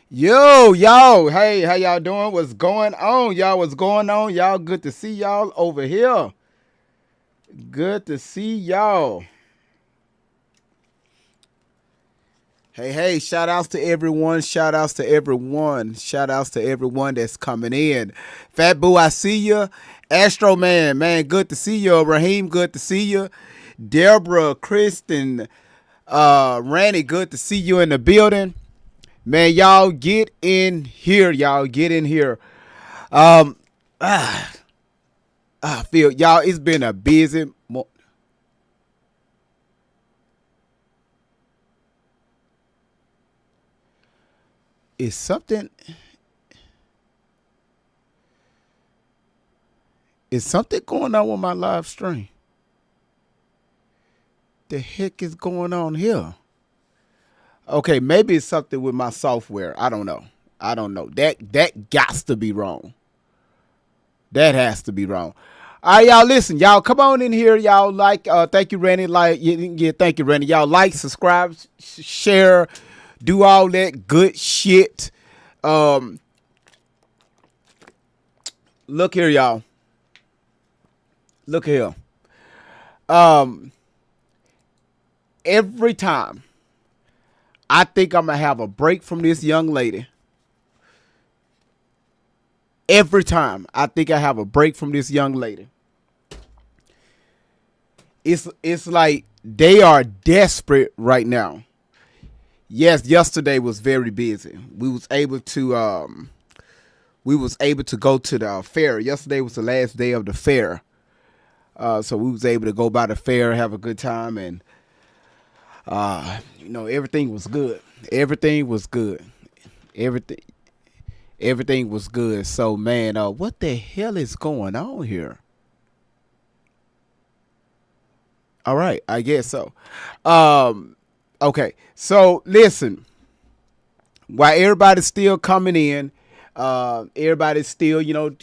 Yo, y'all. Hey, how y'all doing? What's going on, y'all? What's going on, y'all? Good to see y'all over here. Good to see y'all. Hey, hey, shout outs to everyone. Shout outs to everyone. Shout outs to everyone that's coming in. Fat Boo, I see you. Astro Man, good to see you. Raheem, good to see you. Deborah, Kristen, Randy, good to see you in the building. Man, y'all get in here. Y'all get in here. Um, I feel y'all. It's been a busy. Is something? Is something going on with my live stream? The heck is going on here? Okay, maybe it's something with my software. I don't know. I don't know. That got to be wrong. That has to be wrong. All right, y'all. Listen, y'all. Come on in here, y'all. Like, thank you, Randy. Like, yeah, thank you, Randy. Y'all like, subscribe, share, do all that good shit. Um, look here, y'all. Look here. Um, every time I think I'm gonna have a break from this young lady. Every time I think I have a break from this young lady, it's like they are desperate right now. Yes, yesterday was very busy. We was able to go to the fair. Yesterday was the last day of the fair. So we was able to go by the fair, have a good time, and everything was good. Everything was good. Everything everything was good. So man, what the hell is going on here? All right, I guess so. Um, okay, so listen, while everybody's still coming in, everybody's still,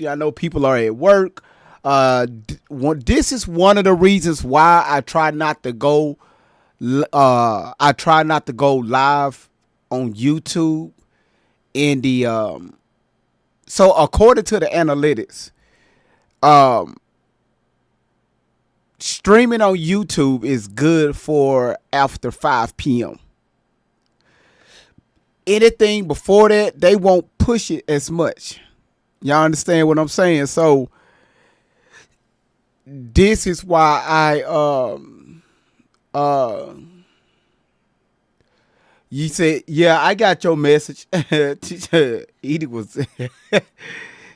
I know people are at work. This is one of the reasons why I try not to go. I try not to go live on YouTube in the so according to the analytics, um, streaming on YouTube is good for after 5 p.m. Anything before that, they won't push it as much. Y'all understand what I'm saying? So this is why uh you said, yeah, I got your message. Edie was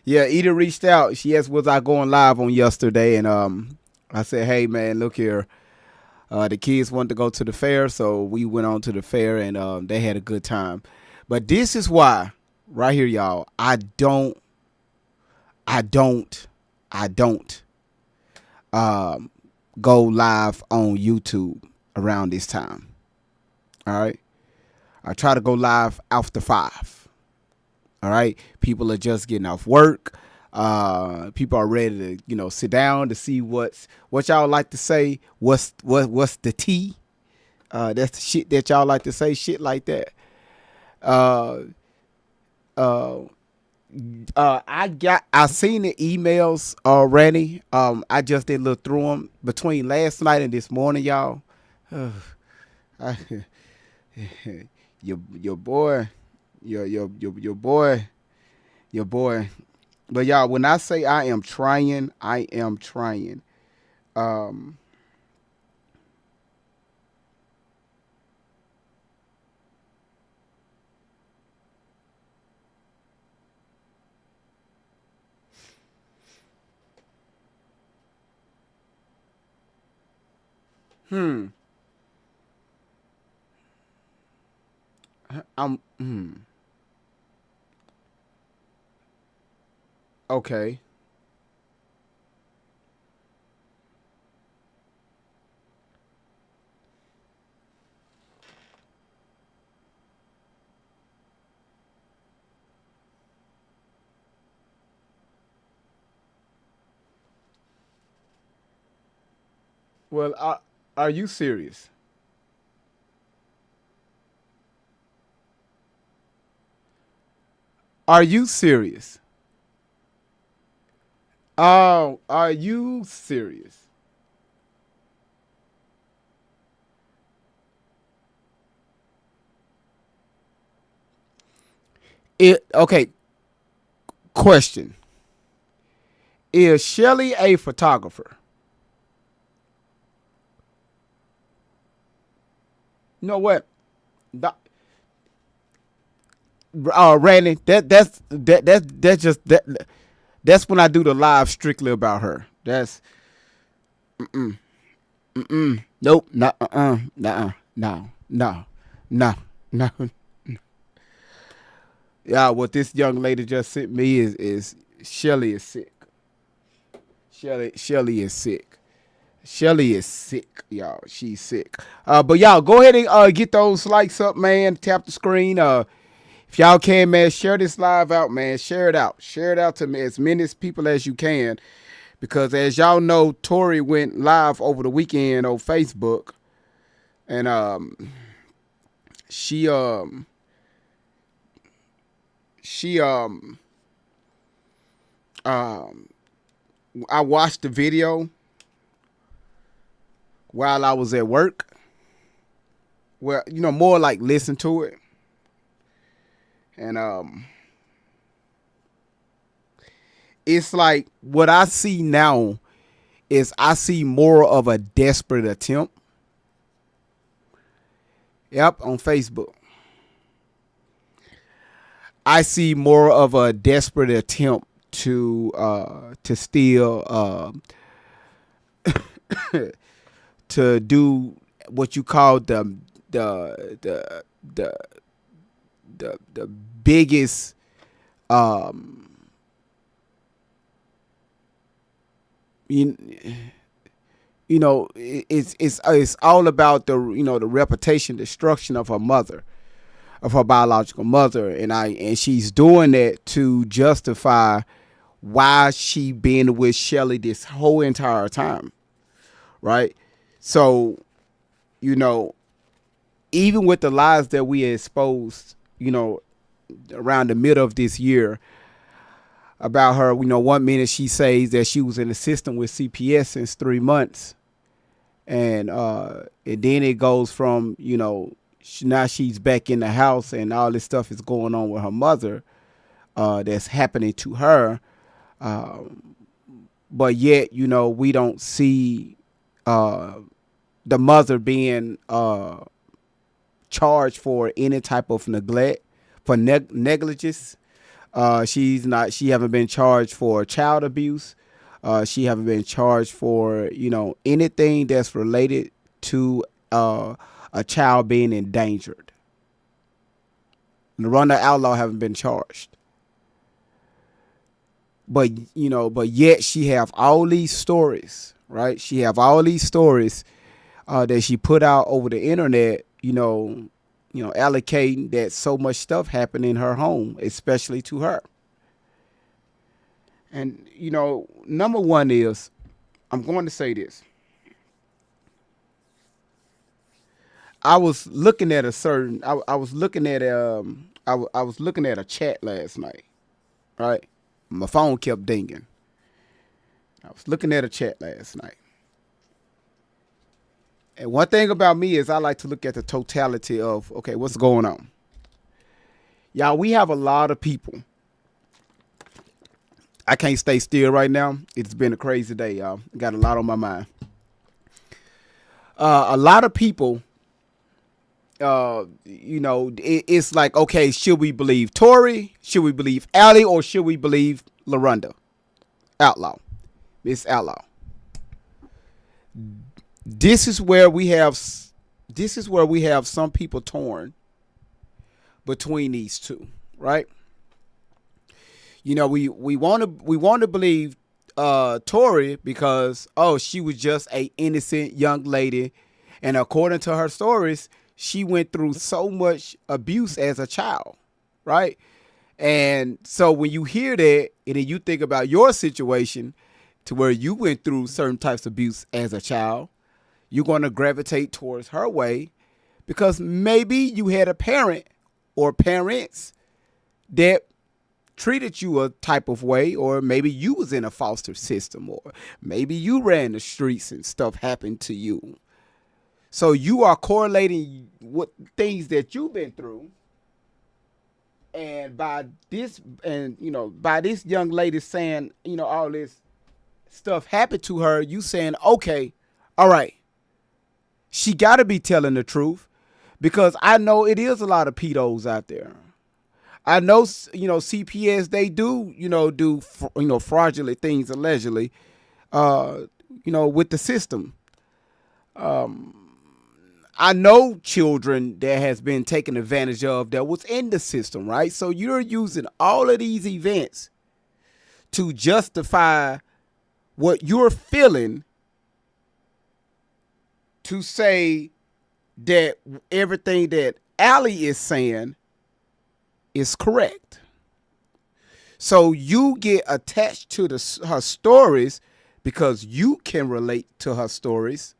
yeah, Edie reached out. She asked was I going live on yesterday, and I said, hey man, look here. The kids wanted to go to the fair, so we went on to the fair, and they had a good time. But this is why, right here, y'all. I don't, I don't um, go live on YouTube around this time. All right, I try to go live after 5. All right, people are just getting off work. People are ready to, sit down to see what y'all like to say. What's the tea? That's the shit that y'all like to say. Shit like that. Uh, uh, I seen the emails already. I just did look through them between last night and this morning, y'all. I, your boy, your boy, your boy. But y'all, when I say I am trying, I am trying. Um, hmm, okay. Well, are you serious? Are you serious? Oh, are you serious? Okay. Question: Is Shelly a photographer? You know what? Randy, that's just that's when I do the live strictly about her. That's nope, not no, no, no, no. Yeah, what this young lady just sent me is Shelly is sick. Shelly is sick. Shelly is sick, y'all. She's sick. But y'all go ahead and get those likes up, man. Tap the screen. If y'all can, man, share this live out, man. Share it out. Share it out to me, as many people as you can. Because as y'all know, Tori went live over the weekend on Facebook. And she she um I watched the video while I was at work. Well, more like listen to it. And it's like what I see now is I see more of a desperate attempt. Yep, on Facebook. I see more of a desperate attempt to steal to do what you call the the the biggest you, it's all about the reputation destruction of her mother, of her biological mother, and she's doing that to justify why she been with Shelly this whole entire time, right? So, you know, even with the lies that we exposed, around the middle of this year about her, one minute she says that she was an assistant with CPS since 3 months, and then it goes from now she's back in the house and all this stuff is going on with her mother, that's happening to her, but yet we don't see the mother being charged for any type of neglect, for negligence. She haven't been charged for child abuse. She haven't been charged for anything that's related to a child being endangered. The Outlaw haven't been charged. But yet she have all these stories, right? She have all these stories that she put out over the internet, allocating that so much stuff happened in her home, especially to her. And number one is, I'm going to say this. I was looking at a certain. I was looking at I was looking at a chat last night, right? My phone kept dinging. I was looking at a chat last night. And one thing about me is I like to look at the totality of, okay, what's going on. Y'all, we have a lot of people. I can't stay still right now. It's been a crazy day, y'all. Got a lot on my mind. A lot of people, it's like, okay, should we believe Tori? Should we believe Allie? Or should we believe LaRonda? Outlaw. Miss Outlaw. This is where we have some people torn between these two, right? We want to believe Tori because she was just a innocent young lady, and according to her stories, she went through so much abuse as a child, right? And so when you hear that and then you think about your situation to where you went through certain types of abuse as a child, you're going to gravitate towards her way because maybe you had a parent or parents that treated you a type of way, or maybe you was in a foster system, or maybe you ran the streets and stuff happened to you. So you are correlating what things that you've been through, and by this young lady saying, all this stuff happened to her, you saying, okay, all right, she got to be telling the truth, because I know it is a lot of pedos out there. I know, CPS, they do, fraudulent things allegedly, with the system. I know children that has been taken advantage of that was in the system, right? So you're using all of these events to justify what you're feeling, to say that everything that Allie is saying is correct. So you get attached to her stories because you can relate to her stories,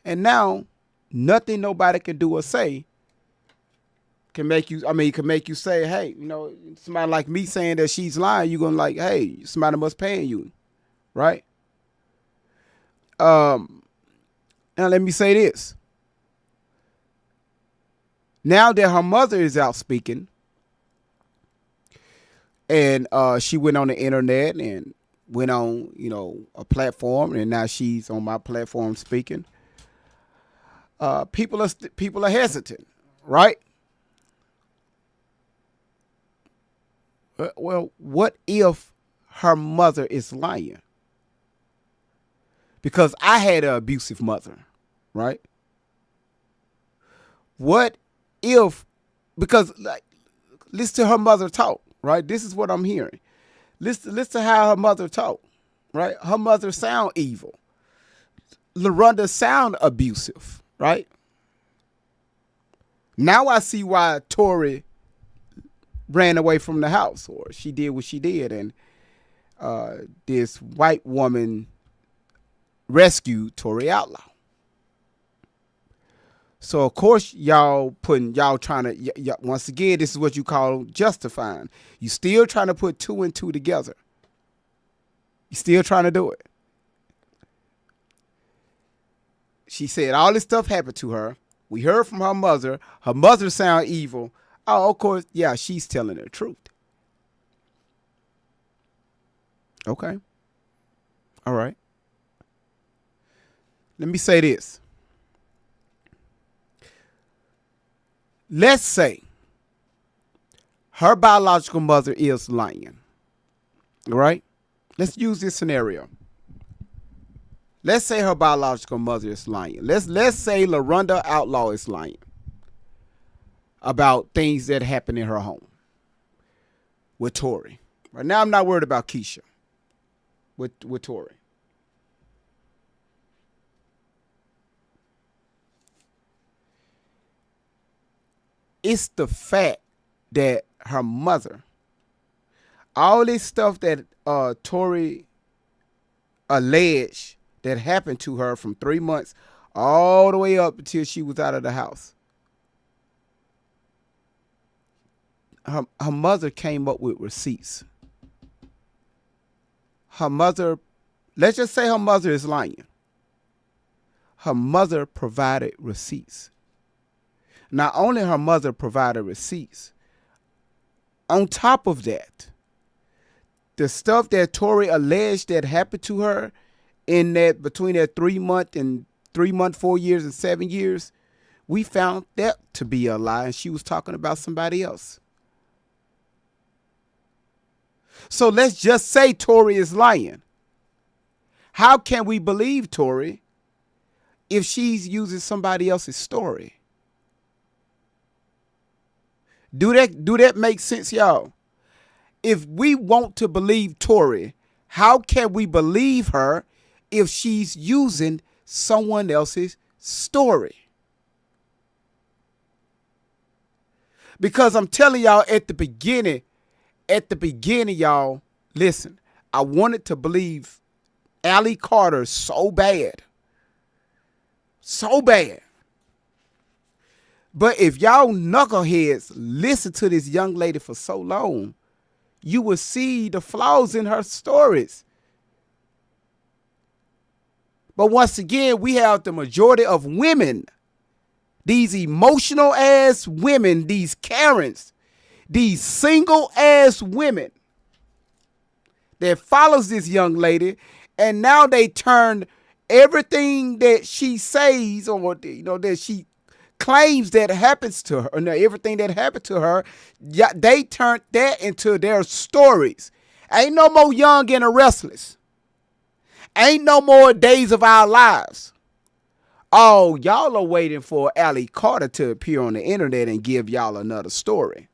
and now nothing nobody can do or say can make you, can make you say, hey, somebody like me saying that she's lying, you're going to like, hey, somebody must paying you, right? Now let me say this. Now that her mother is out speaking, and she went on the internet and went on, a platform, and now she's on my platform speaking, people are hesitant, right? Well, what if her mother is lying? Because I had an abusive mother, right? What if, because listen to her mother talk, right? This is what I'm hearing. Listen to how her mother talk, right? Her mother sound evil. LaRonda sound abusive, right? Now I see why Tory ran away from the house, or she did what she did, and this white woman rescued Tory Outlaw. So of course y'all trying to, once again, this is what you call justifying. You still trying to put two and two together. You still trying to do it. She said all this stuff happened to her. We heard from her mother. Her mother sound evil. Oh, of course, yeah, she's telling the truth. Okay. All right. Let me say this. Let's say her biological mother is lying. All right? Let's use this scenario. Let's say her biological mother is lying. Let's say LaRonda Outlaw is lying about things that happened in her home with Tory. Right now, I'm not worried about Keisha with Tory. It's the fact that her mother, all this stuff that Tory alleged that happened to her from 3 months all the way up until she was out of the house. Her mother came up with receipts. Her mother, let's just say her mother is lying. Her mother provided receipts. Not only her mother provided receipts, on top of that, the stuff that Tory alleged that happened to her in that between that 3 month, 4 years, and 7 years, we found that to be a lie, and she was talking about somebody else. So let's just say Tory is lying. How can we believe Tory if she's using somebody else's story? Do that make sense, y'all? If we want to believe Tory, how can we believe her if she's using someone else's story? Because I'm telling y'all at the beginning, y'all, listen, I wanted to believe Allie Carter so bad. So bad. But if y'all knuckleheads listen to this young lady for so long, you will see the flaws in her stories. But once again, we have the majority of women, these emotional ass women, these Karens, these single ass women that follows this young lady, and now they turn everything that she says, or that she claims that happens to her, or everything that happened to her, they turned that into their stories. Ain't no more Young and the Restless. Ain't no more Days of Our Lives. Oh, y'all are waiting for Allie Carter to appear on the internet and give y'all another story.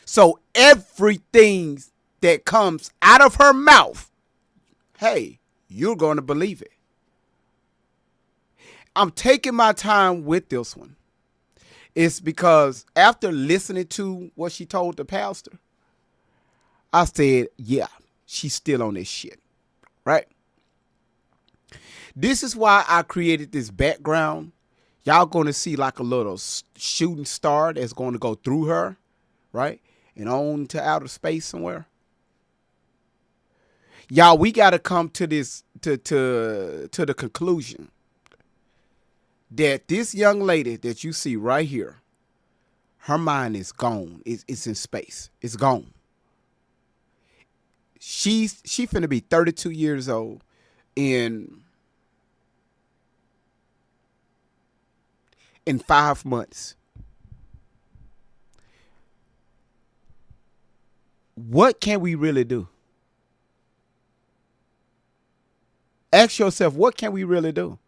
So everything that comes out of her mouth, hey, you're going to believe it. I'm taking my time with this one. It's because after listening to what she told the pastor, I said, yeah, she's still on this shit, right? This is why I created this background. Y'all going to see like a little shooting star that's going to go through her, right? And on to outer space somewhere. Y'all, we got to come to this, to the conclusion that this young lady that you see right here, her mind is gone. It's in space. It's gone. She finna be 32 years old in 5 months. What can we really do? Ask yourself, what can we really do?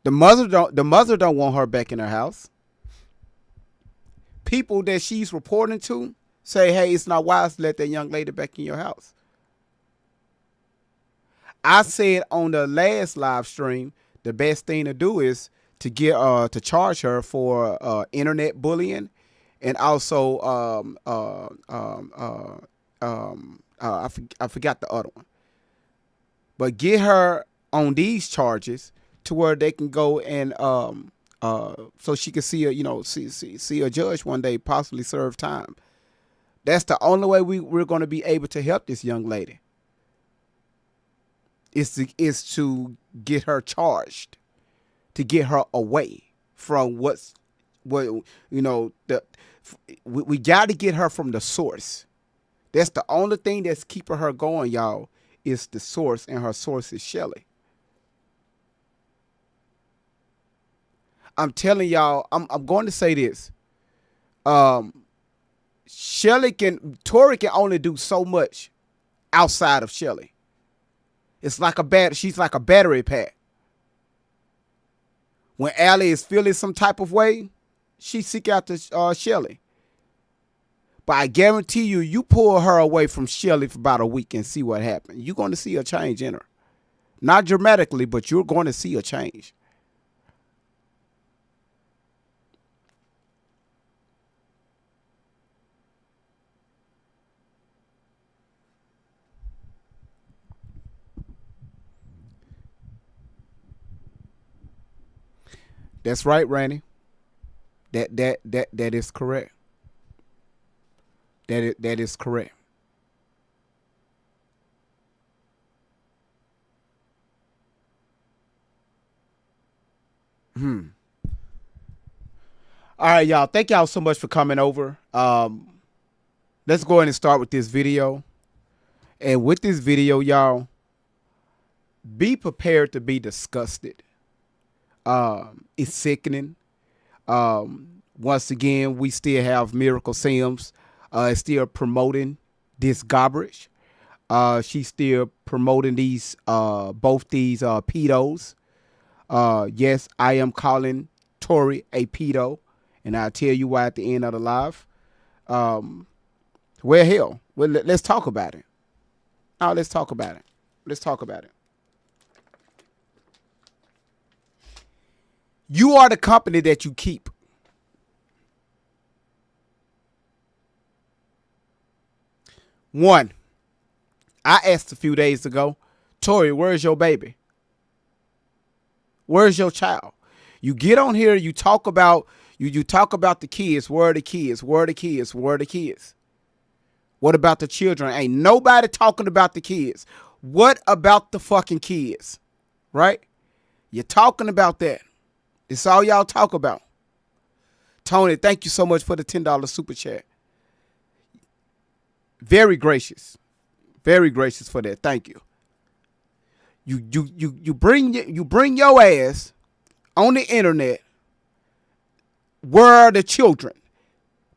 The mother don't want her back in her house. People that she's reporting to say, hey, it's not wise to let that young lady back in your house. I said on the last live stream, the best thing to do is to get to charge her for internet bullying, and also I forgot the other one. But get her on these charges to where they can go and so she can see a judge one day, possibly serve time. That's the only way we're going to be able to help this young lady. Is to get her charged, to get her away from we got to get her from the source. That's the only thing that's keeping her going, y'all, is the source, and her source is Shelly. I'm telling y'all, I'm going to say this. Tori can only do so much outside of Shelly. It's like she's like a battery pack. When Allie is feeling some type of way, she seek out to Shelly. But I guarantee you pull her away from Shelly for about a week and see what happens. You're going to see a change in her. Not dramatically, but you're going to see a change. That's right, Randy. That is correct. That is correct. All right, y'all. Thank y'all so much for coming over. Let's go ahead and start with this video. And with this video, y'all, be prepared to be disgusted. It's sickening. Once again, we still have Miracle Sims still promoting this garbage. She's still promoting these both these pedos. Yes, I am calling Tori a pedo, and I'll tell you why at the end of the live. Well, hell, let's talk about it. Now, let's talk about it. Let's talk about it. You are the company that you keep. One, I asked a few days ago, Tori, where's your baby? Where's your child? You get on here, you talk about you talk about the kids. Where are the kids? Where are the kids? Where are the kids? What about the children? Ain't nobody talking about the kids. What about the fucking kids? Right? You're talking about that. It's all y'all talk about. Tony, thank you so much for the $10 super chat. Very gracious. Very gracious for that. Thank you. You bring your ass on the internet. Where are the children?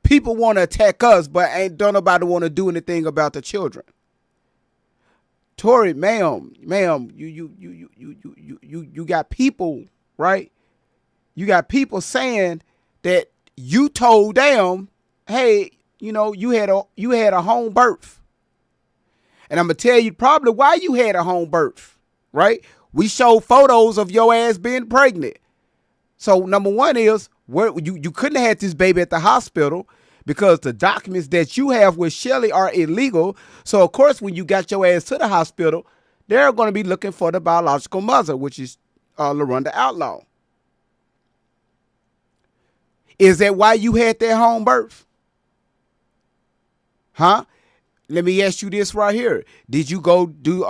People want to attack us, but don't nobody want to do anything about the children. Tori, ma'am, you got people, right? You got people saying that you told them, hey, you had a home birth. And I'm gonna tell you probably why you had a home birth, right? We showed photos of your ass being pregnant. So number one is where you couldn't have had this baby at the hospital because the documents that you have with Shelly are illegal. So of course, when you got your ass to the hospital, they're going to be looking for the biological mother, which is LaRonda Outlaw. Is that why you had that home birth? Huh? Let me ask you this right here. Did you go do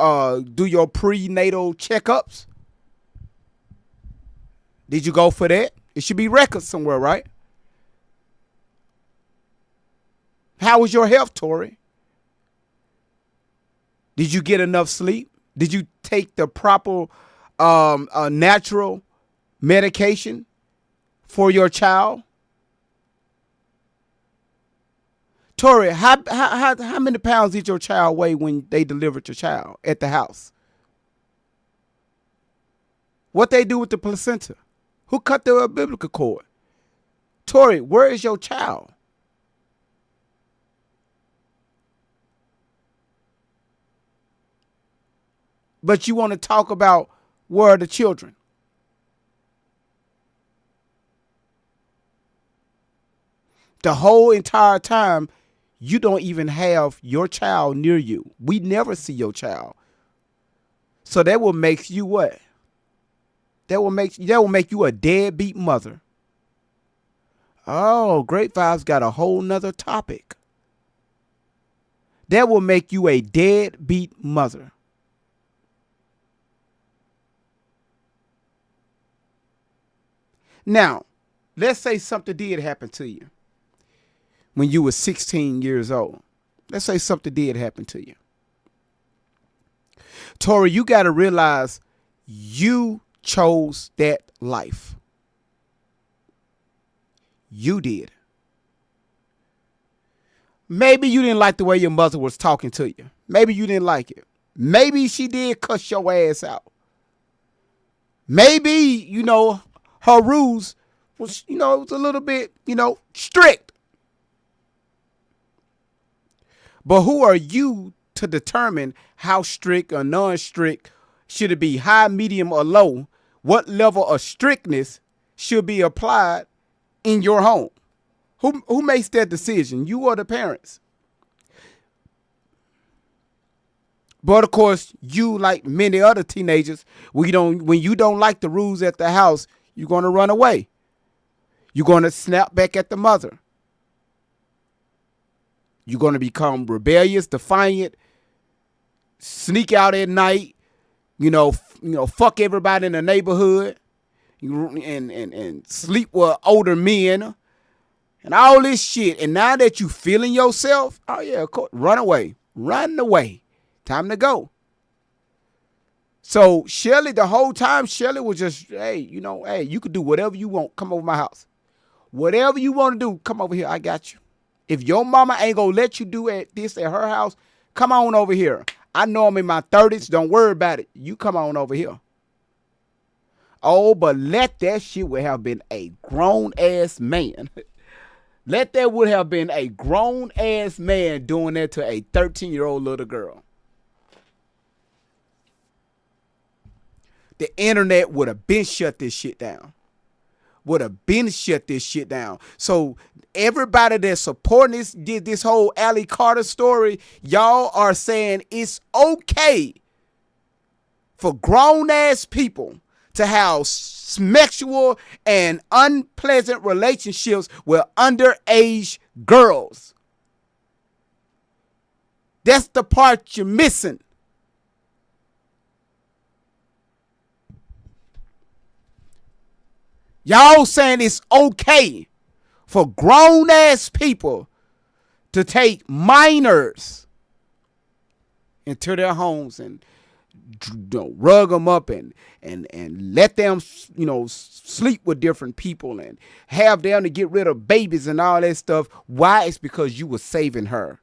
your prenatal checkups? Did you go for that? It should be records somewhere, right? How was your health, Tori? Did you get enough sleep? Did you take the proper natural medication for your child? Tori, how many pounds did your child weigh when they delivered your child at the house? What they do with the placenta? Who cut the umbilical cord? Tori, where is your child? But you want to talk about where are the children? The whole entire time, you don't even have your child near you. We never see your child. So that will make you what? That will make you a deadbeat mother. Oh, Great Vibes got a whole nother topic. That will make you a deadbeat mother. Now, let's say something did happen to you when you were 16 years old. Let's say something did happen to you. Tori, you got to realize you chose that life. You did. Maybe you didn't like the way your mother was talking to you. Maybe you didn't like it. Maybe she did cuss your ass out. Maybe, her rules was, it was a little bit, strict. But who are you to determine how strict or non-strict? Should it be high, medium, or low? What level of strictness should be applied in your home? Who makes that decision? You or the parents? But of course, you, like many other teenagers, when you don't like the rules at the house, you're going to run away. You're going to snap back at the mother. You're going to become rebellious, defiant, sneak out at night, fuck everybody in the neighborhood, and sleep with older men, and all this shit. And now that you feeling yourself, oh yeah, of course, run away. Time to go. So Shelly, the whole time, Shelly was just, hey, you could do whatever you want. Come over my house. Whatever you want to do, come over here. I got you. If your mama ain't gonna let you do this at her house, come on over here. I know I'm in my 30s. Don't worry about it. You come on over here. Oh, but let that shit would have been a grown-ass man. Let that would have been a grown-ass man doing that to a 13-year-old little girl. The internet would have been shut this shit down. So everybody that's supporting this whole Allie Carter story, y'all are saying it's okay for grown ass people to have sexual and unpleasant relationships with underage girls. That's the part you're missing. Y'all saying it's okay for grown ass people to take minors into their homes and rug them up and let them, sleep with different people and have them to get rid of babies and all that stuff. Why? It's because you were saving her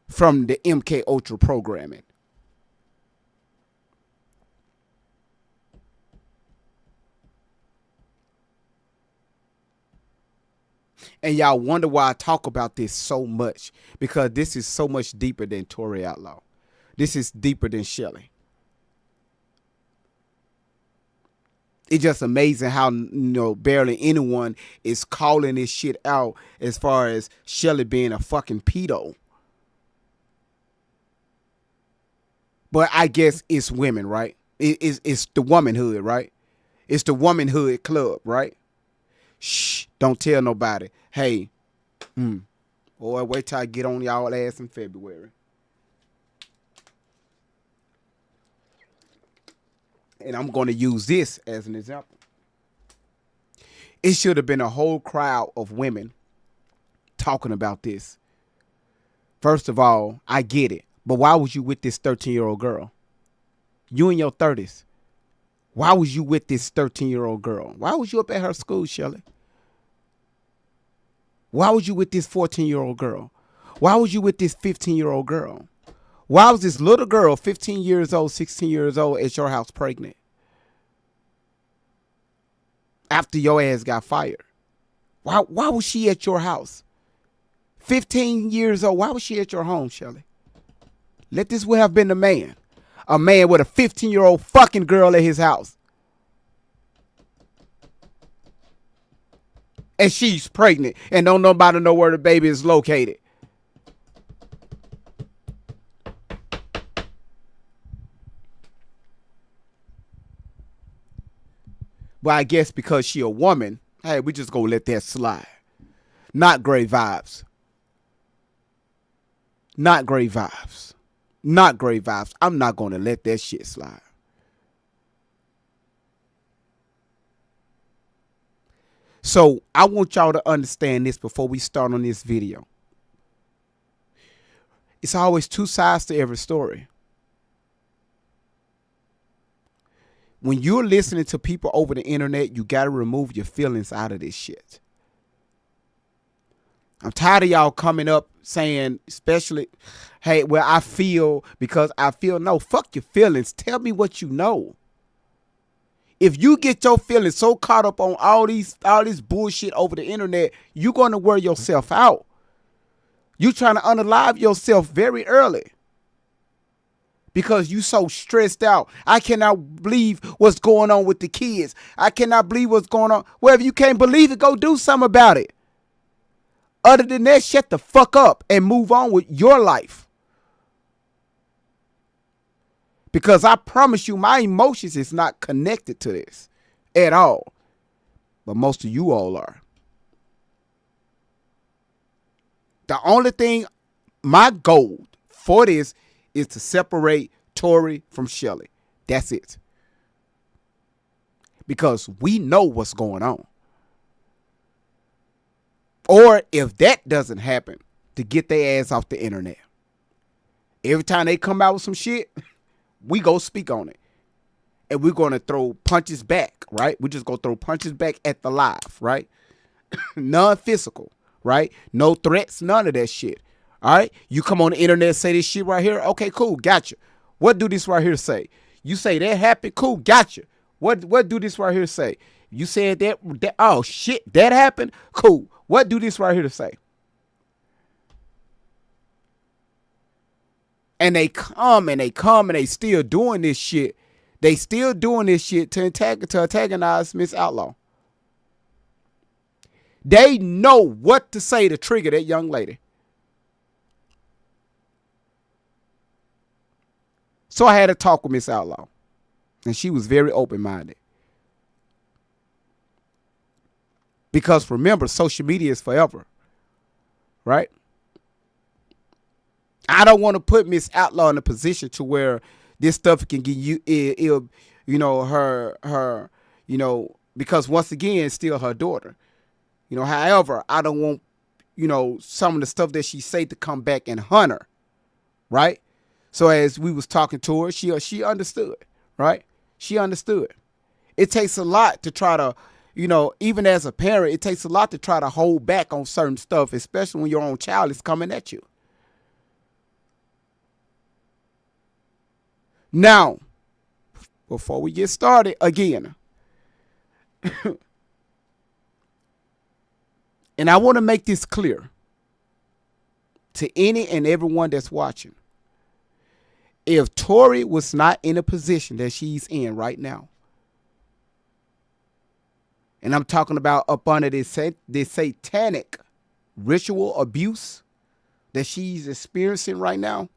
from the MK Ultra programming. And y'all wonder why I talk about this so much, because this is so much deeper than Tori Outlaw. This is deeper than Shelly. It's just amazing how barely anyone is calling this shit out as far as Shelly being a fucking pedo. But I guess it's women, right? It's the womanhood, right? It's the womanhood club, right? Shh, don't tell nobody. Hey, boy, wait till I get on y'all ass in February. And I'm going to use this as an example. It should have been a whole crowd of women talking about this. First of all, I get it. But why was you with this 13-year-old girl? You in your 30s. Why was you with this 13-year-old girl? Why was you up at her school, Shelly? Why was you with this 14-year-old girl? Why was you with this 15-year-old girl? Why was this little girl, 15 years old, 16 years old, at your house pregnant? After your ass got fired. Why was she at your house? 15 years old. Why was she at your home, Shelly? Let this would have been the man. A man with a 15-year-old fucking girl at his house. And she's pregnant and don't nobody know where the baby is located. But I guess because she a woman, hey, we just gonna let that slide. Not great vibes. Not great vibes. Not great vibes. I'm not gonna let that shit slide. So I want y'all to understand this before we start on this video. It's always two sides to every story. When you're listening to people over the internet, you got to remove your feelings out of this shit. I'm tired of y'all coming up saying, especially, hey, well, I feel because I feel. No, fuck your feelings. Tell me what you know. If you get your feelings so caught up on all this bullshit over the internet, you're going to wear yourself out. You're trying to unalive yourself very early. Because you so stressed out. I cannot believe what's going on with the kids. I cannot believe what's going on. Well, if you can't believe it, go do something about it. Other than that, shut the fuck up and move on with your life. Because I promise you, my emotions is not connected to this at all. But most of you all are. The only thing, my goal for this is to separate Tori from Shelly. That's it. Because we know what's going on. Or if that doesn't happen, to get their ass off the internet. Every time they come out with some shit, we go speak on it. And we're going to throw punches back, right? We're just going to throw punches back at the live, right? Non-physical, right? No threats, none of that shit. All right, you come on the internet and say this shit right here. Okay, cool, gotcha. What do this right here say? You say that happened, cool, gotcha. What do this right here say? You said that oh shit, that happened, cool. What do this right here to say? And they come and they still doing this shit. They still doing this shit to antagonize Miss Outlaw. They know what to say to trigger that young lady. So I had a talk with Miss Outlaw. And she was very open-minded. Because remember, social media is forever, right? I don't want to put Miss Outlaw in a position to where this stuff can get her, because once again, it's still her daughter. However, I don't want, some of the stuff that she say to come back and hunt her, right? So as we was talking to her, she understood, right? She understood. It takes a lot to try to, even as a parent, it takes a lot to try to hold back on certain stuff, especially when your own child is coming at you. Now, before we get started again, and I want to make this clear to any and everyone that's watching. If Tory was not in a position that she's in right now, and I'm talking about up under this satanic ritual abuse that she's experiencing right now,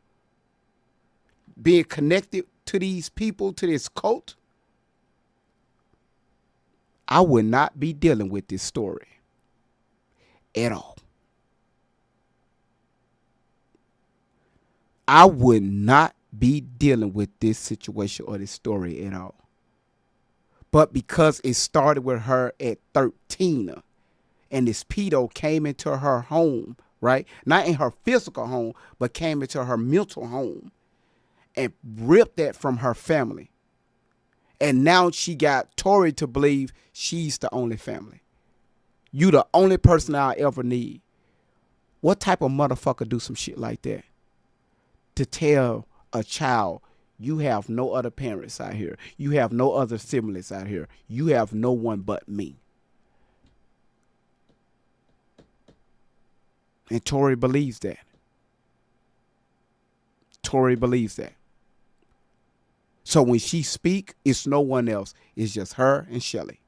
being connected to these people, to this cult, I would not be dealing with this story at all. I would not be dealing with this situation or this story at all. But because it started with her at 13, and this pedo came into her home, right? Not in her physical home, but came into her mental home and ripped that from her family. And now she got Tory to believe she's the only family. You the only person I ever need. What type of motherfucker do some shit like that? To tell a child, you have no other parents out here. You have no other siblings out here. You have no one but me. And Tory believes that. Tory believes that. So when she speak, it's no one else. It's just her and Shelly.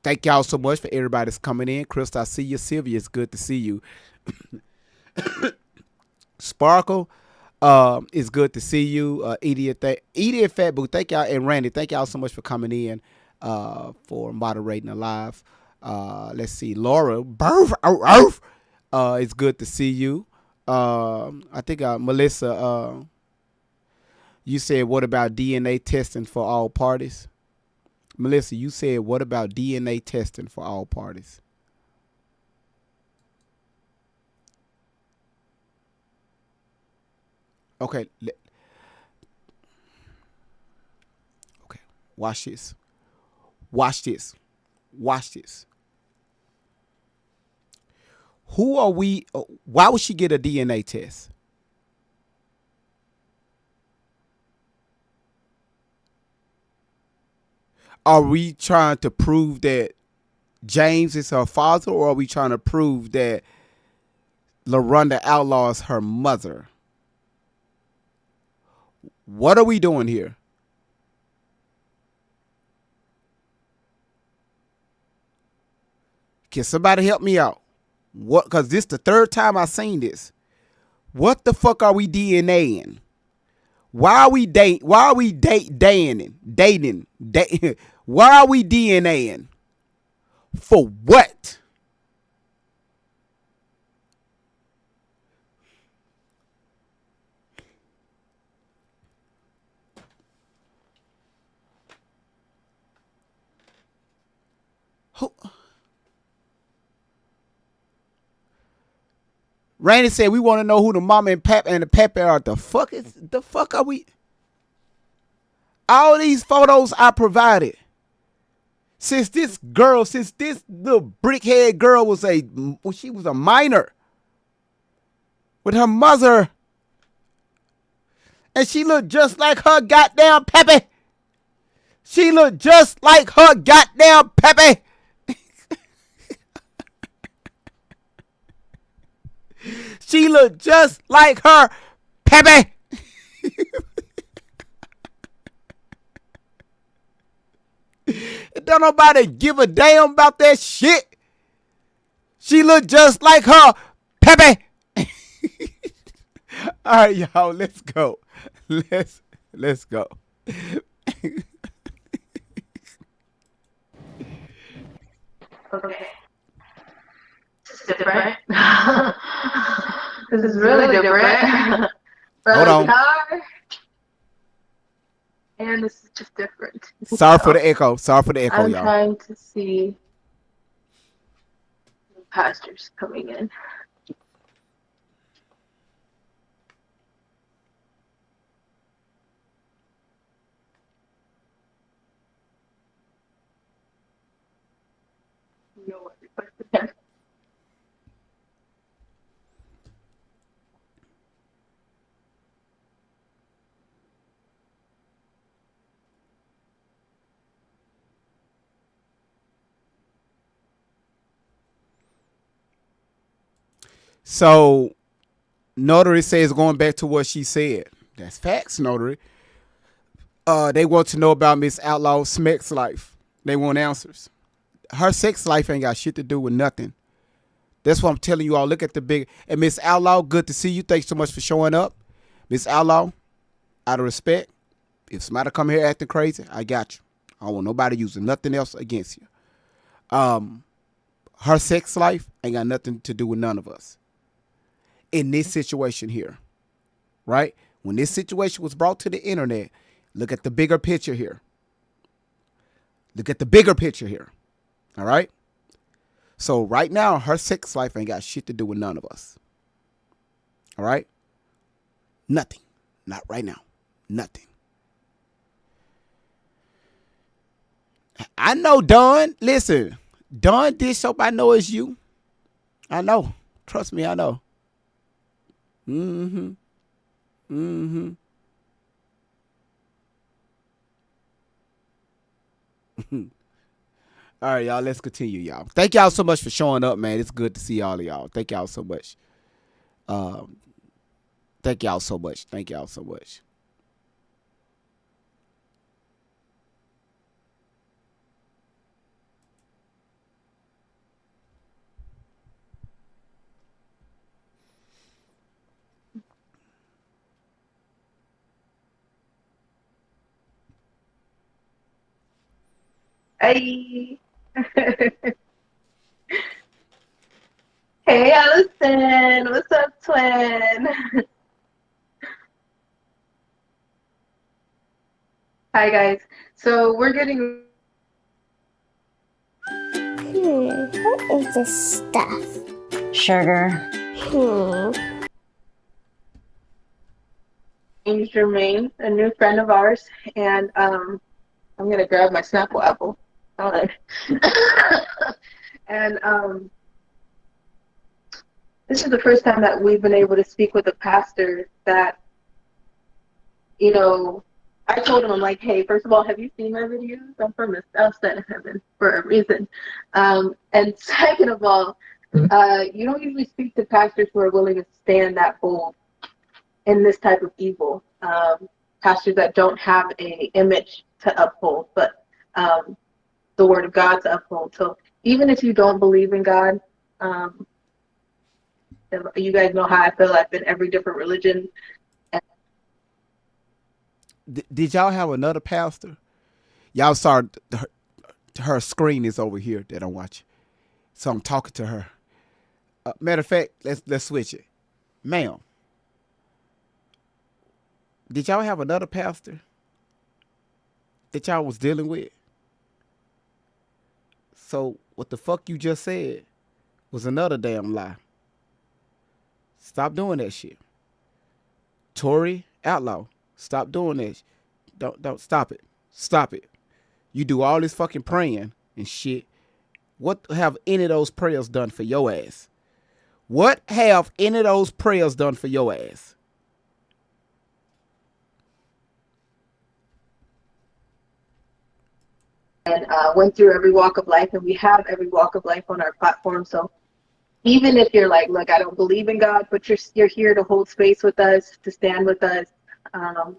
Thank y'all so much for everybody that's coming in. Chris, I see you. Sylvia, it's good to see you. Sparkle, it's good to see you. Edie and Fat Boo, thank y'all. And Randy, thank y'all so much for coming in, for moderating the live. Let's see. Laura, it's good to see you. I think Melissa, you said, what about DNA testing for all parties? Melissa, you said, what about DNA testing for all parties? Okay. Okay. Watch this. Watch this. Watch this. Who are we? Why would she get a DNA test? Are we trying to prove that James is her father, or are we trying to prove that LaRonda Outlaw is her mother? What are we doing here? Can somebody help me out? What? Because this is the third time I've seen this. What the fuck are we DNAing? Why are we dating? Why are we dating? Why are we DNAing? For what? Who? Randy said we want to know who the mama and the papa are. The fuck are we? All these photos I provided. Since this little brickhead girl she was a minor with her mother, and she looked just like her goddamn pappy. She looked just like her goddamn pappy. She looked just like her pappy. Don't nobody give a damn about that shit. She looked just like her. Pepe. All right, y'all, let's go. Let's go. Okay, this is different. This is really different. Hold From the on. car, and this is just different. Sorry for So the echo. Sorry for the echo, I'm y'all. trying to see pastors coming in. No one requested him. So Notary says going back to what she said. That's facts, Notary. They want to know about Miss Outlaw Smeck's life. They want answers. Her sex life ain't got shit to do with nothing. That's what I'm telling you all. Look at the big and Miss Outlaw, good to see you. Thanks so much for showing up. Miss Outlaw, out of respect, if somebody come here acting crazy, I got you. I don't want nobody using nothing else against you. Her sex life ain't got nothing to do with none of us. In this situation here, right? When this situation was brought to the internet, look at the bigger picture here. Look at the bigger picture here. All right? So right now, her sex life ain't got shit to do with none of us. All right? Nothing. Not right now. Nothing. I know Dawn. Listen, Dawn did soap. I know it's you. I know. Trust me, I know. Mm-hmm. Mm-hmm. All right, y'all. Let's continue, y'all. Thank y'all so much for showing up, man. It's good to see all of y'all. Thank y'all so much. Um, thank y'all so much. Thank y'all so much. Hey. Hey, Allison. What's up, twin? Hi, guys. So we're getting What is this stuff? Sugar. Hmm. Jermaine, a new friend of ours, and I'm gonna grab my Snapple apple. Hold on. And this is the first time that we've been able to speak with a pastor that, you know, I told him, I'm like, hey, first of all, have you seen my videos? I'm from the south side of heaven for a reason. And second of all, you don't usually speak to pastors who are willing to stand that bold in this type of evil. Pastors that don't have a image to uphold, but the word of God to uphold. So even if you don't believe in God, um, you guys know how I feel. I've been every different religion. Did y'all have another pastor? Y'all saw her screen is over here that I'm watching. So I'm talking to her. Matter of fact, let's switch it. Ma'am, did y'all have another pastor that y'all was dealing with? So what the fuck you just said was another damn lie. Stop doing that shit. Tory Outlaw, stop doing that. Don't stop it. Stop it. You do all this fucking praying and shit. What have any of those prayers done for your ass? What have any of those prayers done for your ass? And went through every walk of life, and we have every walk of life on our platform. So even if you're like, look, I don't believe in God, but you're here to hold space with us, to stand with us, um,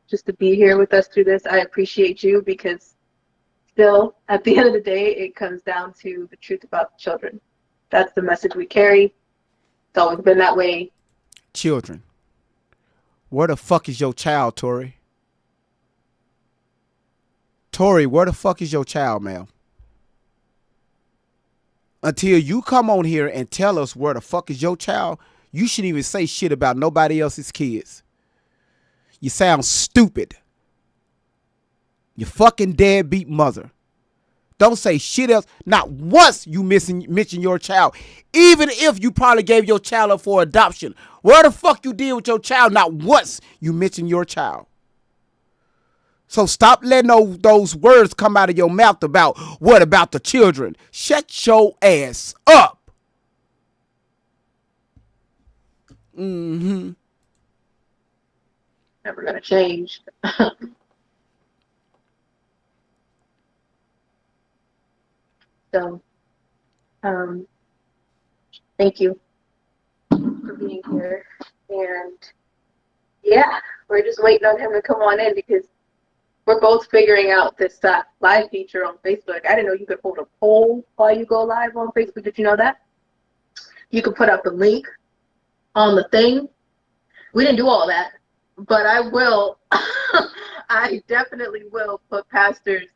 just to be here with us through this, I appreciate you, because still, at the end of the day, it comes down to the truth about the children. That's the message we carry. It's always been that way. Children. Where the fuck is your child, Tori? Tori, where the fuck is your child, ma'am? Until you come on here and tell us where the fuck is your child, you shouldn't even say shit about nobody else's kids. You sound stupid. You fucking deadbeat mother. Don't say shit else. Not once you mention your child. Even if you probably gave your child up for adoption. Where the fuck you did with your child? Not once you mention your child. So stop letting those words come out of your mouth about what about the children. Shut your ass up. Mm-hmm. Never gonna change. So, thank you for being here. And yeah, we're just waiting on him to come on in because we're both figuring out this live feature on Facebook. I didn't know you could hold a poll while you go live on Facebook. Did you know that? You could put up the link on the thing. We didn't do all that, but I will. I definitely will put Pastor's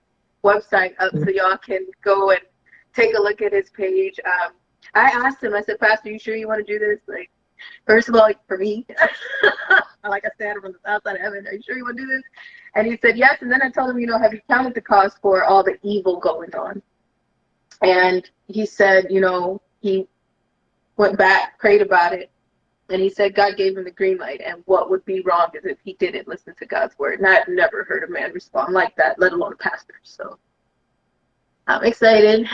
website up so y'all can go and take a look at his page. I asked him, I said, Pastor, you sure you want to do this? Like, first of all, for me, like I said, from the south side of heaven, are you sure you want to do this? And he said, yes. And then I told him, have you counted the cost for all the evil going on? And he said, he went back, prayed about it, and he said God gave him the green light. And what would be wrong is if he didn't listen to God's word. And I've never heard a man respond like that, let alone a pastor. So I'm excited.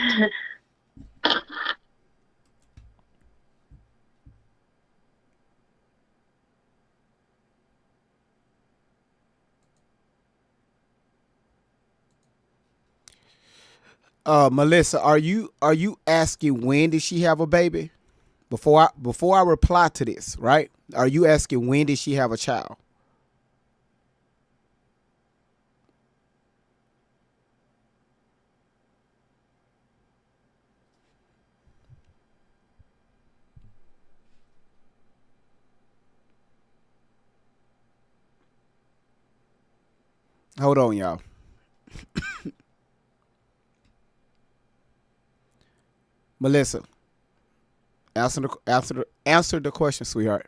Melissa, are you asking when did she have a baby? Before I reply to this, right? Are you asking when did she have a child? Hold on, y'all. Melissa, answer the question, sweetheart.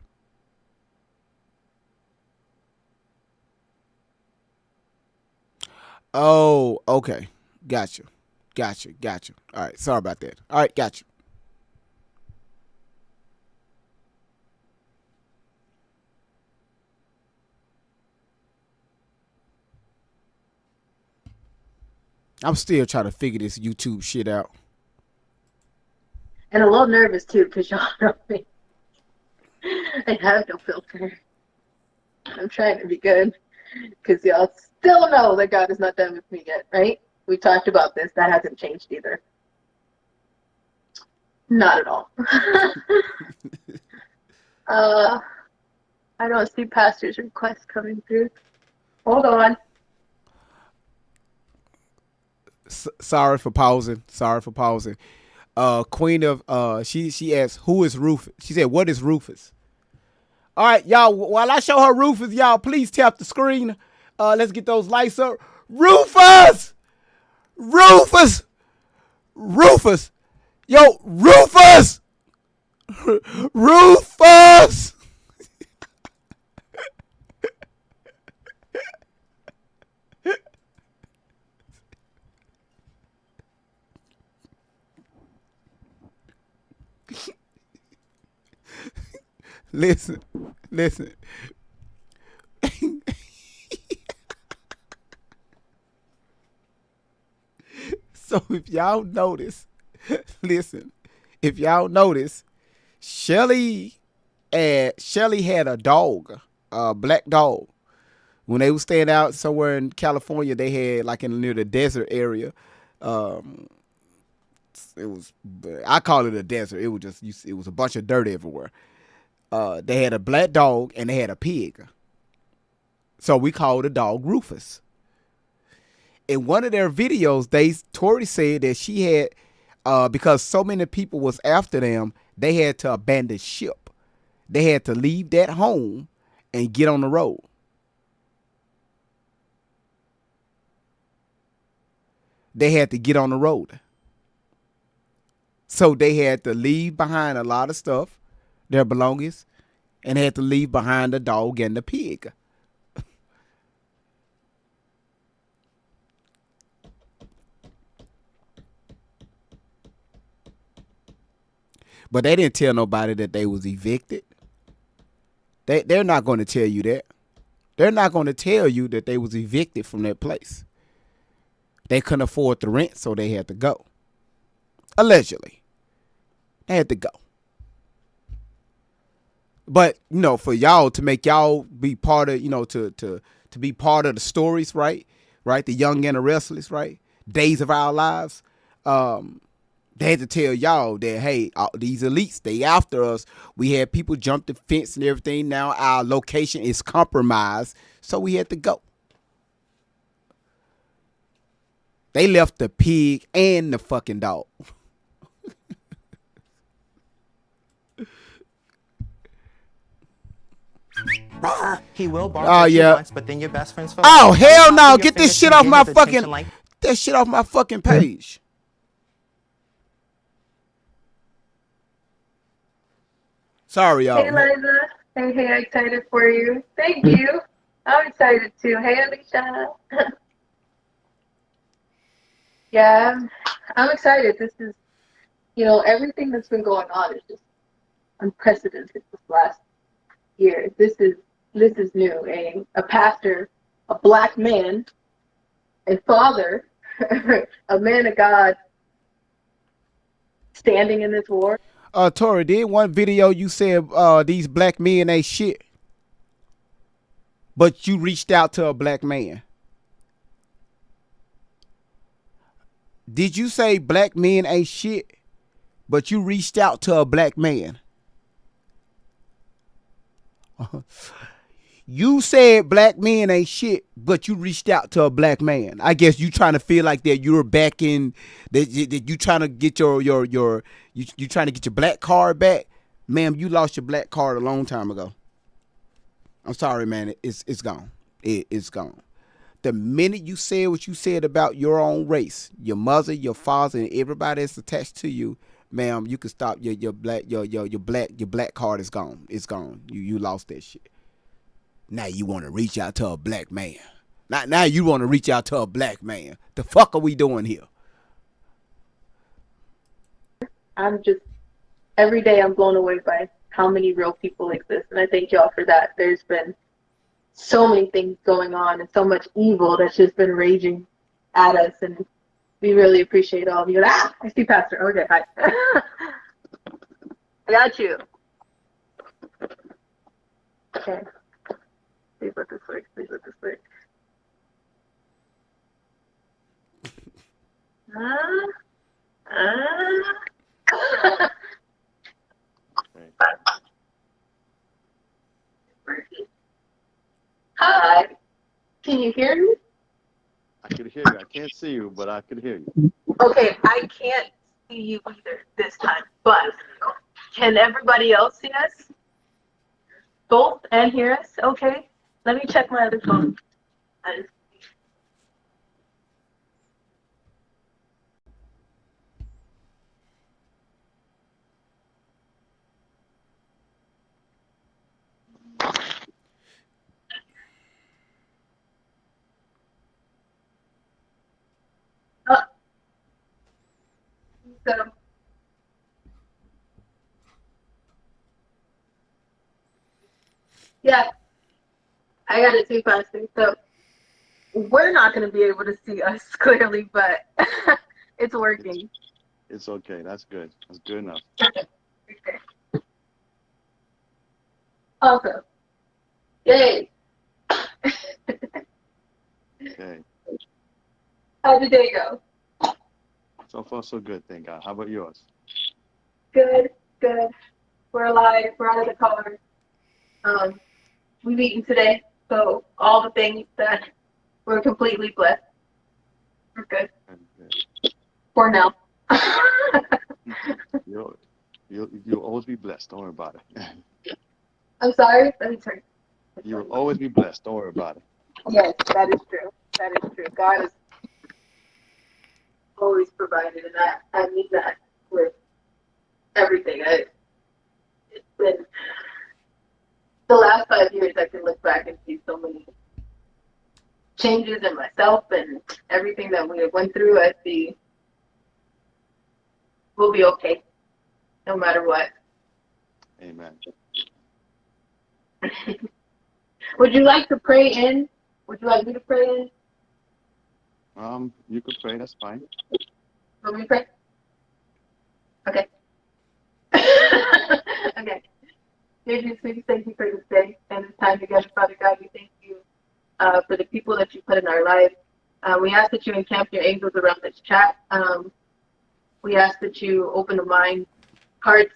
Oh, okay. Gotcha. All right, sorry about that. All right, gotcha. I'm still trying to figure this YouTube shit out. And a little nervous, too, because y'all know me. I have no filter. I'm trying to be good because y'all still know that God is not done with me yet, right? We talked about this. That hasn't changed either. Not at all. I don't see Pastor's request coming through. Hold on. Sorry for pausing. Queen of she asked, who is Rufus? She said, what is Rufus? All right, y'all, while I show her Rufus, y'all please tap the screen. Let's get those lights up. Rufus! Yo, Rufus! Rufus! Listen. So if y'all notice, Shelly had a dog, a black dog. When they was staying out somewhere in California, they had like near the desert area. It was, I call it a desert. It was a bunch of dirt everywhere. They had a black dog and they had a pig. So we called the dog Rufus. In one of their videos, Tori said that she had because so many people was after them, they had to abandon ship. They had to leave that home and get on the road. They had to get on the road. So they had to leave behind a lot of stuff, their belongings, and had to leave behind the dog and the pig. But they didn't tell nobody that they was evicted. They're not going to tell you that. They're not going to tell you that they was evicted from that place. They couldn't afford the rent, so they had to go. Allegedly. They had to go. But, for y'all to make y'all be part of, to be part of the stories, right? Right? The Young and the Restless, right? Days of Our Lives. They had to tell y'all that, hey, these elites, they after us. We had people jump the fence and everything. Now our location is compromised, so we had to go. They left the pig and the fucking dog. He will bark at you yeah. once, but then your best friends for Oh, life. hell no. Your Get this fingers shit can off give my his attention fucking, like- that shit off my fucking page. Sorry, y'all. Hey, Liza. Hey, excited for you. Thank you. I'm excited too. Hey, Alicia. Yeah, I'm excited. This is, everything that's been going on is just unprecedented this last year. This is new. A pastor, a black man, a father, a man of God standing in this war. Tori, did one video you said these black men ain't shit, but you reached out to a black man. Did you say black men ain't shit, but you reached out to a black man? You said black men ain't shit, but you reached out to a black man. I guess you trying to feel like that you're back in, that you trying to get you trying to get your black card back. Ma'am, you lost your black card a long time ago. I'm sorry, man. It's gone. It's gone. The minute you said what you said about your own race, your mother, your father, and everybody that's attached to you, ma'am, you can stop your black card is gone. It's gone. You lost that shit. Now you want to reach out to a black man. Now you want to reach out to a black man. The fuck are we doing here? Every day I'm blown away by how many real people exist. And I thank y'all for that. There's been so many things going on and so much evil that's just been raging at us. And we really appreciate all of you. I see Pastor. Okay, hi. I got you. Okay. Please let this work. Hi. Can you hear me? I can hear you. I can't see you, but I can hear you. Okay, I can't see you either this time, but can everybody else see us? Both and hear us? Okay. Let me check my other phone. So, yeah, I got it too, Pastor. So we're not going to be able to see us clearly, but it's working. It's okay. That's good. That's good enough. Okay. Awesome. Yay. Okay. How'd the day go? So far, so good. Thank God. How about yours? Good. We're alive. We're out of the car. We've eaten today, so all the things that we're completely blessed. We're good. Okay. For now. You'll, you'll always be blessed. Don't worry about it. I'm sorry. Let me turn. You'll always be blessed. Don't worry about it. Yes, that is true. That is true. God has always provided, and I need that with everything. It's been the last 5 years. I can look back and see so many changes in myself and everything that we went through. I see we'll be okay, no matter what. Amen. Would you like to pray in? Would you like me to pray in? You could pray. That's fine. Want me to pray? Okay. Okay. Dear Jesus, we thank you for this day and this time together, Father God. We thank you for the people that you put in our life. We ask that you encamp your angels around this chat. We ask that you open the mind, hearts,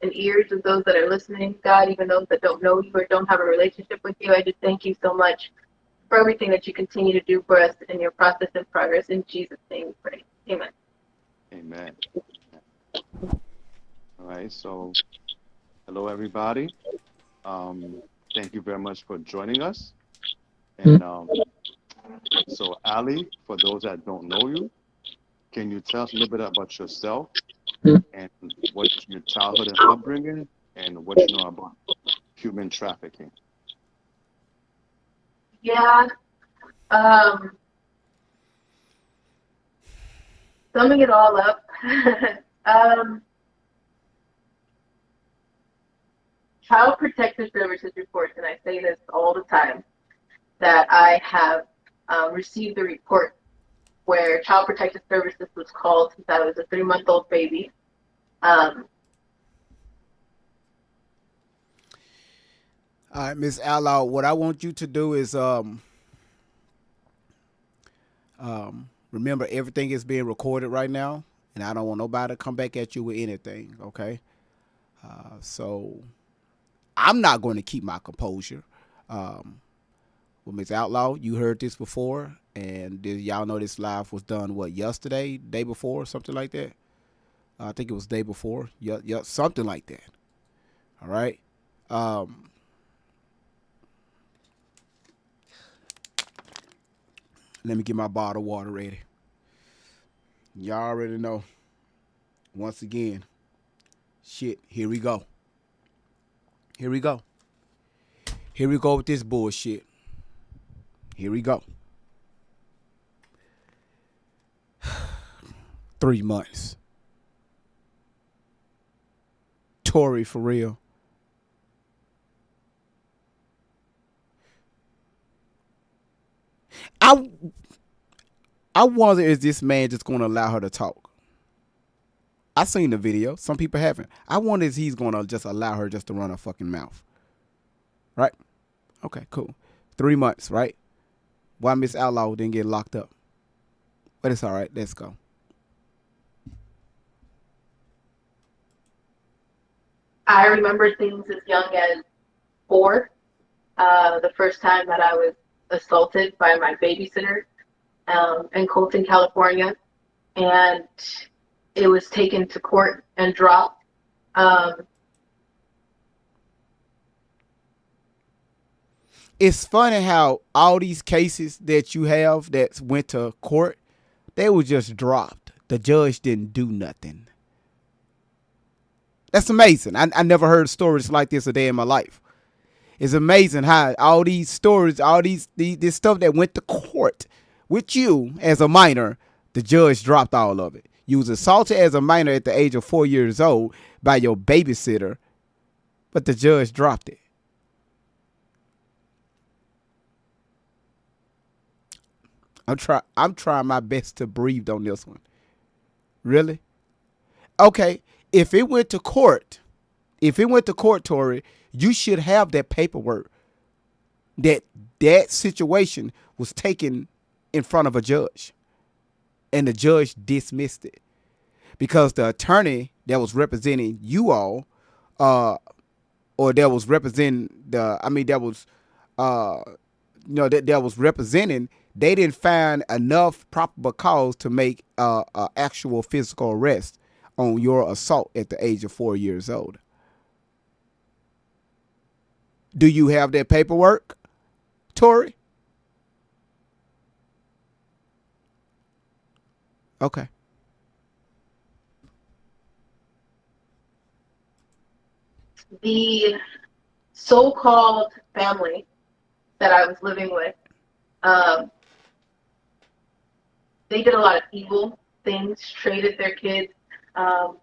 and ears of those that are listening, God, even those that don't know you or don't have a relationship with you. I just thank you so much for everything that you continue to do for us in your process and progress. In Jesus' name we pray. Amen. Amen. All right. So, hello, everybody. Thank you very much for joining us. And so, Ali, for those that don't know you, can you tell us a little bit about yourself and what your childhood and upbringing and what you know about human trafficking? Yeah. Summing it all up. Child Protective Services reports, and I say this all the time, that I have received a report where Child Protective Services was called since I was a 3-month-old baby. All right, Miss Outlaw, what I want you to do is remember everything is being recorded right now, and I don't want nobody to come back at you with anything, okay? So I'm not going to keep my composure. Well, Miss Outlaw, you heard this before, and y'all know this live was done, what, yesterday, day before, something like that? I think it was day before, yeah, something like that. All right? Let me get my bottle of water ready. Y'all already know. Once again, shit, here we go. Here we go. Here we go with this bullshit. Here we go. 3 months. Tory, for real. I wonder, is this man just going to allow her to talk? I seen the video. Some people haven't. I wonder if he's going to just allow her just to run her fucking mouth. Right? Okay, cool. 3 months, right? Why Miss Outlaw didn't get locked up? But it's all right. Let's go. I remember things as young as 4. The first time that I was assaulted by my babysitter in Colton, California, and it was taken to court and dropped. It's funny how all these cases that you have that went to court, they were just dropped. The judge didn't do nothing. That's amazing. I never heard stories like this a day in my life. It's amazing how all these stories, all this stuff that went to court with you as a minor, the judge dropped all of it. You was assaulted as a minor at the age of 4 years old by your babysitter, but the judge dropped it. I'm trying my best to breathe on this one. Really? Okay, if it went to court, Tory, you should have that paperwork that situation was taken in front of a judge, and the judge dismissed it because the attorney that was representing you all, or that was representing that was representing they didn't find enough probable cause to make a actual physical arrest on your assault at the age of 4 years old. Do you have that paperwork, Tori? Okay. The so-called family that I was living with, they did a lot of evil things, traded their kids. A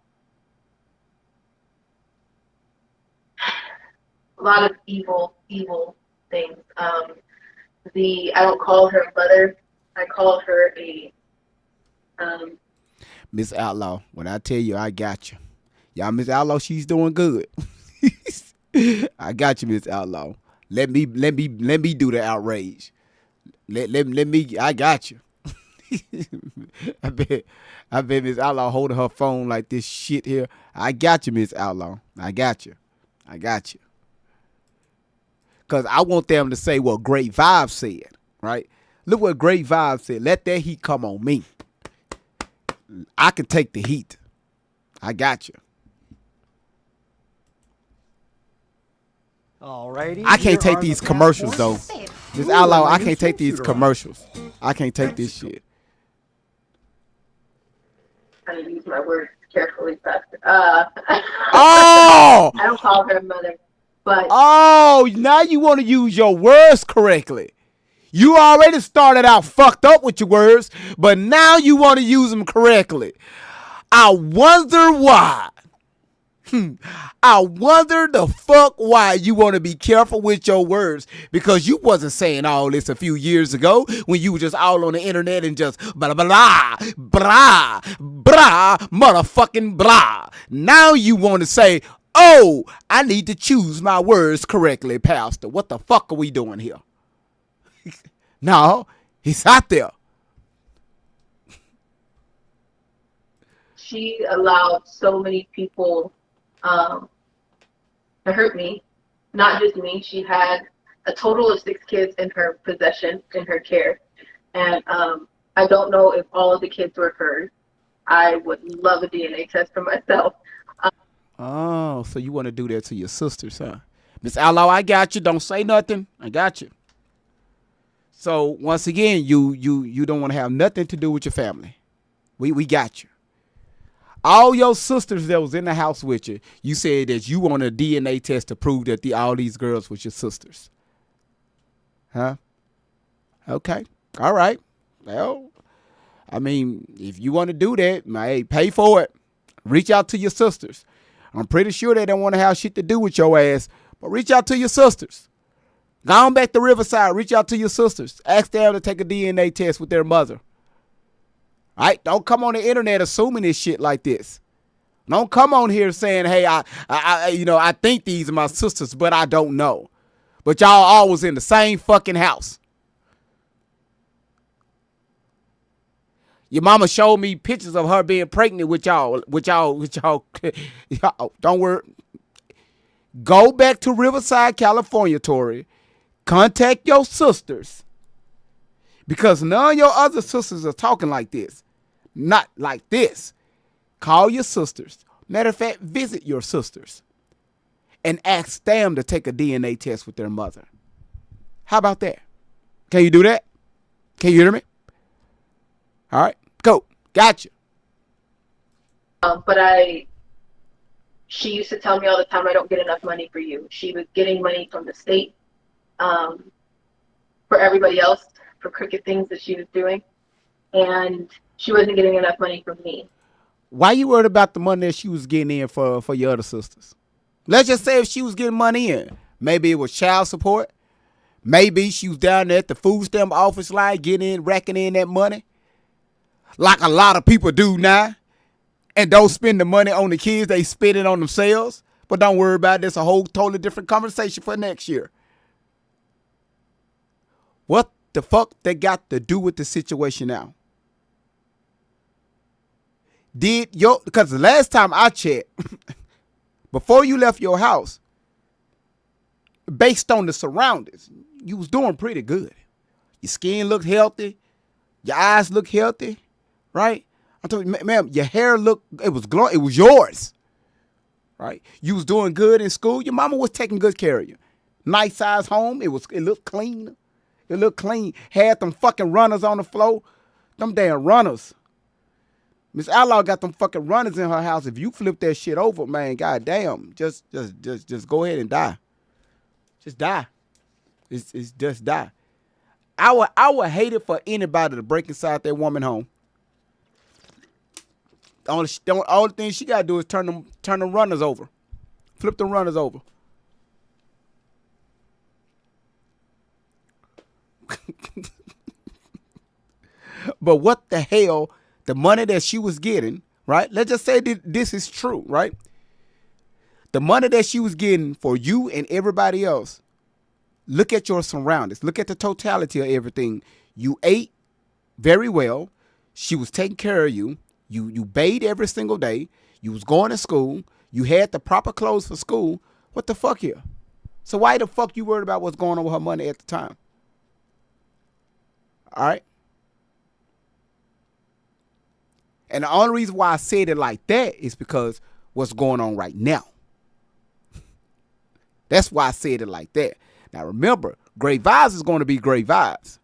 lot of evil things. I don't call her mother. I call her a Miss Outlaw. When I tell you, I got you. Y'all, Miss Outlaw, she's doing good. I got you, Miss Outlaw. Let me do the outrage. Let me. I got you. I bet Miss Outlaw holding her phone like this shit here. I got you, Miss Outlaw. I got you. Cause I want them to say what Great Vibe said, right? Look what Great Vibe said. Let that heat come on me. I can take the heat. I got you. Alrighty. I can't take these commercials though. Miss Outlaw, I can't take these commercials. I can't take this shit. trying to use my words carefully, but Oh! I don't call her mother, but Oh, now you want to use your words correctly. You already started out fucked up with your words, but now you want to use them correctly. I wonder why. I wonder the fuck why you want to be careful with your words, because you wasn't saying all this a few years ago when you were just all on the internet and just blah, blah, blah, blah, blah, motherfucking blah. Now you want to say, oh, I need to choose my words correctly, Pastor. What the fuck are we doing here? No, he's out there. she allowed so many people to hurt me. Not just me. She had a total of 6 kids in her possession, in her care. And I don't know if all of the kids were hers. I would love a DNA test for myself. Oh, so you want to do that to your sisters, huh? Miss Outlaw, I got you. Don't say nothing. I got you. So once again, you don't want to have nothing to do with your family. We got you. All your sisters that was in the house with you, you said that you want a DNA test to prove that all these girls was your sisters. Huh? Okay. All right. Well, I mean, if you want to do that, hey, pay for it. Reach out to your sisters. I'm pretty sure they don't want to have shit to do with your ass, but reach out to your sisters. Go on back to Riverside. Reach out to your sisters. Ask them to take a DNA test with their mother. All right? Don't come on the internet assuming this shit like this. Don't come on here saying, hey, I think these are my sisters, but I don't know. But y'all always in the same fucking house. Your mama showed me pictures of her being pregnant with y'all. Don't worry. Go back to Riverside, California, Tori. Contact your sisters. Because none of your other sisters are talking like this. Not like this. Call your sisters. Matter of fact, visit your sisters. And ask them to take a DNA test with their mother. How about that? Can you do that? Can you hear me? All right. Go. Gotcha. But she used to tell me all the time, I don't get enough money for you. She was getting money from the state for everybody else, for crooked things that she was doing. And she wasn't getting enough money from me. Why you worried about the money that she was getting in for your other sisters? Let's just say if she was getting money in. Maybe it was child support. Maybe she was down there at the food stamp office line racking in that money. Like a lot of people do now. And don't spend the money on the kids. They spend it on themselves. But don't worry about it. That's a whole totally different conversation for next year. What the fuck they got to do with the situation now? Because the last time I checked, before you left your house, based on the surroundings, you was doing pretty good. Your skin looked healthy. Your eyes look healthy, right? I'm telling you, ma'am, your hair it was glowing. It was yours, right? You was doing good in school. Your mama was taking good care of you. Nice size home. It looked clean. It looked clean. Had them fucking runners on the floor. Them damn runners. Miss Outlaw got them fucking runners in her house. If you flip that shit over, man, goddamn, just go ahead and die. Just die. It's just die. I would hate it for anybody to break inside that woman home. The only thing she gotta do is turn them runners over. Flip them runners over. But what the hell, the money that she was getting, right? Let's just say that this is true, right? The money that she was getting for you and everybody else, look at your surroundings. Look at the totality of everything. You ate very well. She was taking care of you. You bathed every single day. You was going to school. You had the proper clothes for school. What the fuck here? So why the fuck you worried about what's going on with her money at the time? All right? And the only reason why I said it like that is because what's going on right now. That's why I said it like that. Now remember, Great Vibes is going to be Great Vibes.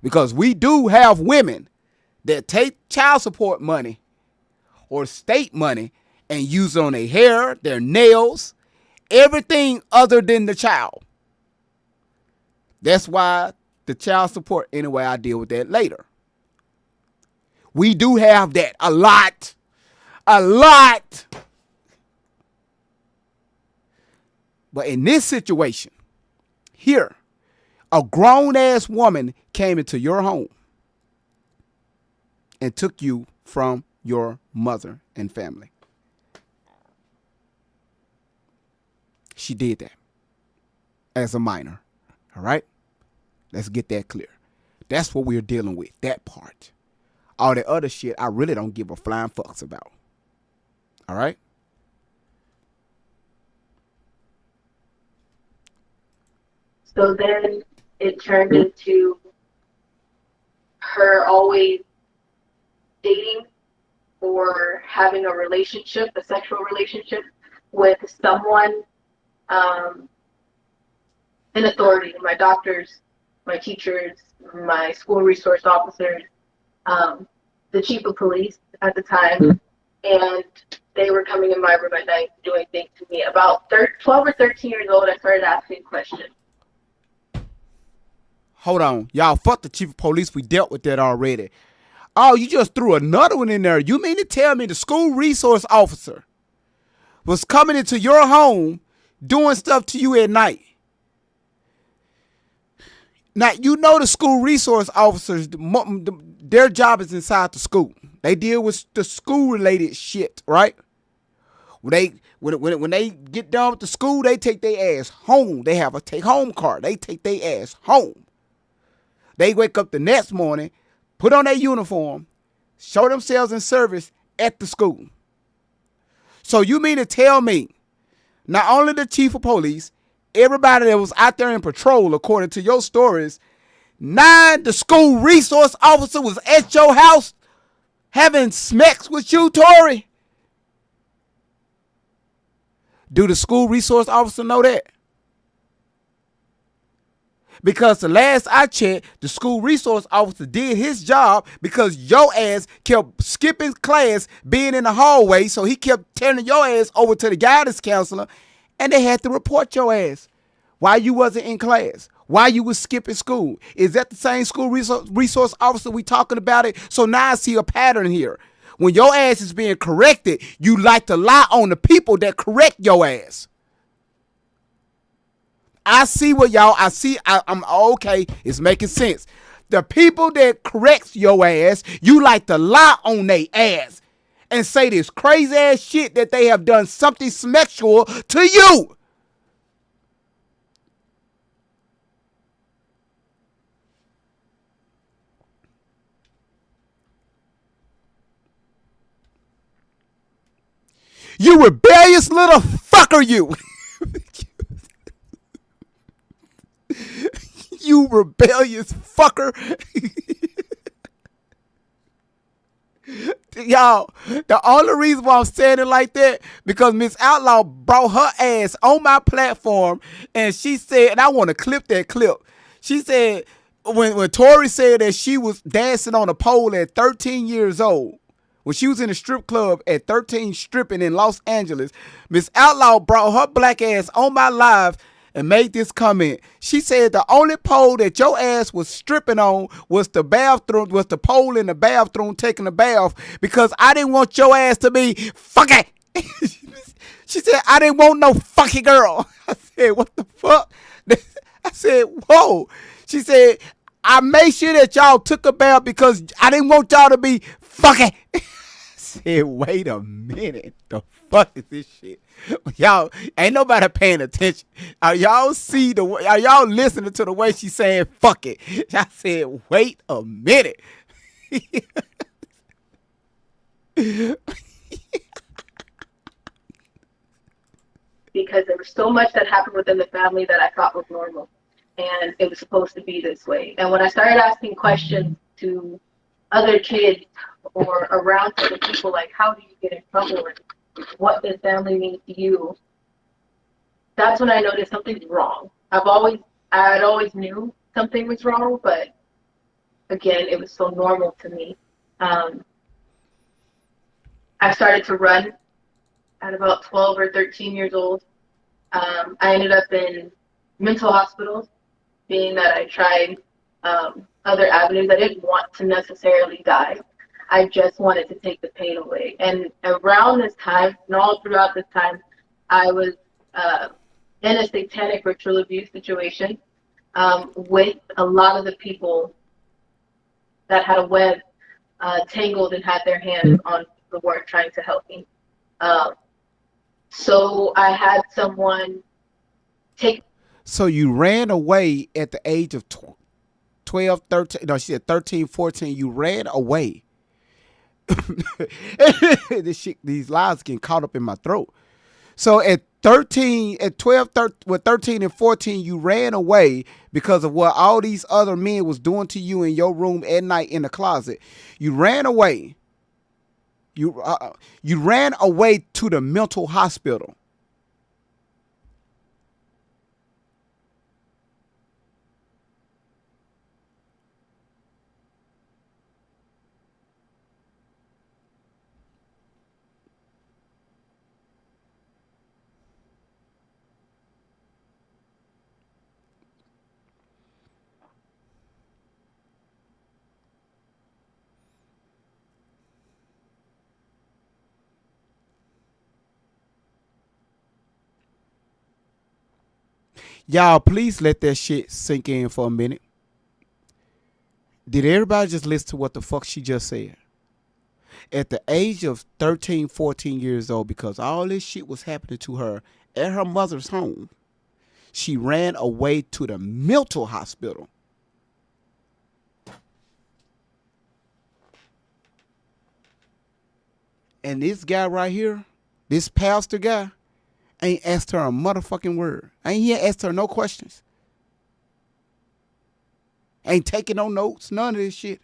Because we do have women that take child support money or state money and use it on their hair, their nails, everything other than the child. That's why the child support, anyway, I'll deal with that later. We do have that a lot. A lot. But in this situation, here, a grown-ass woman came into your home and took you from your mother and family. She did that as a minor. All right? Let's get that clear. That's what we're dealing with, that part. All the other shit, I really don't give a flying fucks about. All right? So then it turned into her always dating or having a relationship, a sexual relationship with someone in authority, my doctors, my teachers, my school resource officers, the chief of police at the time, and they were coming in my room at night doing things to me. About 12 or 13 years old, I started asking questions. Hold on. Y'all, fuck the chief of police. We dealt with that already. Oh, you just threw another one in there. You mean to tell me the school resource officer was coming into your home doing stuff to you at night? Now, you know the school resource officers, their job is inside the school. They deal with the school-related shit, right? When they get done with the school, they take their ass home. They have a take-home card. They take their ass home. They wake up the next morning, put on their uniform, show themselves in service at the school. So you mean to tell me, not only the chief of police, everybody that was out there in patrol, according to your stories, the school resource officer was at your house having smacks with you, Tori? Do the school resource officer know that? Because the last I checked, the school resource officer did his job because your ass kept skipping class, being in the hallway, so he kept turning your ass over to the guidance counselor, and they had to report your ass. Why you wasn't in class? Why you was skipping school? Is that the same school resource officer we talking about it? So now I see a pattern here. When your ass is being corrected, you like to lie on the people that correct your ass. I see what y'all, I'm okay, it's making sense. The people that corrects your ass, you like to lie on their ass and say this crazy ass shit that they have done something sexual to you. You rebellious little fucker, you. You You rebellious fucker. Y'all, the only reason why I'm saying it like that, because Miss Outlaw brought her ass on my platform and she said, and I want to clip that clip. She said, when Tori said that she was dancing on a pole at 13 years old, when she was in a strip club at 13 stripping in Los Angeles, Miss Outlaw brought her black ass on my live and made this comment. She said the only pole that your ass was stripping on was the bathroom, was the pole in the bathroom taking a bath, because I didn't want your ass to be fucking. She said, I didn't want no fucking girl. I said, what the fuck? I said, whoa. She said, I made sure that y'all took a bath because I didn't want y'all to be fucking. I said, wait a minute. The fuck is this shit? Y'all ain't nobody paying attention. Are y'all listening to the way she's saying fuck it? I said, wait a minute. Because there was so much that happened within the family that I thought was normal, and it was supposed to be this way. And when I started asking questions to other kids or around other people, like, how do you get in trouble and what does family mean to you, that's when I noticed something's wrong. I'd always knew something was wrong, but again, it was so normal to me. I started to run at about 12 or 13 years old. I ended up in mental hospitals, being that I tried other avenues. I didn't want to necessarily die. I just wanted to take the pain away. And around this time, and all throughout this time, I was in a satanic ritual abuse situation with a lot of the people that had a web tangled and had their hands on the work trying to help me. So I had someone take. So you ran away at the age of 12, 13. No, she said 13, 14. You ran away. This shit, these lies getting caught up in my throat. So at 13, at 12, 13 and 14, you ran away because of what all these other men was doing to you in your room at night in the closet. You ran away. You ran away to the mental hospital. Y'all, please let that shit sink in for a minute. Did everybody just listen to what the fuck she just said? At the age of 13, 14 years old, because all this shit was happening to her at her mother's home, she ran away to the mental hospital. And this guy right here, this pastor guy, ain't asked her a motherfucking word. Ain't he asked her no questions. Ain't taking no notes, none of this shit.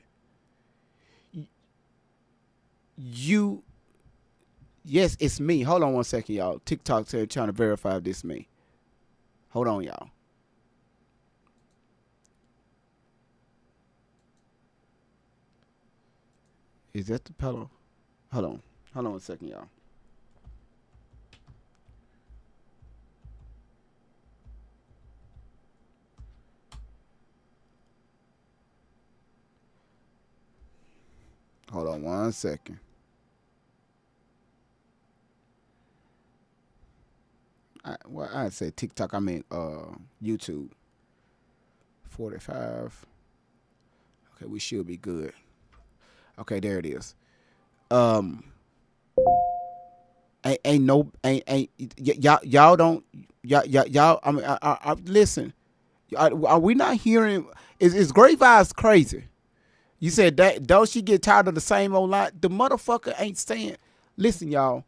Yes, it's me. Hold on one second, y'all. TikTok said trying to verify if this is me. Hold on, y'all. Is that the pillow? Hold on. Hold on one second, y'all. Hold on one second. I'd say TikTok. I mean YouTube. 45. Okay, we should be good. Okay, there it is. Y'all don't y'all. I mean, I listen. Are we not hearing? Is Great Vibes crazy? You said that, don't she get tired of the same old lie? The motherfucker ain't saying, listen, y'all.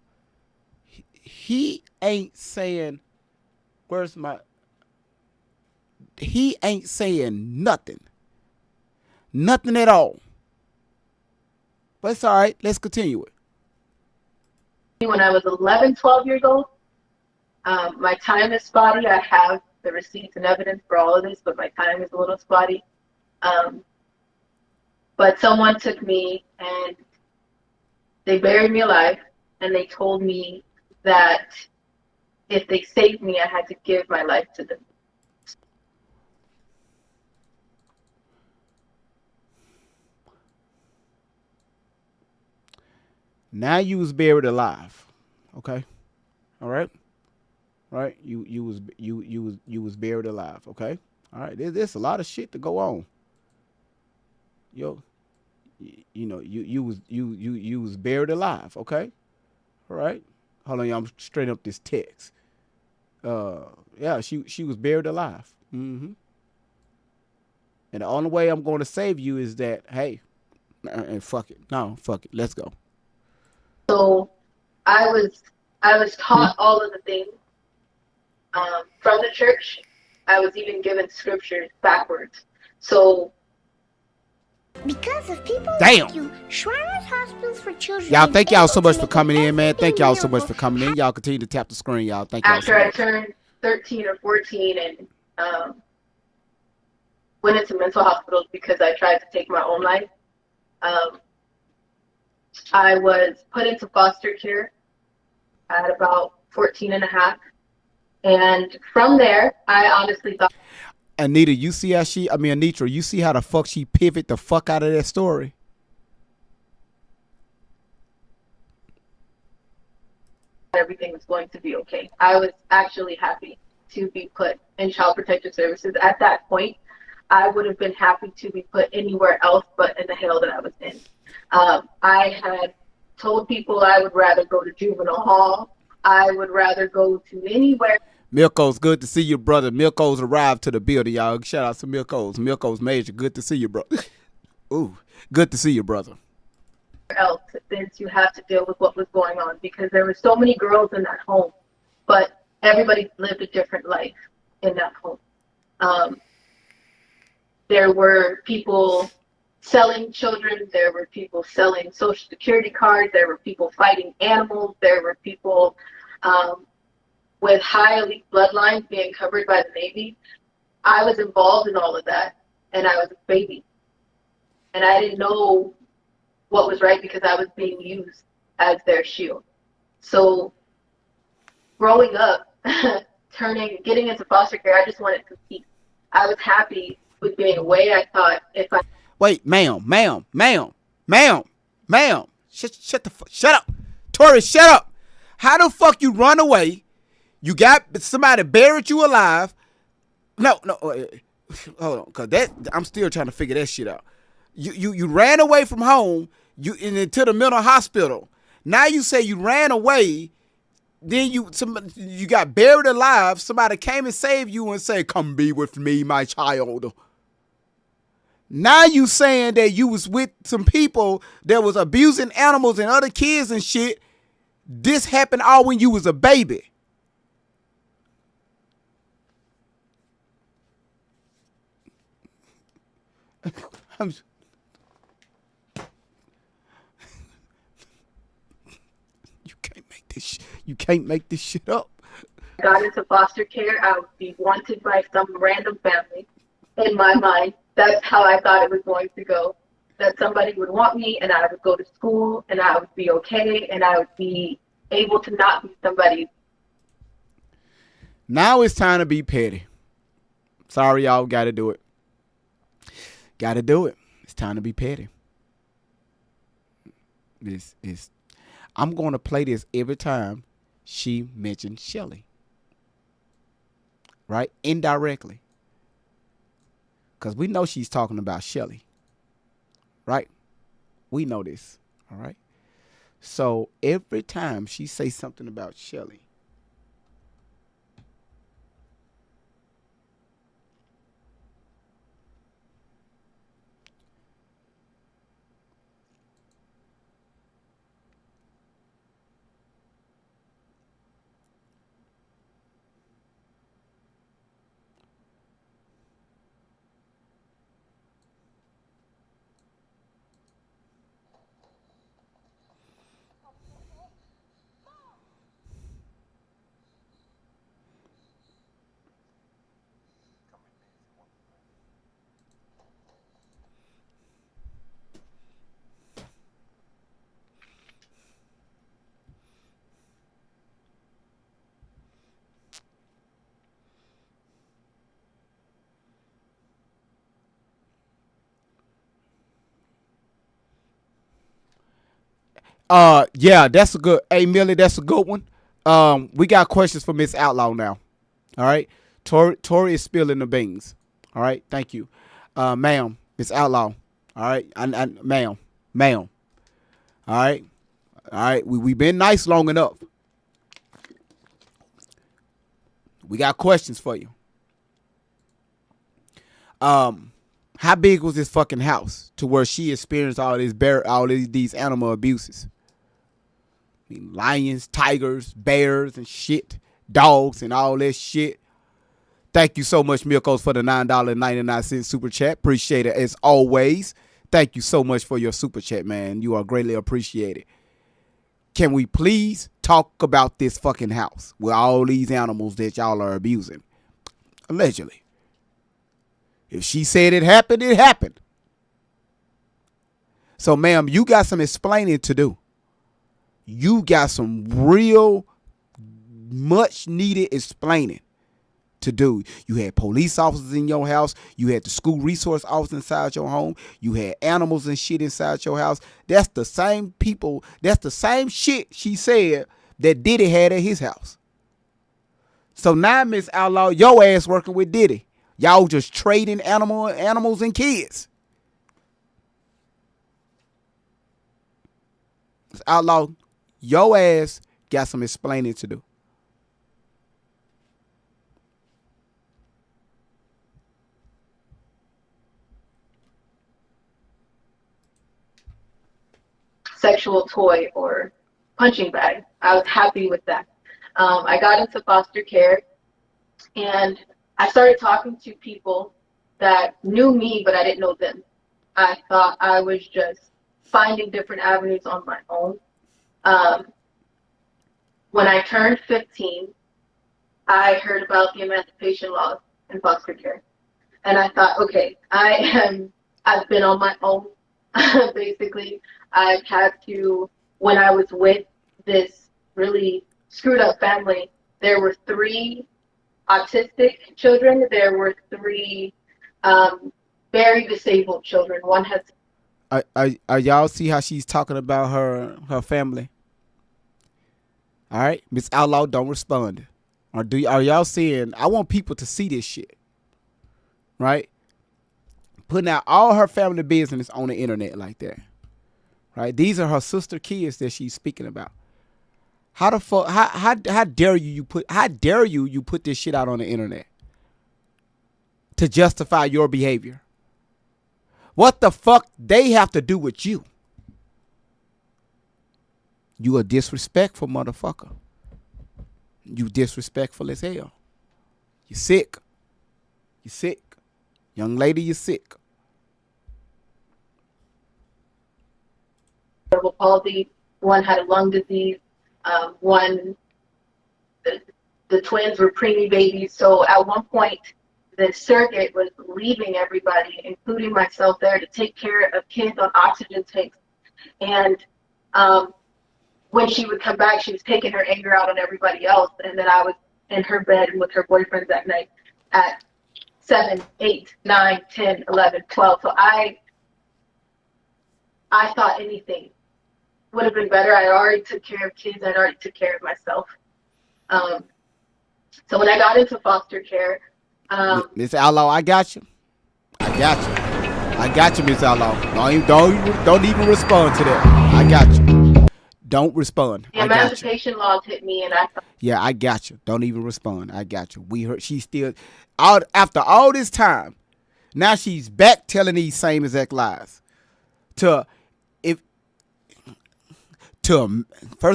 He ain't saying, he ain't saying nothing. Nothing at all. But it's all right. Let's continue it. When I was 11, 12 years old, my time is spotty. I have the receipts and evidence for all of this, but my time is a little spotty. But someone took me and they buried me alive, and they told me that if they saved me, I had to give my life to them. Now you was buried alive. Okay. All right. Right. You was buried alive. Okay. All right. There's a lot of shit to go on. Yo, you was buried alive. Okay. All right. Hold on, y'all. I'm straight up this text. Yeah, she was buried alive. Mm-hmm. And the only way I'm going to save you is that, hey, and fuck it. No, fuck it. Let's go. So I was taught all of the things from the church. I was even given scriptures backwards. So Because of people Damn. like you, Shriners Hospitals for Children. Y'all, is thank y'all so able much to for make coming in, man. Thank y'all so much available for coming in. Y'all continue to tap the screen, y'all. Thank y'all so after I much. turned 13 or 14 and went into mental hospitals because I tried to take my own life, I was put into foster care at about 14 and a half. And from there, I honestly thought Anita, you see how Anitra, you see how the fuck she pivot the fuck out of that story? everything was going to be okay. I was actually happy to be put in Child Protective Services. At that point, I would have been happy to be put anywhere else but in the hell that I was in. I had told people I would rather go to juvenile hall. I would rather go to anywhere. Milko's, good to see you, brother. Milko's arrived to the building, y'all. Shout out to Milko's. Milko's major. Good to see you, bro. Ooh, good to see you, brother. Else than to have to deal with what was going on, because there were so many girls in that home, but everybody lived a different life in that home. There were people selling children, there were people selling social security cards, there were people fighting animals, there were people with high elite bloodlines being covered by the Navy. I was involved in all of that, and I was a baby, and I didn't know what was right because I was being used as their shield. So growing up, getting into foster care, I just wanted to peace. I was happy with being away. I thought if I... Wait, ma'am. Shut up. Tori, shut up. How the fuck you run away? You got somebody buried you alive. No, hold on, cause I'm still trying to figure that shit out. You ran away from home, into the mental hospital. Now you say you ran away, then you got buried alive. Somebody came and saved you and said, "Come be with me, my child." Now you saying that you was with some people that was abusing animals and other kids and shit. This happened all when you was a baby. You can't make this shit up. got into foster care, I would be wanted by some random family. In my mind, that's how I thought it was going to go. That somebody would want me, and I would go to school, and I would be okay, and I would be able to not be somebody. Now it's time to be petty. Sorry, y'all. Got to do it. Got to do it. It's time to be petty. I'm going to play this every time she mentioned Shelly. Right? Indirectly. Because we know she's talking about Shelly. Right? We know this. All right? So every time she says something about Shelly, Yeah, that's a good. Hey, Millie, that's a good one. We got questions for Miss Outlaw now. All right, Tori is spilling the beans. All right, thank you, ma'am, Miss Outlaw. All right, ma'am. All right, We been nice long enough. We got questions for you. How big was this fucking house to where she experienced all these animal abuses? I mean, lions, tigers, bears, and shit, dogs, and all that shit. Thank you so much, Milkos, for the $9.99 super chat. Appreciate it as always. Thank you so much for your super chat, man. You are greatly appreciated. Can we please talk about this fucking house with all these animals that y'all are abusing? Allegedly. If she said it happened, it happened. So, ma'am, you got some explaining to do. You got some real much needed explaining to do. You had police officers in your house. You had the school resource officer inside your home. You had animals and shit inside your house. That's the same people. That's the same shit she said that Diddy had at his house. So now, Miss Outlaw, your ass working with Diddy. Y'all just trading animals and kids. Miss Outlaw, your ass got some explaining to do. Sexual toy or punching bag. I was happy with that. I got into foster care, and I started talking to people that knew me, but I didn't know them. I thought I was just finding different avenues on my own. When I turned 15, I heard about the emancipation laws in foster care. And I thought, okay, I've been on my own, basically. I've had to, when I was with this really screwed up family, there were 3 autistic children. There were 3 very disabled children. One has. Are y'all see how she's talking about her family? All right, Miss Outlaw, don't respond. Are y'all seeing? I want people to see this shit, right? Putting out all her family business on the internet like that, right? These are her sister kids that she's speaking about. How the fuck? How dare you put this shit out on the internet to justify your behavior? What the fuck they have to do with you? You a disrespectful motherfucker. You disrespectful as hell. You sick. You sick. Young lady, you sick. Cerebral palsy. One had a lung disease. One, the twins were preemie babies. So at one point, the surrogate was leaving everybody, including myself, there to take care of kids on oxygen tanks. And when she would come back, she was taking her anger out on everybody else. And then I was in her bed with her boyfriends that night at 7, 8, 9, 10, 11, 12. So I thought anything would have been better. I already took care of kids. I already took care of myself. So when I got into foster care, Miss Outlaw, I got you. I got you, Miss Outlaw. Don't even respond to that. I got you. Don't respond. The emancipation laws hit me, and I thought, yeah, I got you. Don't even respond. I got you. We heard she's still out after all this time. Now she's back telling these same exact lies. First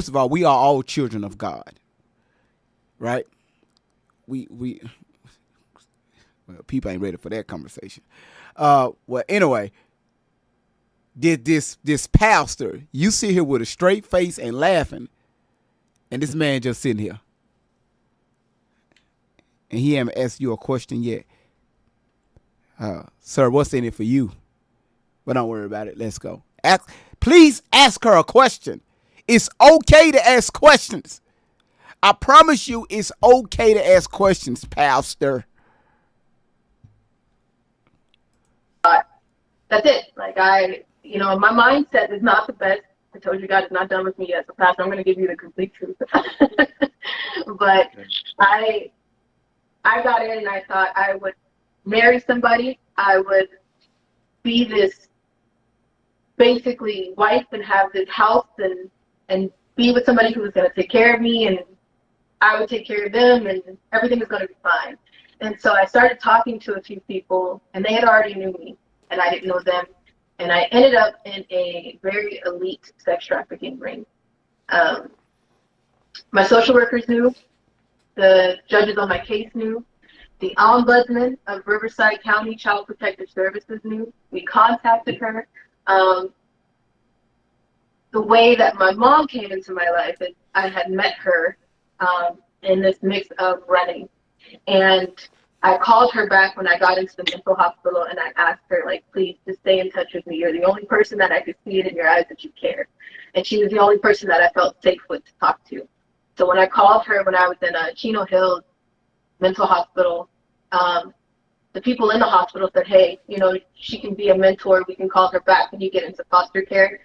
of all, we are all children of God, right? Well, people ain't ready for that conversation. Well, anyway, this pastor, you sit here with a straight face and laughing, and this man just sitting here, and he haven't asked you a question yet. Sir, what's in it for you? But don't worry about it. Let's go. Please ask her a question. It's okay to ask questions. I promise you, it's okay to ask questions, pastor. that's it. Like my mindset is not the best. I told you God is not done with me yet, so Pastor, I'm going to give you the complete truth. But I got in and I thought I would marry somebody. I would be this basically wife and have this house and be with somebody who was going to take care of me, and I would take care of them, and everything was going to be fine. And so I started talking to a few people, and they had already knew me, and I didn't know them. And I ended up in a very elite sex trafficking ring. My social workers knew, the judges on my case knew, the ombudsman of Riverside County Child Protective Services knew. We contacted her. The way that my mom came into my life is I had met her in this mix of running. And I called her back when I got into the mental hospital, and I asked her, like, please just stay in touch with me. You're the only person that I could see it in your eyes that you care. And she was the only person that I felt safe with to talk to. So when I called her when I was in Chino Hills mental hospital, the people in the hospital said, hey, you know, she can be a mentor. We can call her back when you get into foster care.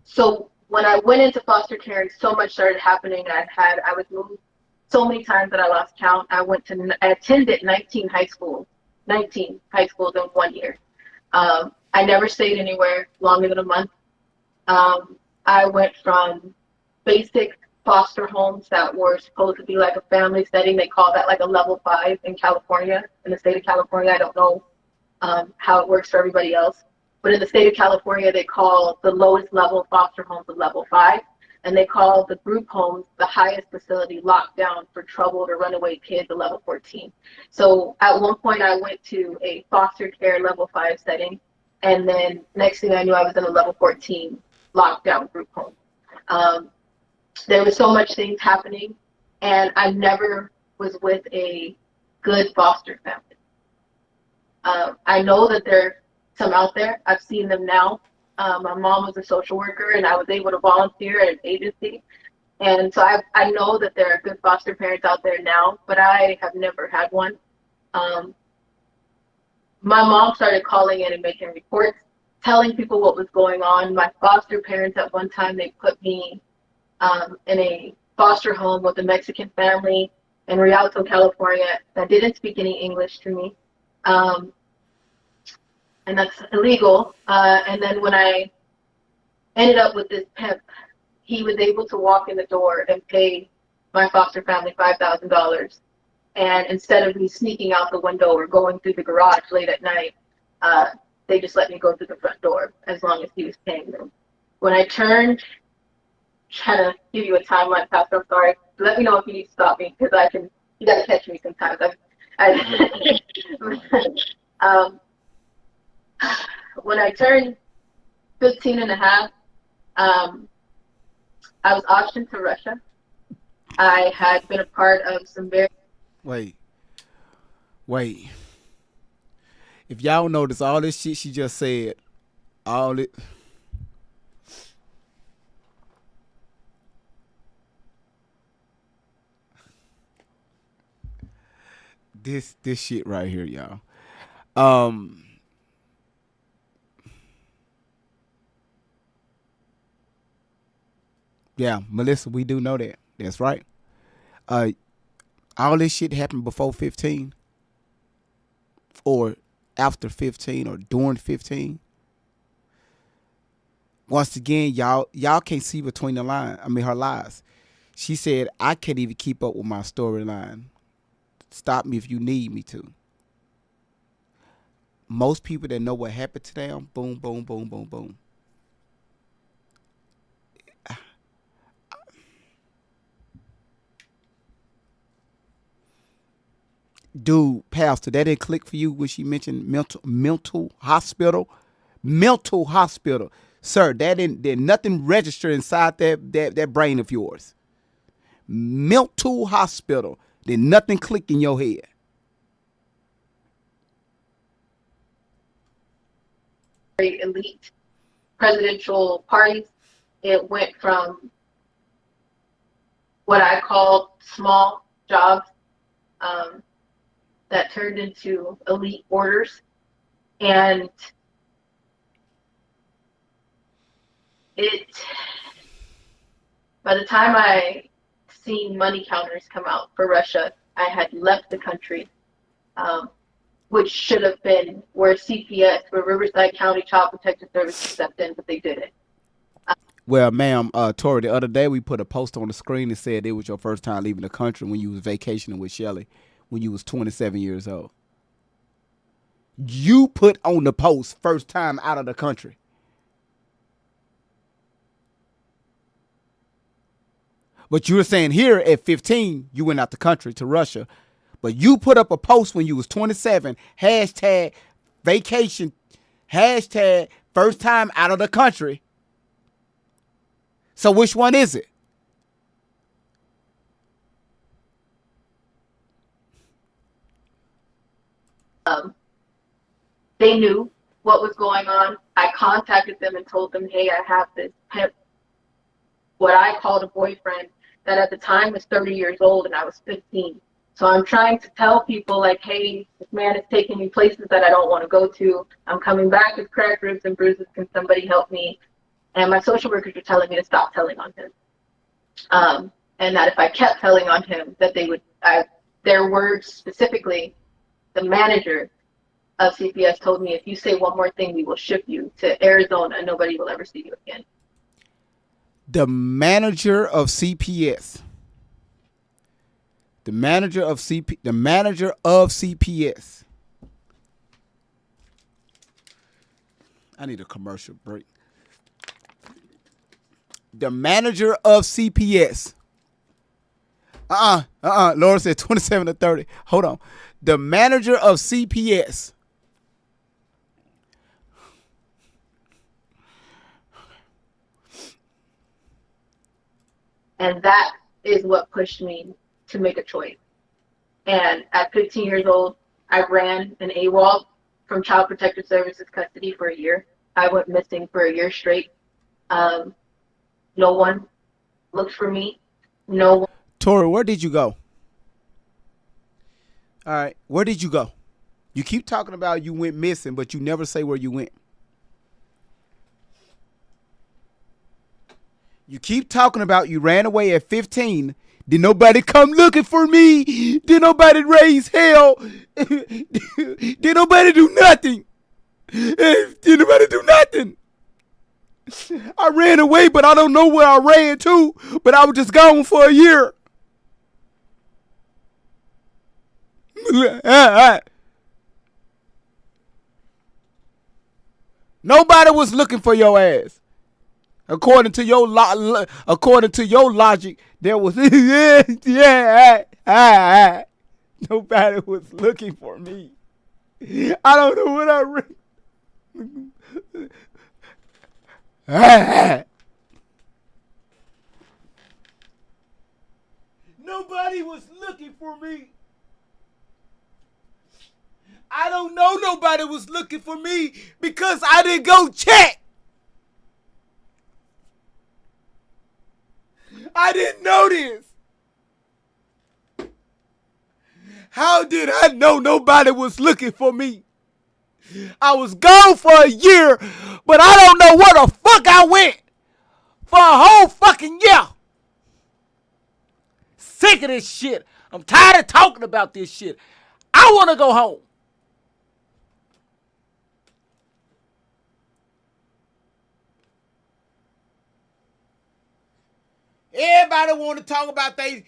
So when I went into foster care and so much started happening, I was moved so many times that I lost count. I attended 19 high schools in 1 year. I never stayed anywhere longer than a month. I went from basic foster homes that were supposed to be like a family setting. They call that like a level 5 in California, in the state of California. I don't know how it works for everybody else. But in the state of California, they call the lowest level foster homes a level 5. And they call the group homes, the highest facility, locked down for troubled or runaway kids, a level 14. So at one point, I went to a foster care level 5 setting. And then next thing I knew, I was in a level 14 lockdown group home. There was so much things happening, and I never was with a good foster family. I know that there are some out there. I've seen them now. My mom was a social worker, and I was able to volunteer at an agency. And so I know that there are good foster parents out there now, but I have never had one. My mom started calling in and making reports, telling people what was going on. My foster parents at one time, they put me in a foster home with a Mexican family in Rialto, California, that didn't speak any English to me. And that's illegal. And then when I ended up with this pimp, he was able to walk in the door and pay my foster family $5,000. And instead of me sneaking out the window or going through the garage late at night, they just let me go through the front door as long as he was paying them. When I turned, trying to give you a timeline, Pastor, I'm sorry. Let me know if you need to stop me, because you got to catch me sometimes. When I turned 15 and a half, I was auctioned to Russia. I had been a part of some very... Wait. If y'all notice, all this shit she just said, all it... This shit right here, y'all. Yeah, Melissa, we do know that. That's right. All this shit happened before 15 or after 15 or during 15. Once again, y'all can't see between the lines. I mean, her lies. She said, I can't even keep up with my storyline. Stop me if you need me to. Most people that know what happened to them, boom, boom, boom, boom, boom. Dude, Pastor, that didn't click for you when she mentioned mental hospital? Mental hospital. Sir, there's nothing registered inside that brain of yours. Mental hospital. There's nothing click in your head. very elite presidential parties. It went from what I call small jobs that turned into elite orders. And By the time I seen money counters come out for Russia, I had left the country, which should have been where CPS, where Riverside County Child Protective Services stepped in, but they didn't. Well, ma'am, Tori, the other day we put a post on the screen that said it was your first time leaving the country when you was vacationing with Shelly when you was 27 years old. You put on the post first time out of the country. But you were saying here at 15, you went out the country to Russia. But you put up a post when you was 27, hashtag vacation, hashtag first time out of the country. So which one is it? They knew what was going on. I contacted them and told them, hey, I have this pimp, what I called a boyfriend, that at the time was 30 years old and I was 15. So I'm trying to tell people, like, hey, this man is taking me places that I don't want to go to. I'm coming back with cracked ribs and bruises. Can somebody help me? And my social workers were telling me to stop telling on him. And that if I kept telling on him, that they would, their words specifically, the manager of CPS told me, if you say one more thing, we will ship you to Arizona and nobody will ever see you again. The manager of CPS. The manager of CPS. I need a commercial break. The manager of CPS. Laura said 27 to 30. Hold on. The manager of CPS. And that is what pushed me to make a choice. And at 15 years old, I ran an AWOL from Child Protective Services custody for a year. I went missing for a year straight. No one looked for me. No one. Tori, where did you go? All right, where did you go? You keep talking about you went missing, but you never say where you went. You keep talking about you ran away at 15. Did nobody come looking for me? Did nobody raise hell? Did nobody do nothing? Did nobody do nothing? I ran away, but I don't know where I ran to. But I was just gone for a year. Nobody was looking for your ass. According to your logic, there was nobody was looking for me. I don't know what I read. Nobody was looking for me. I don't know nobody was looking for me because I didn't go check. I didn't know this. How did I know nobody was looking for me? I was gone for a year, but I don't know where the fuck I went for a whole fucking year. Sick of this shit. I'm tired of talking about this shit. I want to go home. Everybody want to talk about they,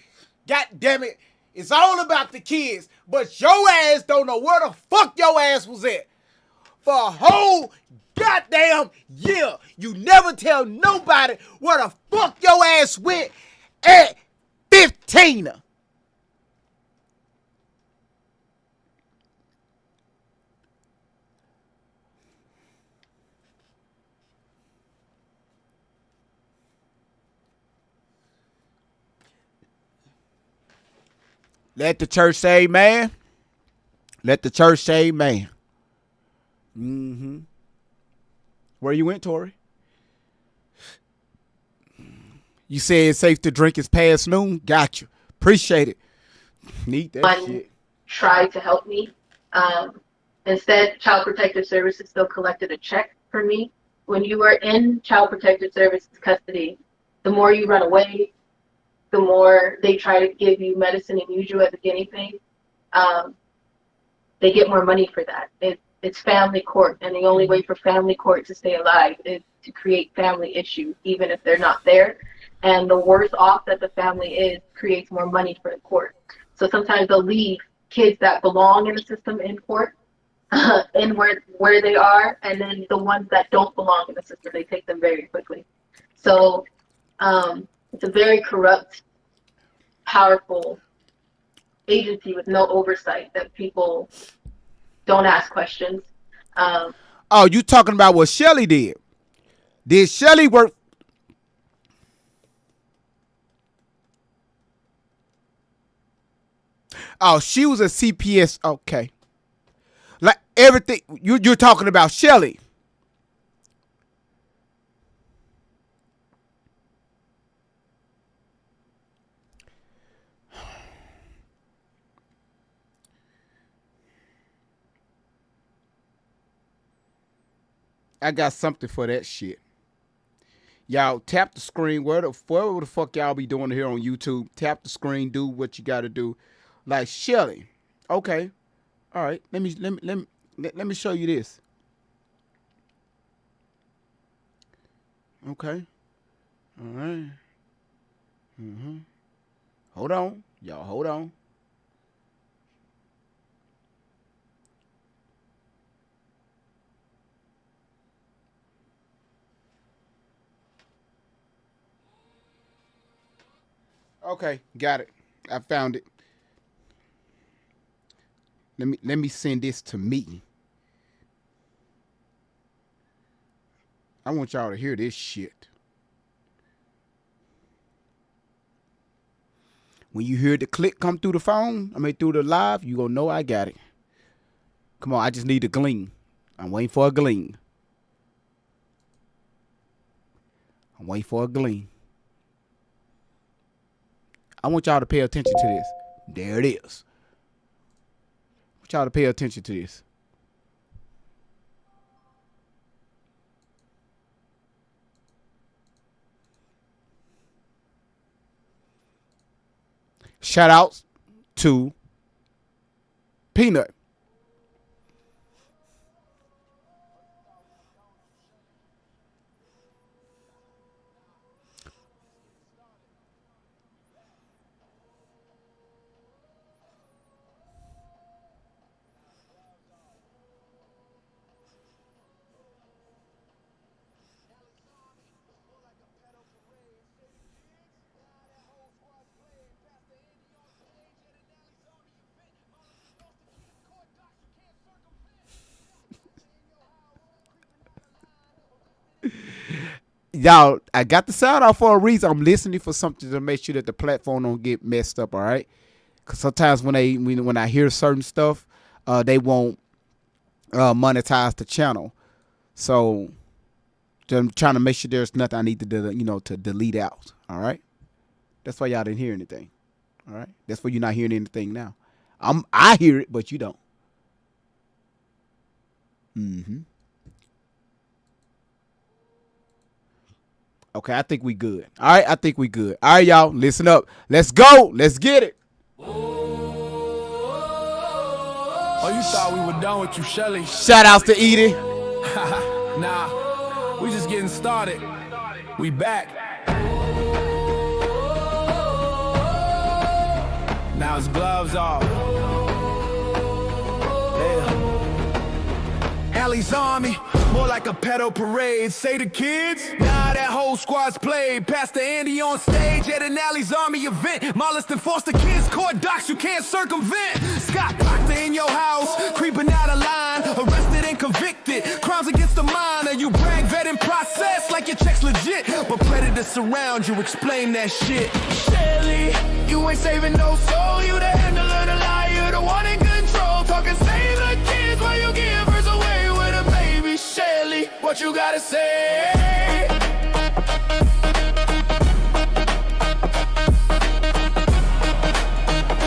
God damn it, it's all about the kids, but your ass don't know where the fuck your ass was at for a whole goddamn year. You never tell nobody where the fuck your ass went at 15. Let the church say amen. Let the church say amen. Mm-hmm. Where you went, Tori? You said it's safe to drink it's past noon. Got you. Appreciate it. Need that shit. Tried to help me. Instead, Child Protective Services still collected a check for me when you are in Child Protective Services custody, the more you run away, the more they try to give you medicine and use you as a guinea pig. They get more money for that. It's family court, and the only way for family court to stay alive is to create family issues, even if they're not there. And the worse off that the family is creates more money for the court. So sometimes they'll leave kids that belong in the system in court, in where they are, and then the ones that don't belong in the system, they take them very quickly. So it's a very corrupt, powerful agency with no oversight that people don't ask questions. Oh, you talking about what Shelly did? Did Shelly work? Oh, she was a CPS. Okay. Like everything you're talking about Shelly. I got something for that shit. Y'all tap the screen. Wherever the fuck y'all be doing here on YouTube, tap the screen, do what you gotta do. Like Shelly. Okay. All right. Let me show you this. Okay. All right. Hold on. Y'all hold on. Okay, got it. I found it. Let me send this to me. I want y'all to hear this shit. When you hear the click come through the phone, through the live, you gonna know I got it. Come on, I just need a gleam. I'm waiting for a gleam. I'm waiting for a gleam. I want y'all to pay attention to this. There it is. I want y'all to pay attention to this. Shout outs to Peanut. Y'all, I got the sound off for a reason. I'm listening for something to make sure that the platform don't get messed up, all right? Because sometimes when I hear certain stuff, they won't monetize the channel. So I'm trying to make sure there's nothing I need to do, to delete out, all right? That's why y'all didn't hear anything, all right? That's why you're not hearing anything now. I hear it, but you don't. Okay, I think we good. All right, I think we good. All right, y'all, listen up. Let's go. Let's get it. Oh, you thought we were done with you, Shelly? Shout outs to Edie. Nah, we just getting started. We back. Now it's gloves off. Alley's on me, more like a pedo parade. Say the kids, nah, that whole squad's played. Pastor Andy on stage at an Alley's Army event. Molesting foster kids, court docs you can't circumvent. Scott Proctor in your house, creeping out of line, arrested and convicted. Crimes against the minor, you brag, vet, and process like your check's legit. But predators surround you, explain that shit. Shelly, you ain't saving no soul. You the handler, the liar, the one in control. Talking save the kids while you give hers away. Shelly, what you gotta say?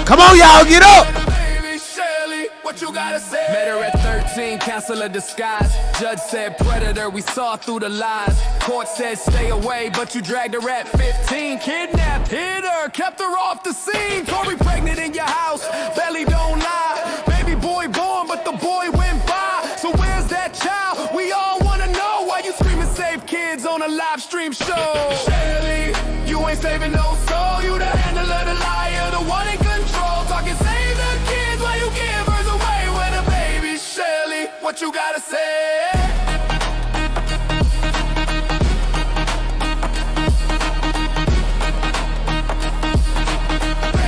Come on, y'all, get up. Baby Shelly, what you gotta say? Met her at 13, counts hustler disguise. Judge said predator, we saw through the lies. Court said stay away, but you dragged her at 15. Kidnapped, hit her, kept her off the scene. Tori pregnant in your house, belly don't lie. Baby boy born, but the boy went by. So where's that child? We all wanna know why you screaming save kids on a live stream show. Shelly, you ain't saving no soul. You the handler, the liar, the one in control. Talking save the kids while you give hers away with a baby. Shelly, what you gotta say?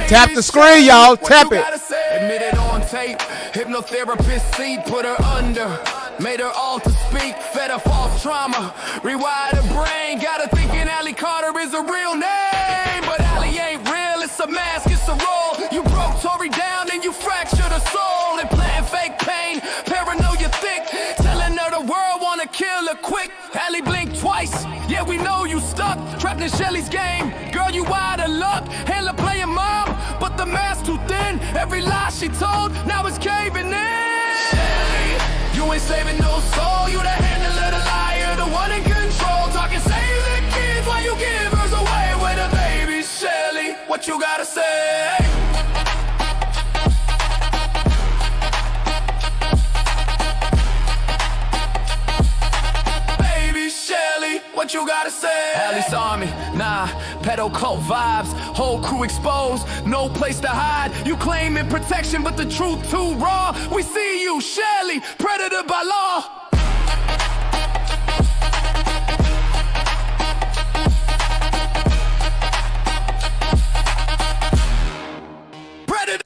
Tap the screen, y'all. Tap it. Admit it on tape. Hypnotherapist seat put her under. Made her all to speak. Fed her false trauma. Rewired her brain. Got her thinking Allie Carter is a real name. But Allie ain't real. It's a mask. It's a role. You broke Tori down and you fractured her soul. Implanting fake pain. Paranoia thick. Telling her the world wanna kill her quick. Allie blinked twice. Yeah, we know you stuck. Trapped in Shelly's game. Girl, you out of luck. Handler playing mom. But the mask too thin. Every lie she told, now it's caving in. Shelly, you ain't saving no soul. You the handler, the liar, the one in control. Talking save the kids while you give hers away with a baby. Shelly, what you gotta say? Baby Shelly, what you gotta say? Allie's Army, nah, pedo cult vibes. Whole crew exposed, no place to hide. You claiming protection, but the truth too raw. We see you, Shelly, predator by law. Predator.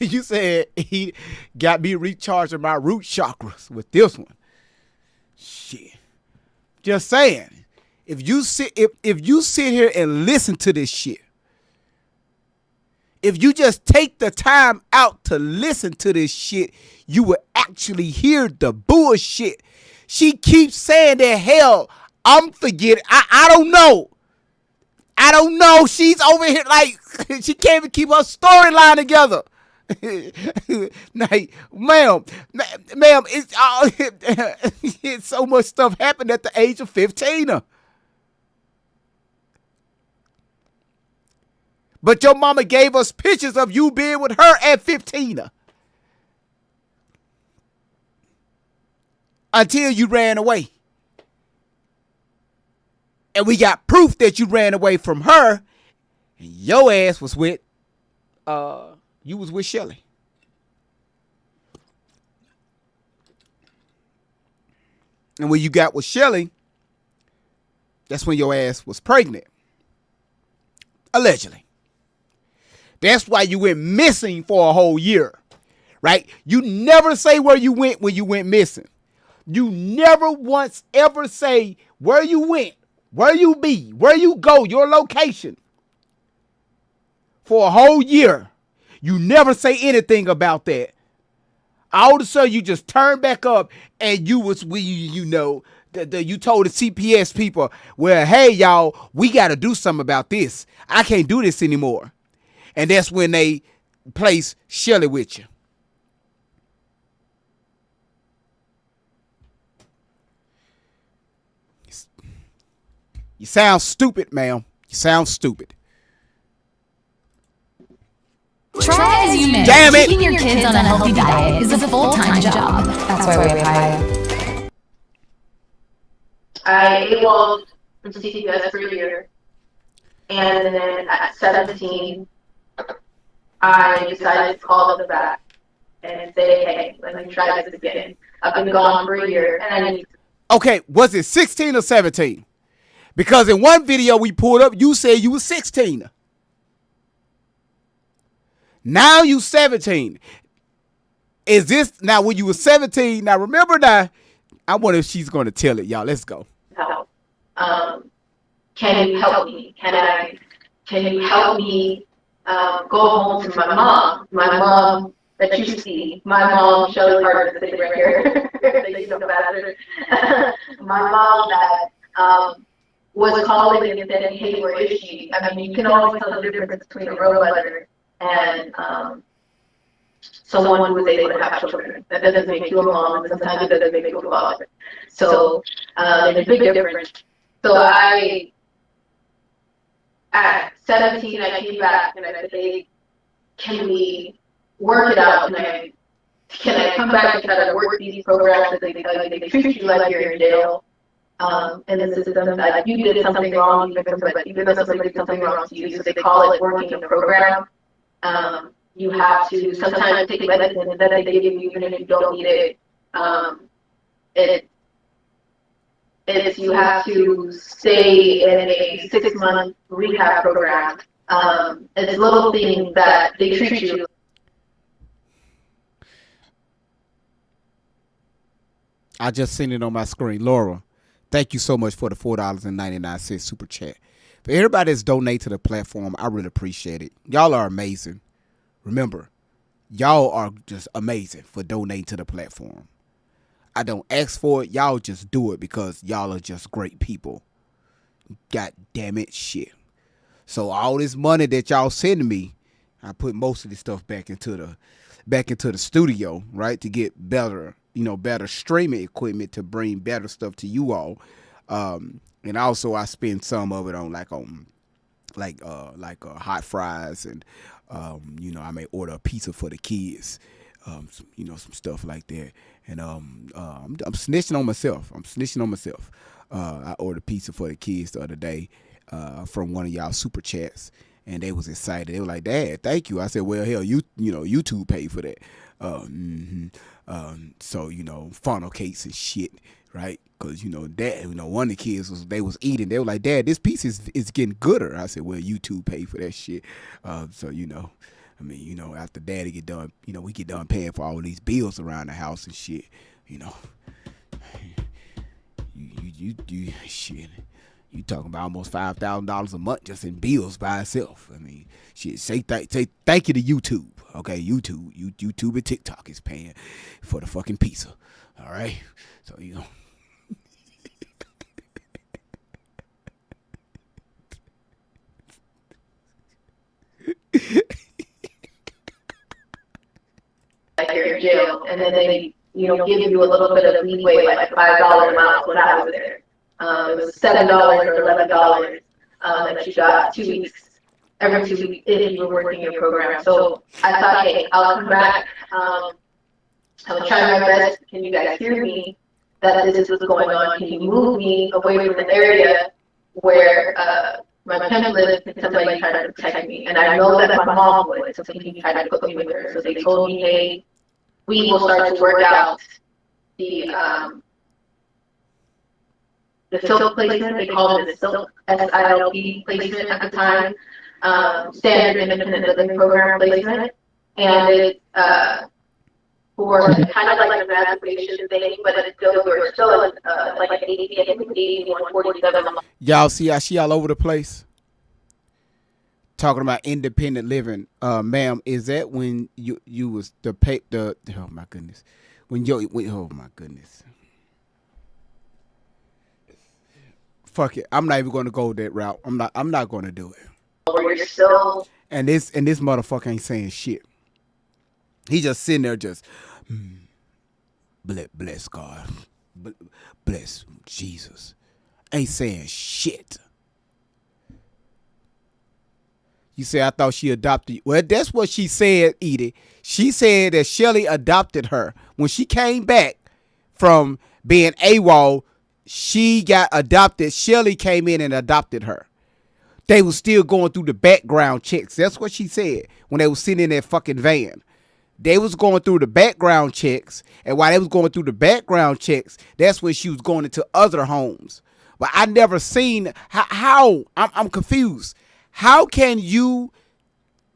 You said he got me recharging my root chakras with this one. Shit. Just saying. If you sit here and listen to this shit, if you just take the time out to listen to this shit, you will actually hear the bullshit. She keeps saying that, hell, I'm forgetting. I don't know. I don't know. She's over here like she can't even keep her storyline together. Like, ma'am, it's so much stuff happened at the age of 15. But your mama gave us pictures of you being with her at 15. Until you ran away. And we got proof that you ran away from her. And your ass was with you was with Shelly. And when you got with Shelly, that's when your ass was pregnant. Allegedly. That's why you went missing for a whole year. Right? You never say where you went when you went missing. You never once ever say where you went, where you be, where you go, your location. For a whole year. You never say anything about that. All of a sudden, you just turn back up and you told the CPS people, well, hey, y'all, we got to do something about this. I can't do this anymore. And that's when they place Shelly with you. You sound stupid, ma'am. You sound stupid. Try as you may, Damn it. keeping your kids on a healthy diet is a full-time job. That's why we hire. I evolved from CPS for a year. And then at 17, I decided to call them back and say, hey, let me try this again. I've been gone for a year and I need to. Okay, was it 16 or 17? Because in one video we pulled up, you said you were 16. Now you 17. Is this now when you were 17? Now remember that. I wonder if she's going to tell it, y'all. Let's go. Help. Can you help me? Can you help me go home to my mom that you see, my mom, Shelly Carter, sitting right here, that you know better. My mom that was calling and saying, hey, where is she? I mean, you can always tell the difference between a robot and someone who is able to have children. That doesn't make you a mom, and sometimes it doesn't make you a father. So there's a big difference. So at 17, I came back and I said, hey, can we work it out? Can I come back and try to work these programs that they tell you they treat you like you're in jail? And the system that you did something wrong, even though somebody did something wrong to you, so they call it working a program. You have to sometimes take medicine that they give you even if you don't need it. You have to stay in a 6-month rehab program. It's little things that they treat you. I just seen it on my screen. Laura, thank you so much for the $4.99 super chat. For everybody that's donate to the platform, I really appreciate it. Y'all are amazing. Remember, y'all are just amazing for donating to the platform. I don't ask for it. Y'all just do it because y'all are just great people. God damn it, shit. So all this money that y'all sending me, I put most of this stuff back into the studio, right, to get better, better streaming equipment to bring better stuff to you all. And also I spend some of it on hot fries and I may order a pizza for the kids, some stuff like that. And I'm snitching on myself. I ordered pizza for the kids the other day from one of y'all super chats, and they was excited. They were like, "Dad, thank you." I said, "Well, hell, YouTube paid for that." So funnel cakes and shit, right? Because Dad, one of the kids was eating. They were like, "Dad, this piece is getting gooder." I said, "Well, YouTube paid for that shit." After Daddy get done, we get done paying for all these bills around the house and shit. Shit. You talking about almost $5,000 a month just in bills by itself. I mean, shit. Say thank you to YouTube. Okay, YouTube and TikTok is paying for the fucking pizza. All right, so Like you're in jail, and then they, give you a little bit of leeway, like $5 amounts when I was there. It was $7 or $11 that you got 2 weeks, every 2 weeks if you were working your program. So I thought, hey, I'll come back. I'll try my best. Can you guys hear me? That this is what's going on. Can you move me away from the area where my parents live and somebody tried to protect me? And I know that my mom would, so can you try to put me with her? So they told me, hey, we will start to work out the SILP placement. They called it the SILP, SILP placement at the time, Standard Independent Living Program placement. And it's for kind of like a masturbation thing, but we're still like 8147. Y'all see how she all over the place? Talking about independent living. Ma'am, is that when you was oh my goodness. Oh my goodness. Fuck it. I'm not even gonna go that route. I'm not gonna do it. Where you're still And this motherfucker ain't saying shit. He just sitting there just bless God. Bless Jesus. Ain't saying shit. You say, I thought she adopted you. Well, that's what she said, Edie. She said that Shelly adopted her. When she came back from being AWOL, she got adopted. Shelly came in and adopted her. They was still going through the background checks. That's what she said when they was sitting in that fucking van. They was going through the background checks, and while they was going through the background checks, that's when she was going into other homes. But I never seen how I'm confused. How can you,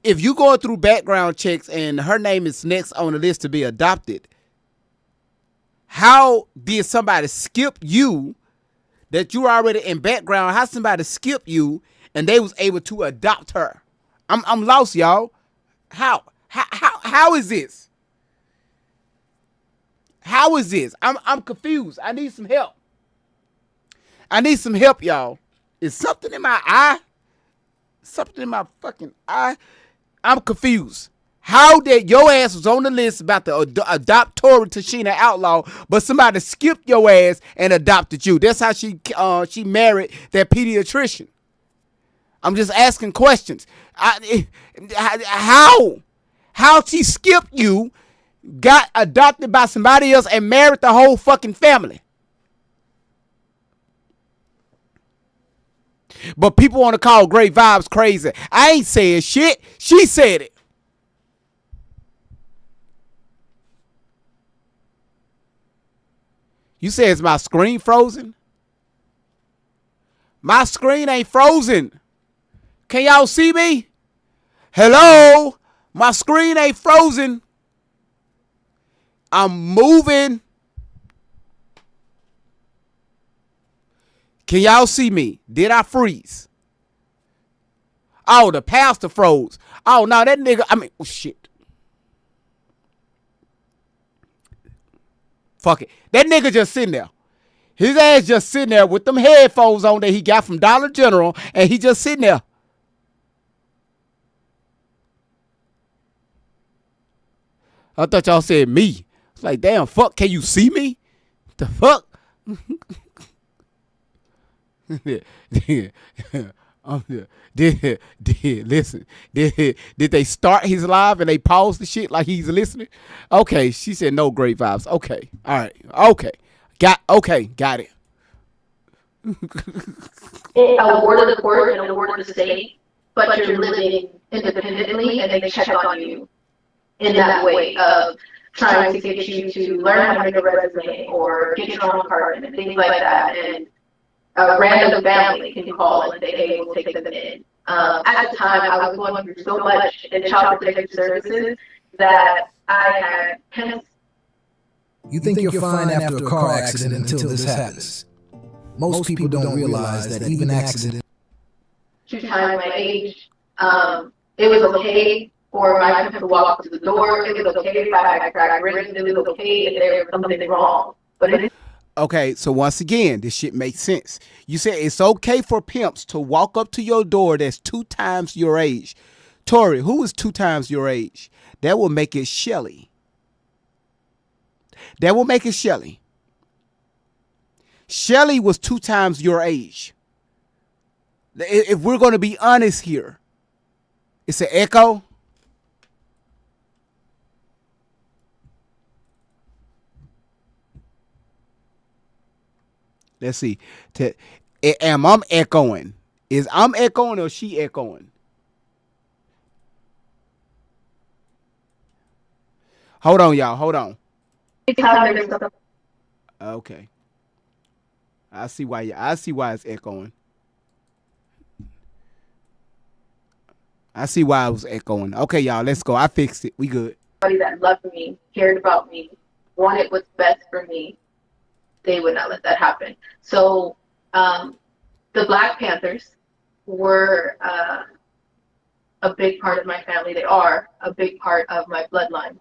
if you going through background checks and her name is next on the list to be adopted, how did somebody skip you that you already in background? How somebody skip you and they was able to adopt her? I'm lost, y'all. How is this? How is this? I'm confused. I need some help. I need some help, y'all. Is something in my eye? Something in my fucking eye? I'm confused. How that your ass was on the list about to adopt Tori Tashina Outlaw, but somebody skipped your ass and adopted you? That's how she married that pediatrician. I'm just asking questions. How she skipped you, got adopted by somebody else, and married the whole fucking family? But people want to call Great Vibes crazy. I ain't saying shit. She said it. You say is my screen frozen? My screen ain't frozen. Can y'all see me? Hello? My screen ain't frozen. I'm moving. Can y'all see me? Did I freeze? Oh, the pastor froze. Oh, no, that nigga, oh, shit. Fuck it. That nigga just sitting there. His ass just sitting there with them headphones on that he got from Dollar General, and he just sitting there. I thought y'all said me. It's like, damn, fuck, can you see me? The fuck? Listen, did they start his live and they paused the shit like he's listening? Okay, she said no Great Vibes. Okay, all right, okay, got it. Award of the court and award of the state, but you're living independently, and they check on you in that way of trying to get you to learn how to make a resume or get your own apartment and things like that. And a random family can call and say, hey, we'll take them in. At the time, I was going through so much in child protective services that I had parents. You think you're fine after a car accident until this happens. Most people don't realize that even accidents. 2 times my age, it was okay for my parents to walk up to the door. It was okay if I had cracked ribs. It was okay if there was something wrong. But it Okay, so once again, this shit makes sense. You said it's okay for pimps to walk up to your door that's 2 times your age. Tori, who is 2 times your age? That will make it Shelly. That will make it Shelly. Shelly was 2 times your age. If we're going to be honest here, it's an echo. Let's see. Am I echoing? Is I'm echoing or she echoing? Hold on, y'all. Hold on. Okay. I see why it's echoing. I see why I was echoing. Okay, y'all, let's go. I fixed it. We good. Somebody that loved me, cared about me, wanted what's best for me, they would not let that happen. So the Black Panthers were a big part of my family. They are a big part of my bloodline.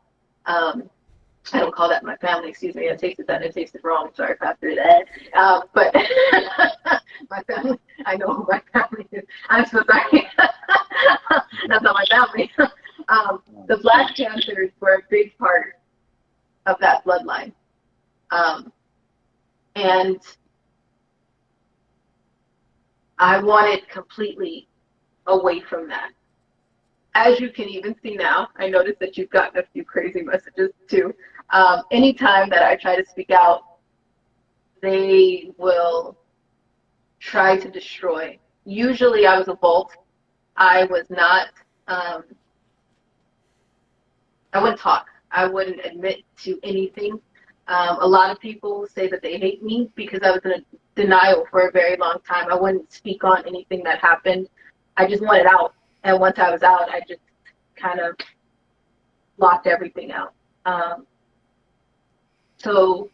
I don't call that my family, excuse me. I tasted that and it tasted wrong. Sorry, Pastor. But my family, I know who my family is. I'm so sorry. That's not my family. The Black Panthers were a big part of that bloodline. And I wanted completely away from that. As you can even see now, I noticed that you've gotten a few crazy messages too. Anytime that I try to speak out, they will try to destroy. Usually I was a bolt. I was not, I wouldn't talk. I wouldn't admit to anything. A lot of people say that they hate me because I was in denial for a very long time. I wouldn't speak on anything that happened. I just wanted out. And once I was out, I just kind of locked everything out. So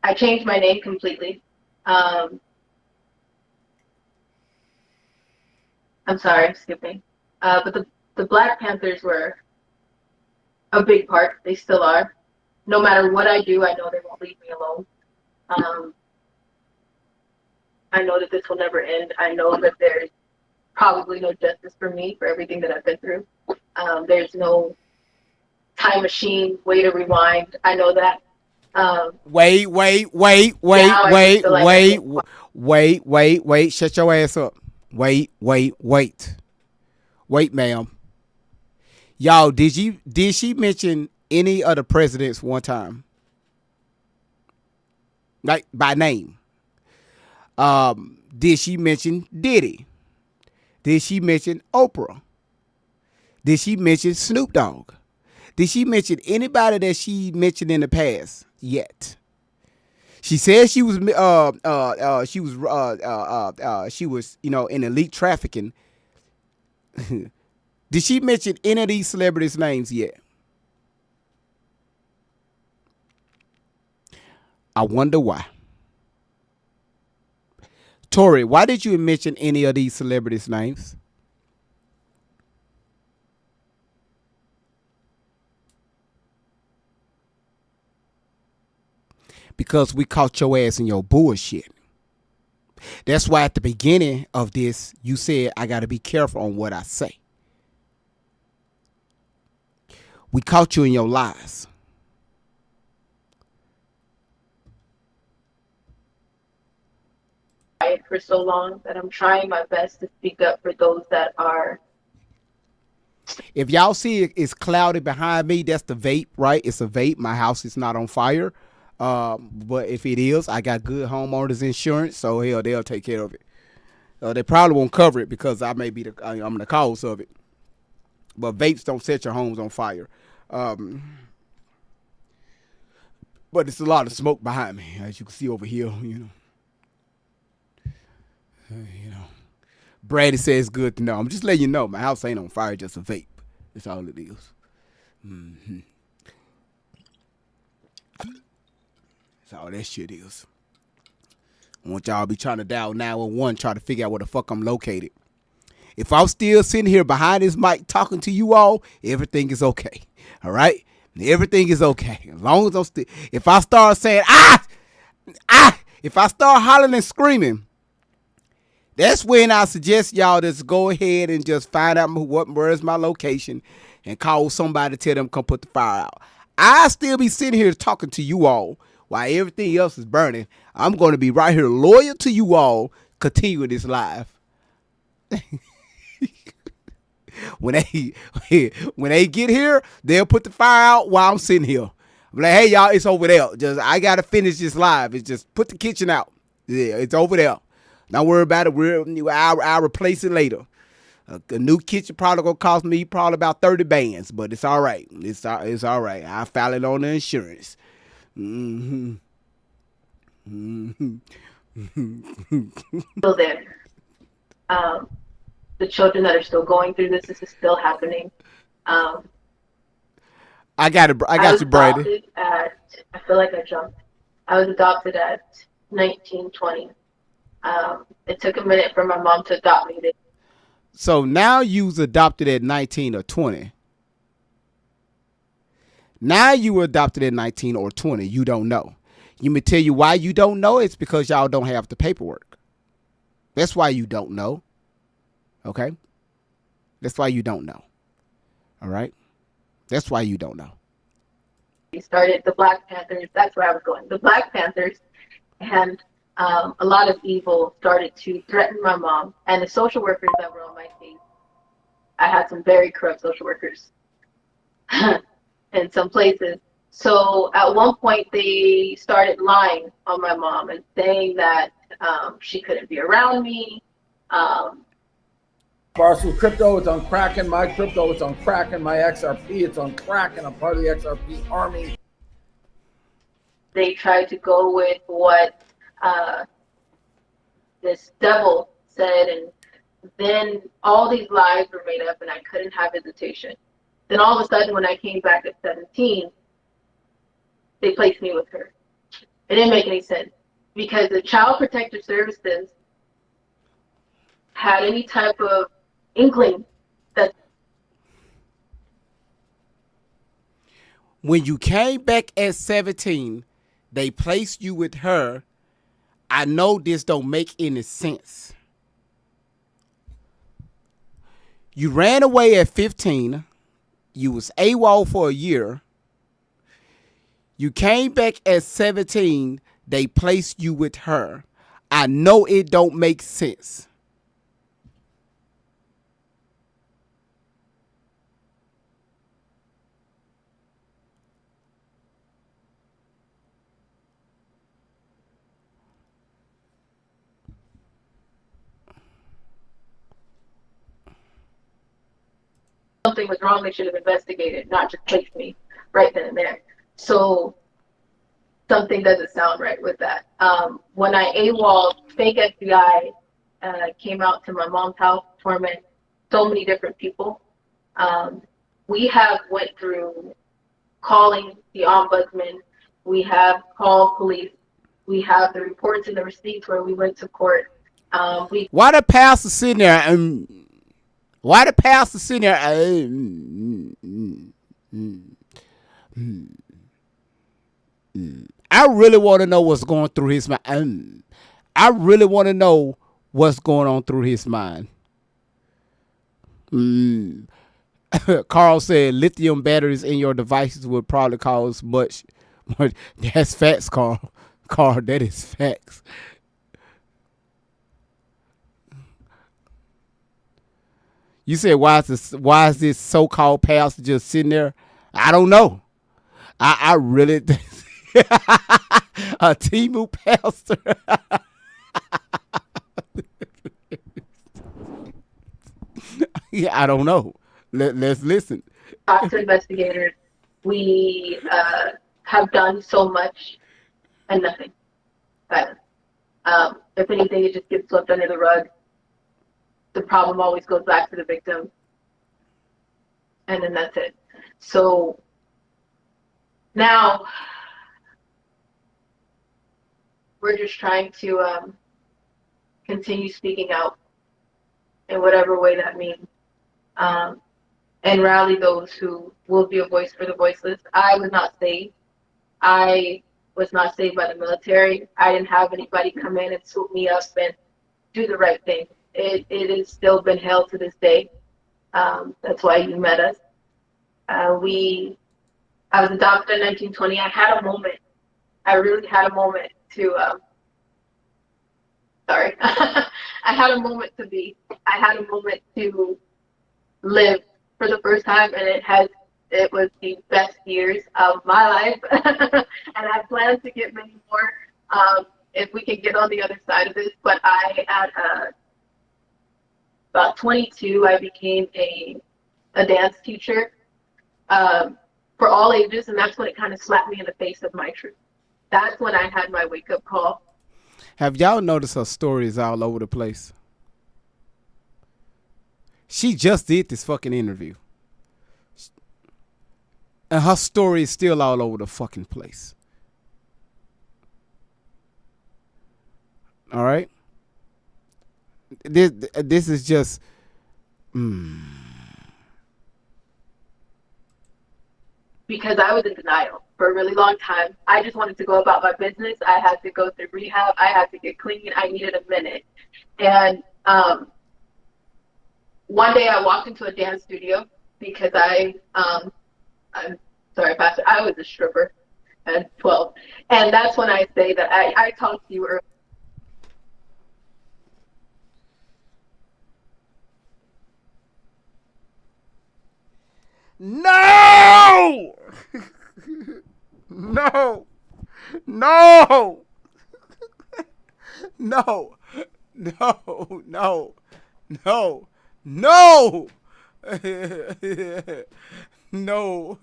I changed my name completely. I'm sorry, I'm skipping. But the Black Panthers were a big part. They still are. No matter what I do, I know they won't leave me alone. I know that this will never end. I know that there's probably no justice for me for everything that I've been through. There's no time machine, way to rewind. I know that. Wait. Shut your ass up. Wait, ma'am. Y'all, did she mention any of the presidents one time? Like by name? Did she mention Diddy? Did she mention Oprah? Did she mention Snoop Dogg? Did she mention anybody that she mentioned in the past yet? She said she was in elite trafficking. Did she mention any of these celebrities' names yet? I wonder why. Tori, why did you mention any of these celebrities' names? Because we caught your ass in your bullshit. That's why at the beginning of this, you said, I got to be careful on what I say. We caught you in your lies. For so long that I'm trying my best to speak up for those that are. If y'all see it's cloudy behind me, that's the vape, right? It's a vape. My house is not on fire. But if it is, I got good homeowners insurance, so hell, they'll take care of it. They probably won't cover it because I'm the cause of it. But vapes don't set your homes on fire. But it's a lot of smoke behind me, as you can see over here. Brady says it's good to know. I'm just letting you know, my house ain't on fire, just a vape. That's all it is. Mm-hmm. That's all that shit is. I want y'all to be trying to dial 911, try to figure out where the fuck I'm located. If I'm still sitting here behind this mic talking to you all, everything is okay. All right? Everything is okay. As long as I'm still, if I start saying, if I start hollering and screaming, that's when I suggest y'all just go ahead and just find out where's my location and call somebody to tell them come put the fire out. I still be sitting here talking to you all while everything else is burning. I'm going to be right here loyal to you all, continuing this live. When they get here, they'll put the fire out while I'm sitting here. I'm like, hey y'all, it's over there. I gotta finish this live. It's just put the kitchen out. Yeah, it's over there. Don't worry about it. I'll replace it later. A new kitchen probably gonna cost me probably about 30 bands, but it's all right. It's all right. I file it on the insurance. Mm-hmm. Still there. The children that are still going through this is still happening. I got you, Brady. I feel like I jumped. I was adopted at 19, 20. It took a minute for my mom to adopt me. So now you was adopted at 19 or 20. Now you were adopted at 19 or 20. You don't know. You may tell you why you don't know. It's because y'all don't have the paperwork. That's why you don't know. Okay? That's why you don't know. All right? That's why you don't know. We started the Black Panthers. That's where I was going. The Black Panthers. And a lot of evil started to threaten my mom and the social workers that were on my case. I had some very corrupt social workers in some places. So at one point they started lying on my mom and saying that she couldn't be around me. Barstool Crypto, it's on crack in my crypto, it's on crack in my XRP, it's on crack and I'm part of the XRP army. They tried to go with what this devil said, and then all these lies were made up and I couldn't have visitation. Then all of a sudden when I came back at 17, they placed me with her. It didn't make any sense because the Child Protective Services had any type of inkling that When you came back at 17, they placed you with her. I know this don't make any sense. You ran away at 15. You was AWOL for a year. You came back at 17. They placed you with her. I know it don't make sense. something was wrong, they should have investigated, not just placed me right then and there. So something doesn't sound right with that. When I AWOL, fake FBI came out to my mom's house, torment so many different people. We have went through calling the ombudsman. We have called police. We have the reports and the receipts where we went to court. Why the pastor sitting there? Why the pastor sitting there? I really want to know what's going through his mind. I really want to know what's going on through his mind. Carl said lithium batteries in your devices would probably cause much. That's facts, Carl. Carl, that is facts. You said why is this so-called pastor just sitting there? I don't know. I really a Timu pastor. Yeah, I don't know. Let's listen. Talk to investigators. We have done so much and nothing. Silence. If anything, it just gets swept under the rug. The problem always goes back to the victim, and then that's it. So now we're just trying to continue speaking out in whatever way that means, and rally those who will be a voice for the voiceless. I was not saved. I was not saved by the military. I didn't have anybody come in and swoop me up and do the right thing. It has still been held to this day. That's why you met us. I was adopted in 1920. I had a moment. I really had a moment to, sorry. I had a moment to be. I had a moment to live for the first time, and it was the best years of my life. And I plan to get many more if we can get on the other side of this. But at about 22, I became a dance teacher for all ages, and that's when it kind of slapped me in the face of my truth. That's when I had my wake-up call. Have y'all noticed her stories all over the place? She just did this fucking interview. And her story is still all over the fucking place. All right? This is just... Because I was in denial for a really long time. I just wanted to go about my business. I had to go through rehab. I had to get clean. I needed a minute. And one day I walked into a dance studio because I'm sorry, Pastor, I was a stripper at 12. And that's when I say that I talked to you earlier. No! No! No! No! No! No! No! No! No!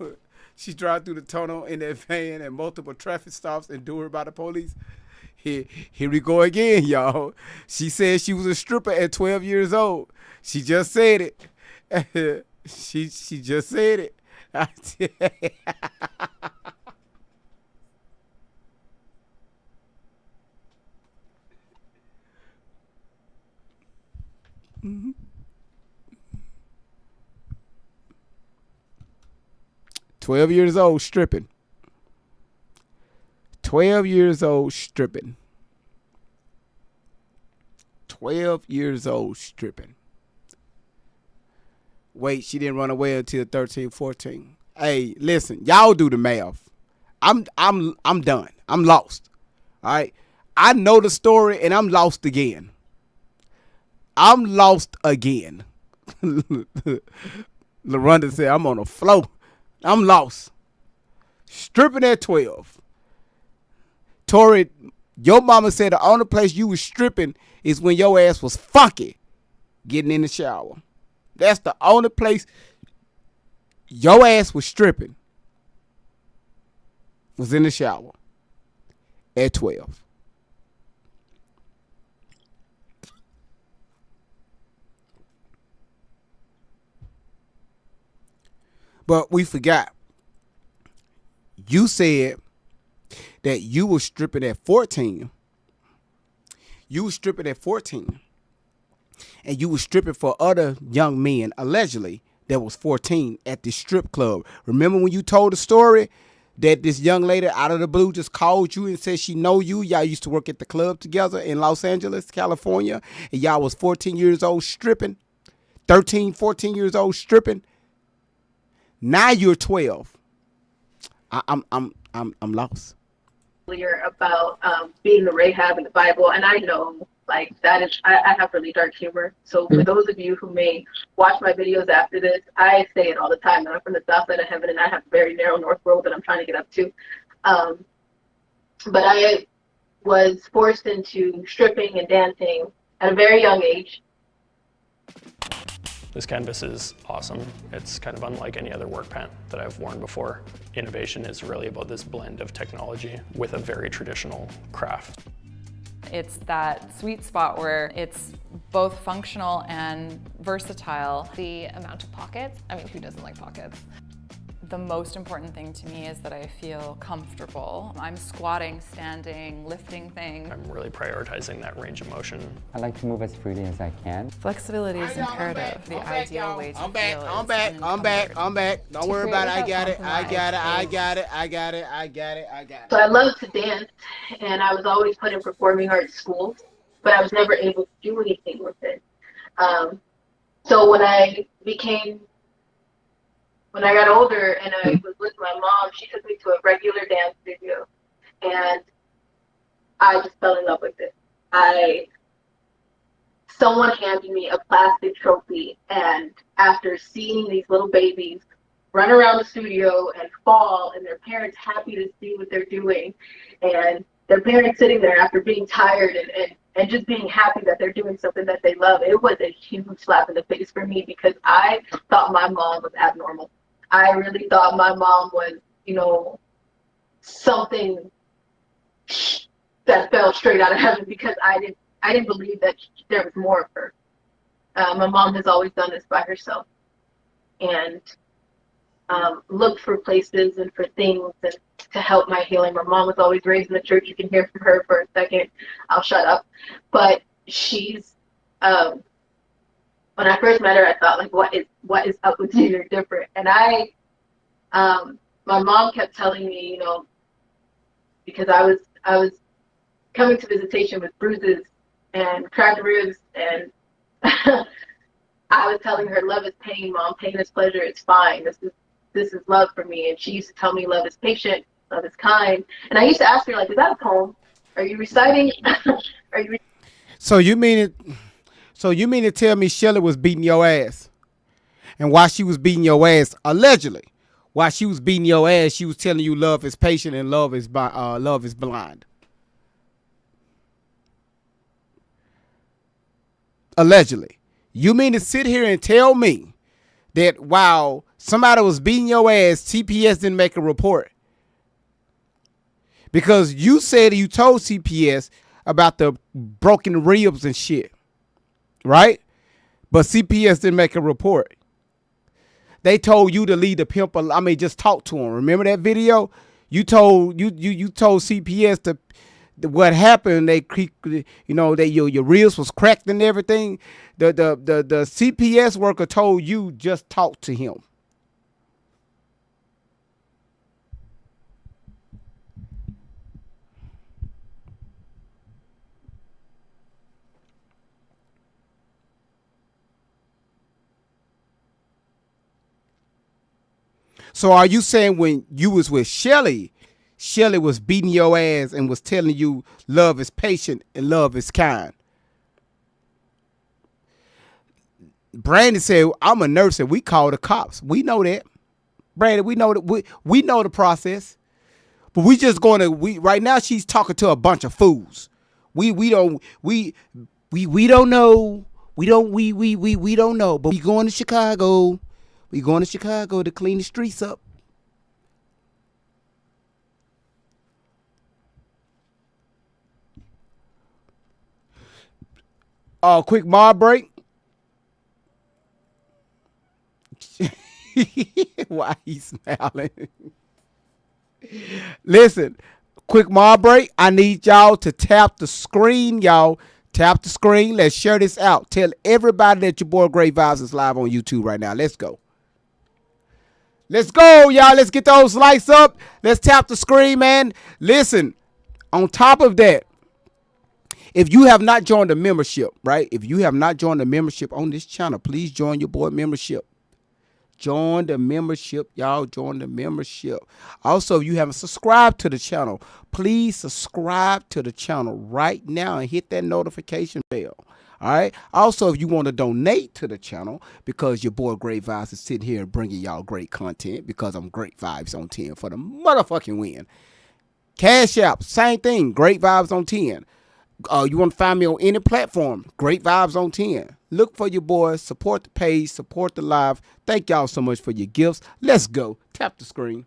She drive through the tunnel in that van and multiple traffic stops endured by the police. Here we go again, y'all. She said she was a stripper at 12 years old. She just said it. She just said it. 12 years old stripping. 12 years old stripping. 12 years old stripping. Wait, she didn't run away until 13, 14. Hey, listen, y'all do the math. I'm done. I'm lost. All right. I know the story and I'm lost again. I'm lost again. LaRonda said, I'm on the floor. I'm lost. Stripping at 12. Tori, your mama said the only place you was stripping is when your ass was funky getting in the shower. That's the only place your ass was stripping. Was in the shower at 12. But we forgot. You said that you were stripping at 14. You were stripping at 14. And you were stripping for other young men, allegedly, that was 14 at the strip club. Remember when you told the story that this young lady out of the blue just called you and said she know you? Y'all used to work at the club together in Los Angeles, California. And y'all was 14 years old stripping. 13, 14 years old stripping. Now you're 12. I'm lost. About being the Rahab in the Bible, and I know like that is I have really dark humor. So for those of you who may watch my videos after this, I say it all the time that I'm from the south side of heaven and I have a very narrow north road that I'm trying to get up to. But I was forced into stripping and dancing at a very young age. This canvas is awesome. It's kind of unlike any other work pant that I've worn before. Innovation is really about this blend of technology with a very traditional craft. It's that sweet spot where it's both functional and versatile. The amount of pockets, I mean, who doesn't like pockets? The most important thing to me is that I feel comfortable. I'm squatting, standing, lifting things. I'm really prioritizing that range of motion. I like to move as freely as I can. Flexibility is imperative. The ideal way to feel is I'm back. Don't worry about it. I got it. So I love to dance, and I was always put in performing arts schools, but I was never able to do anything with it. So when I got older and I was with my mom, she took me to a regular dance studio, and I just fell in love with it. Someone handed me a plastic trophy, and after seeing these little babies run around the studio and fall, and their parents happy to see what they're doing, and their parents sitting there after being tired and just being happy that they're doing something that they love, it was a huge slap in the face for me because I thought my mom was abnormal. I really thought my mom was, something that fell straight out of heaven because I didn't believe that there was more of her. My mom has always done this by herself and looked for places and for things and to help my healing. My mom was always raised in the church. You can hear from her for a second. I'll shut up. But she's when I first met her, I thought, like, what is up with you? You're different. And my mom kept telling me, because I was coming to visitation with bruises and cracked ribs, and I was telling her, love is pain, Mom. Pain is pleasure. It's fine. This is love for me. And she used to tell me, love is patient, love is kind. And I used to ask her, like, is that a poem? Are you reciting? So you mean to tell me Shelly was beating your ass? And while she was beating your ass, allegedly, while she was beating your ass, she was telling you love is patient and love is blind. Allegedly. You mean to sit here and tell me that while somebody was beating your ass, CPS didn't make a report? Because you said you told CPS about the broken ribs and shit, right? But CPS didn't make a report. They told you to leave the pimp. Just talk to him. Remember that video? You told CPS to what happened. They, that your ribs was cracked and everything. The CPS worker told you just talk to him. So are you saying when you was with Shelly, Shelly was beating your ass and was telling you love is patient and love is kind? Brandon said, I'm a nurse and we call the cops. We know that. Brandon, we know that we know the process. But we just going to right now she's talking to a bunch of fools. We don't know. We don't know. But we going to Chicago. We going to Chicago to clean the streets up. Quick mob break. Why he smiling? Listen, quick mob break. I need y'all to tap the screen, y'all. Tap the screen. Let's share this out. Tell everybody that your boy Great Vibes is live on YouTube right now. Let's go. Let's go, y'all. Let's get those likes up. Let's tap the screen, man. Listen, on top of that, if you have not joined the membership, right? If you have not joined the membership on this channel, please join your boy membership. Join the membership, y'all. Join the membership. Also, if you haven't subscribed to the channel, please subscribe to the channel right now and hit that notification bell. All right. Also, if you want to donate to the channel because your boy Great Vibes is sitting here bringing y'all great content because I'm Great Vibes on 10 for the motherfucking win. Cash App, same thing. Great Vibes on 10. You want to find me on any platform, Great Vibes on 10. Look for your boys, support the page, support the live. Thank y'all so much for your gifts. Let's go. Tap the screen.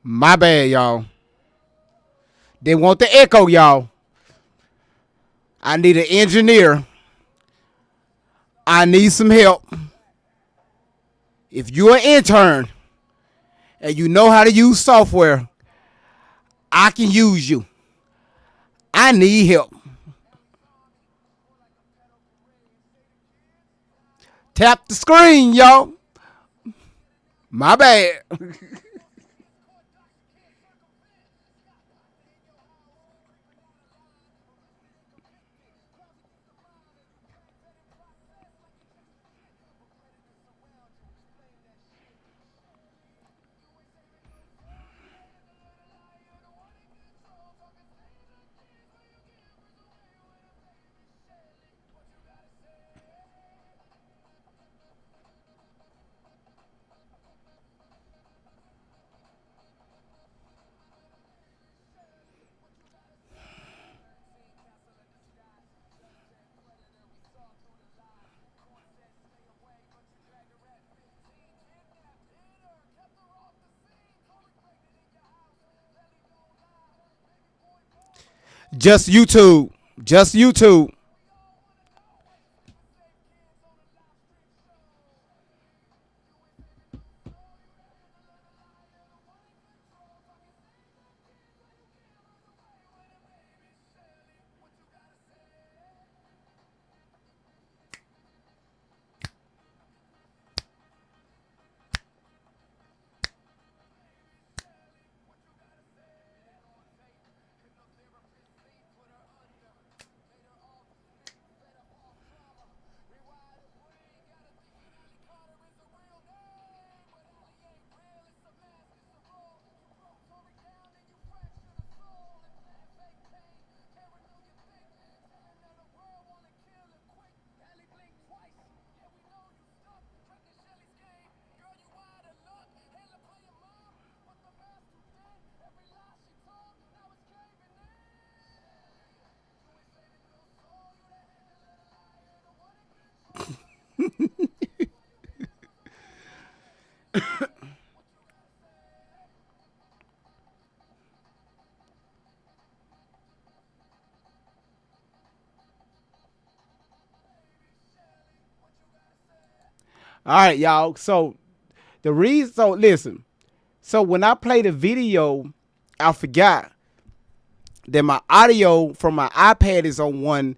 My bad, y'all. They want the echo, y'all. I need an engineer. I need some help. If you're an intern and you know how to use software, I can use you. I need help. Tap the screen, y'all. My bad. Just YouTube. Just YouTube. All right, y'all. So listen. So when I play the video, I forgot that my audio from my iPad is on one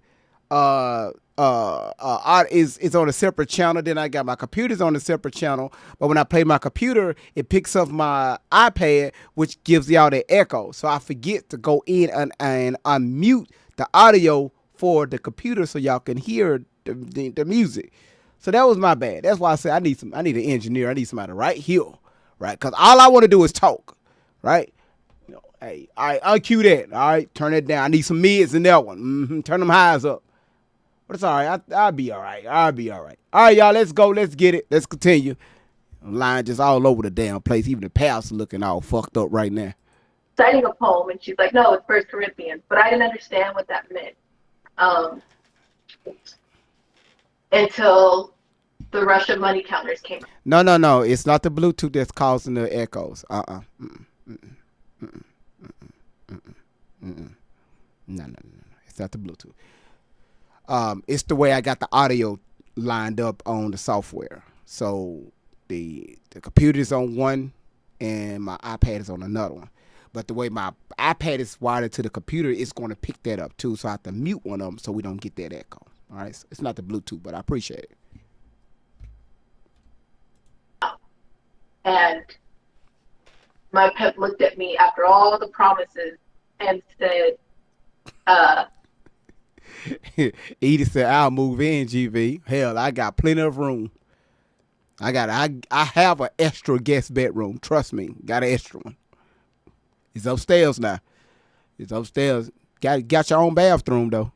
is on a separate channel. Then I got my computer's on a separate channel. But when I play my computer, it picks up my iPad, which gives y'all the echo. So I forget to go in and unmute the audio for the computer so y'all can hear the music. So that was my bad. That's why I said I need an engineer. I need somebody right here, right? Because all I want to do is talk, right? You know, hey, all right, uncue that. All right, turn it down. I need some mids in that one. Turn them highs up. But it's all right. I'll be all right. I'll be all right. All right, y'all. Let's go. Let's get it. Let's continue. I'm lying just all over the damn place. Even the pastor looking all fucked up right now. Citing a poem, and she's like, "No, it's First Corinthians," but I didn't understand what that meant until the Russian money counters came out. No. It's not the Bluetooth that's causing the echoes. No. It's not the Bluetooth. It's the way I got the audio lined up on the software. So the computer is on one and my iPad is on another one. But the way my iPad is wired to the computer, it's going to pick that up too. So I have to mute one of them so we don't get that echo. All right. It's not the Bluetooth, but I appreciate it. And my pet looked at me after all the promises and said, Edie said, "I'll move in, GV. Hell, I got plenty of room. I have an extra guest bedroom. Trust me, got an extra one. It's upstairs now. It's upstairs. Got your own bathroom though.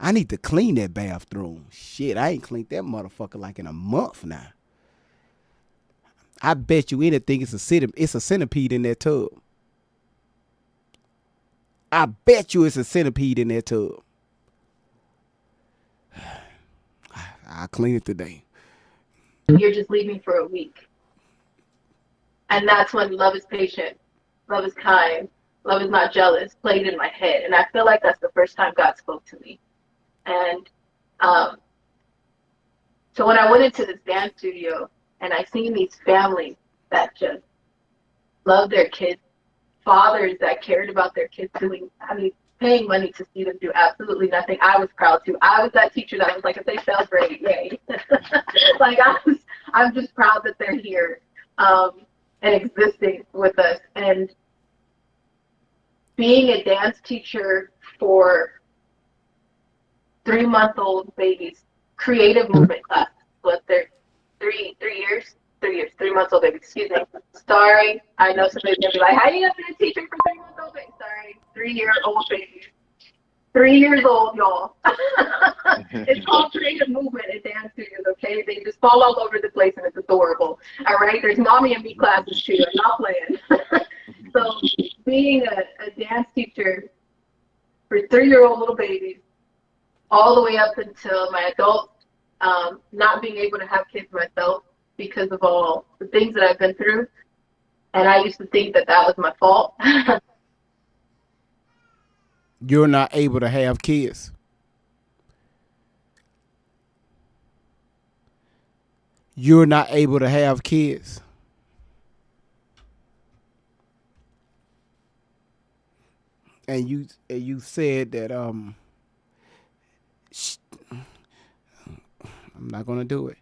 I need to clean that bathroom. Shit, I ain't cleaned that motherfucker like in a month now. I bet you anything it's a centipede in that tub. I bet you it's a centipede in that tub. I'll clean it today. You're just leaving for a week. And that's when love is patient, love is kind, love is not jealous played in my head. And I feel like that's the first time God spoke to me. And so when I went into this dance studio and I seen these families that just love their kids, fathers that cared about their kids paying money to see them do absolutely nothing. I was proud too. I was that teacher that was like, if they fail, great, yay. Like I'm just proud that they're here and existing with us. And being a dance teacher for 3-month-old babies, creative movement classes, what they're 3 months old babies, excuse me. Sorry, I know somebody's gonna be like, how are you gonna be a teacher for 3-month-old babies? Sorry, 3-year-old babies. 3 years old, y'all. It's called creative movement at dance studios, okay? They just fall all over the place and it's adorable. All right, there's mommy and me classes too. I'm not playing. So being a dance teacher for 3-year-old little babies, all the way up until my adult, not being able to have kids myself because of all the things that I've been through. And I used to think that was my fault. You're not able to have kids. You're not able to have kids. And you said that I'm not gonna do it.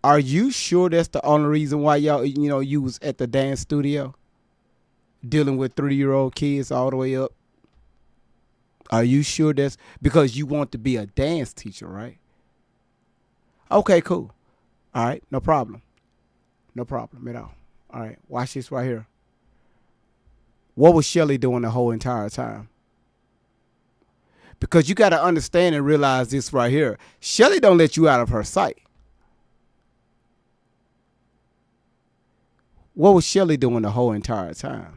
Are you sure that's the only reason why y'all you was at the dance studio dealing with 3-year-old kids all the way up? Are you sure that's because you want to be a dance teacher, right? Okay, cool. All right, no problem. No problem at all. All right, watch this right here. What was Shelly doing the whole entire time? Because you got to understand and realize this right here. Shelly don't let you out of her sight. What was Shelly doing the whole entire time?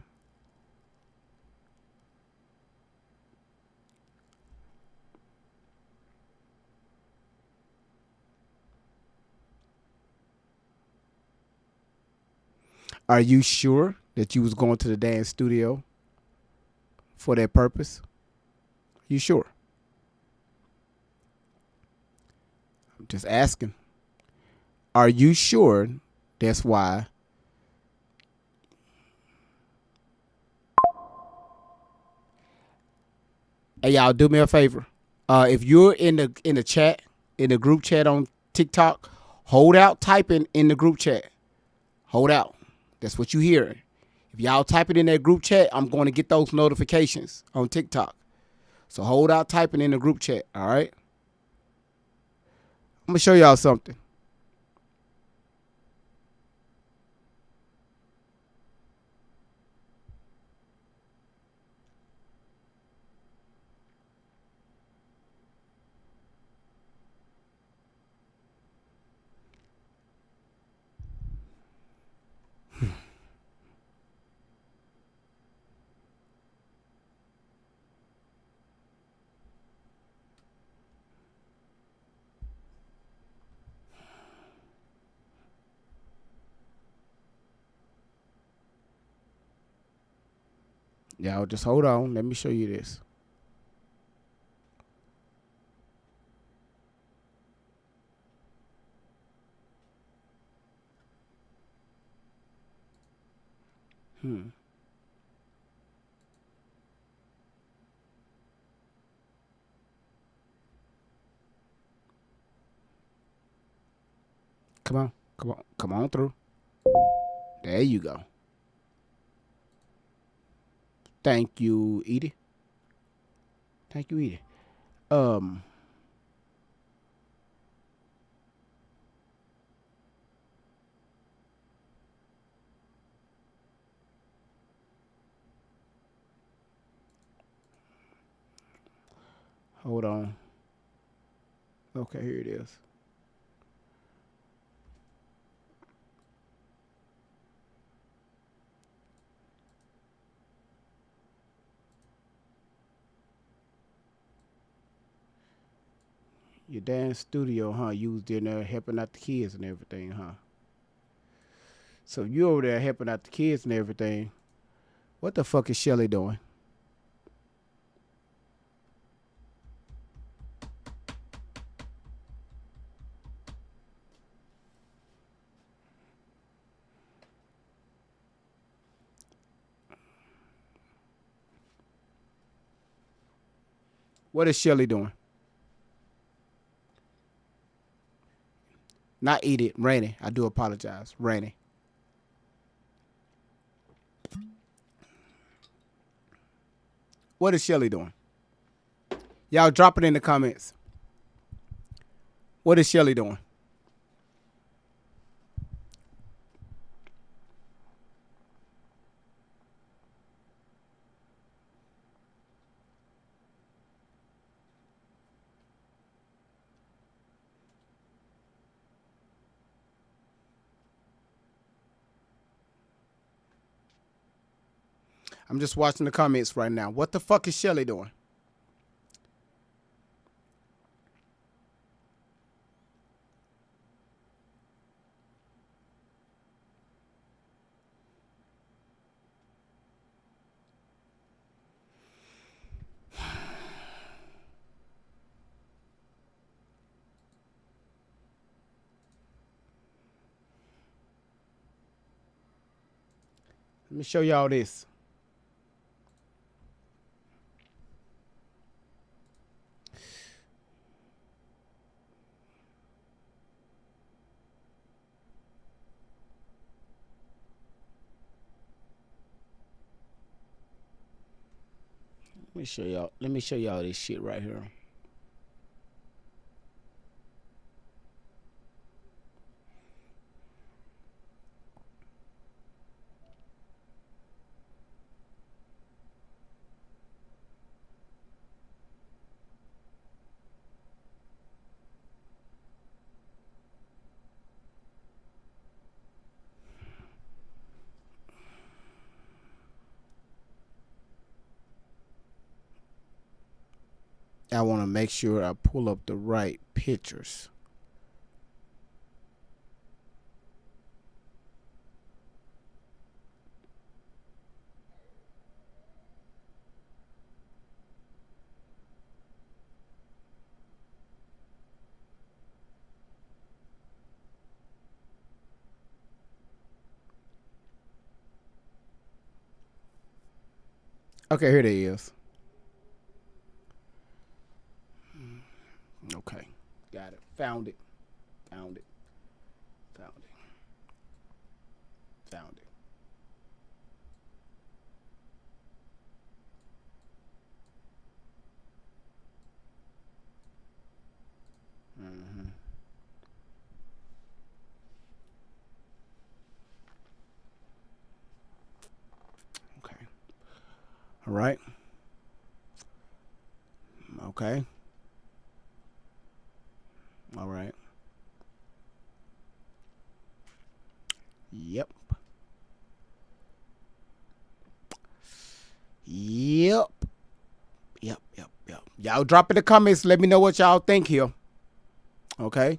Are you sure that you was going to the dance studio for that purpose? You sure? I'm just asking. Are you sure that's why? Hey, y'all, do me a favor. If you're in the chat, in the group chat on TikTok, hold out typing in the group chat. Hold out. That's what you hear. If y'all type it in that group chat, I'm going to get those notifications on TikTok. So hold out typing in the group chat, all right? I'm going to show y'all something. Y'all just hold on. Let me show you this. Come on through. There you go. Thank you, Edie. Thank you, Edie. Hold on. Okay, here it is. Your dance studio, huh? You was in there helping out the kids and everything, huh? So you over there helping out the kids and everything. What the fuck is Shelly doing? What is Shelly doing? Not Edith, Rainy. I do apologize. Rainy. What is Shelly doing? Y'all drop it in the comments. What is Shelly doing? I'm just watching the comments right now. What the fuck is Shelly doing? Let me show y'all this. Let me show y'all this shit right here. I want to make sure I pull up the right pictures. Okay, here it is. Okay, got it. Found it. Found it. Found it. Found it. Mm-hmm. Okay. All right. Okay. All right. Yep. Yep. Yep. Yep. Yep. Y'all drop in the comments. Let me know what y'all think here. Okay.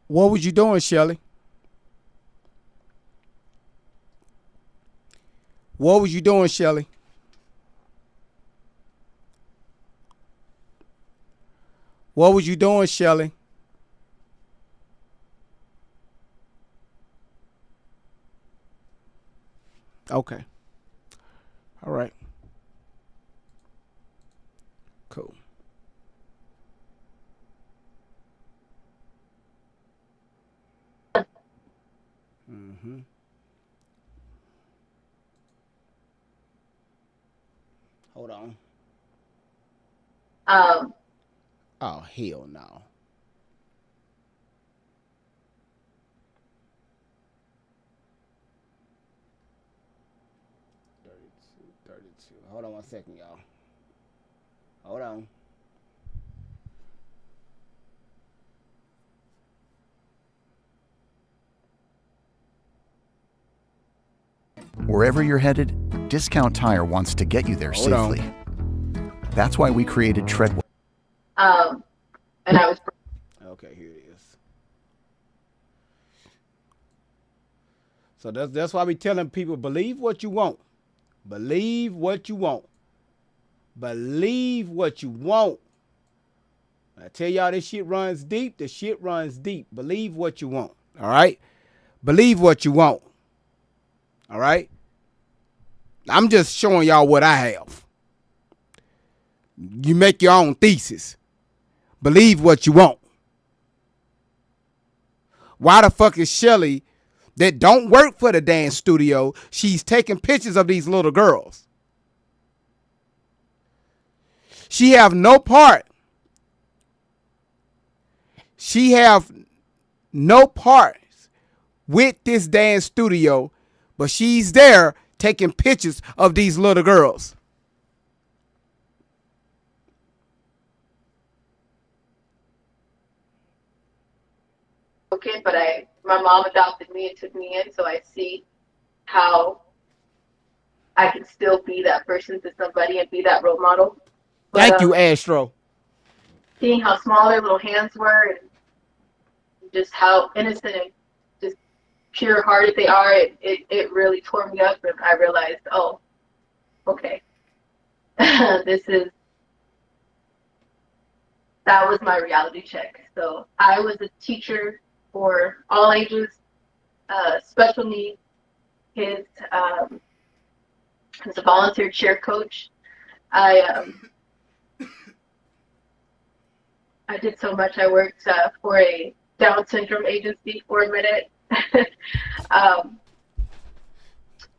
What was you doing, Shelly? What was you doing, Shelly? What was you doing, Shelly? Okay. All right. Cool. Mm-hmm. Hold on. Oh, hell no. 32. Hold on 1 second, y'all. Hold on. Wherever you're headed, Discount Tire wants to get you there safely. That's why we created Treadwell. And I was. Okay, here it is. So that's why we telling people, believe what you want. Believe what you want. Believe what you want. I tell y'all this shit runs deep. The shit runs deep. Believe what you want. All right? Believe what you want. All right? I'm just showing y'all what I have. You make your own thesis. Believe what you want. Why the fuck is Shelly, that don't work for the dance studio, she's taking pictures of these little girls? She have no part. She have no part with this dance studio, but she's there taking pictures of these little girls. Kid, but my mom adopted me and took me in, so I see how I can still be that person to somebody and be that role model. But, Thank you, Astro. Seeing how small their little hands were and just how innocent and just pure-hearted they are, it really tore me up, and I realized, oh, okay, that was my reality check. So I was a teacher for all ages, special needs kids, as a volunteer cheer coach. I did so much. I worked for a Down syndrome agency for a minute.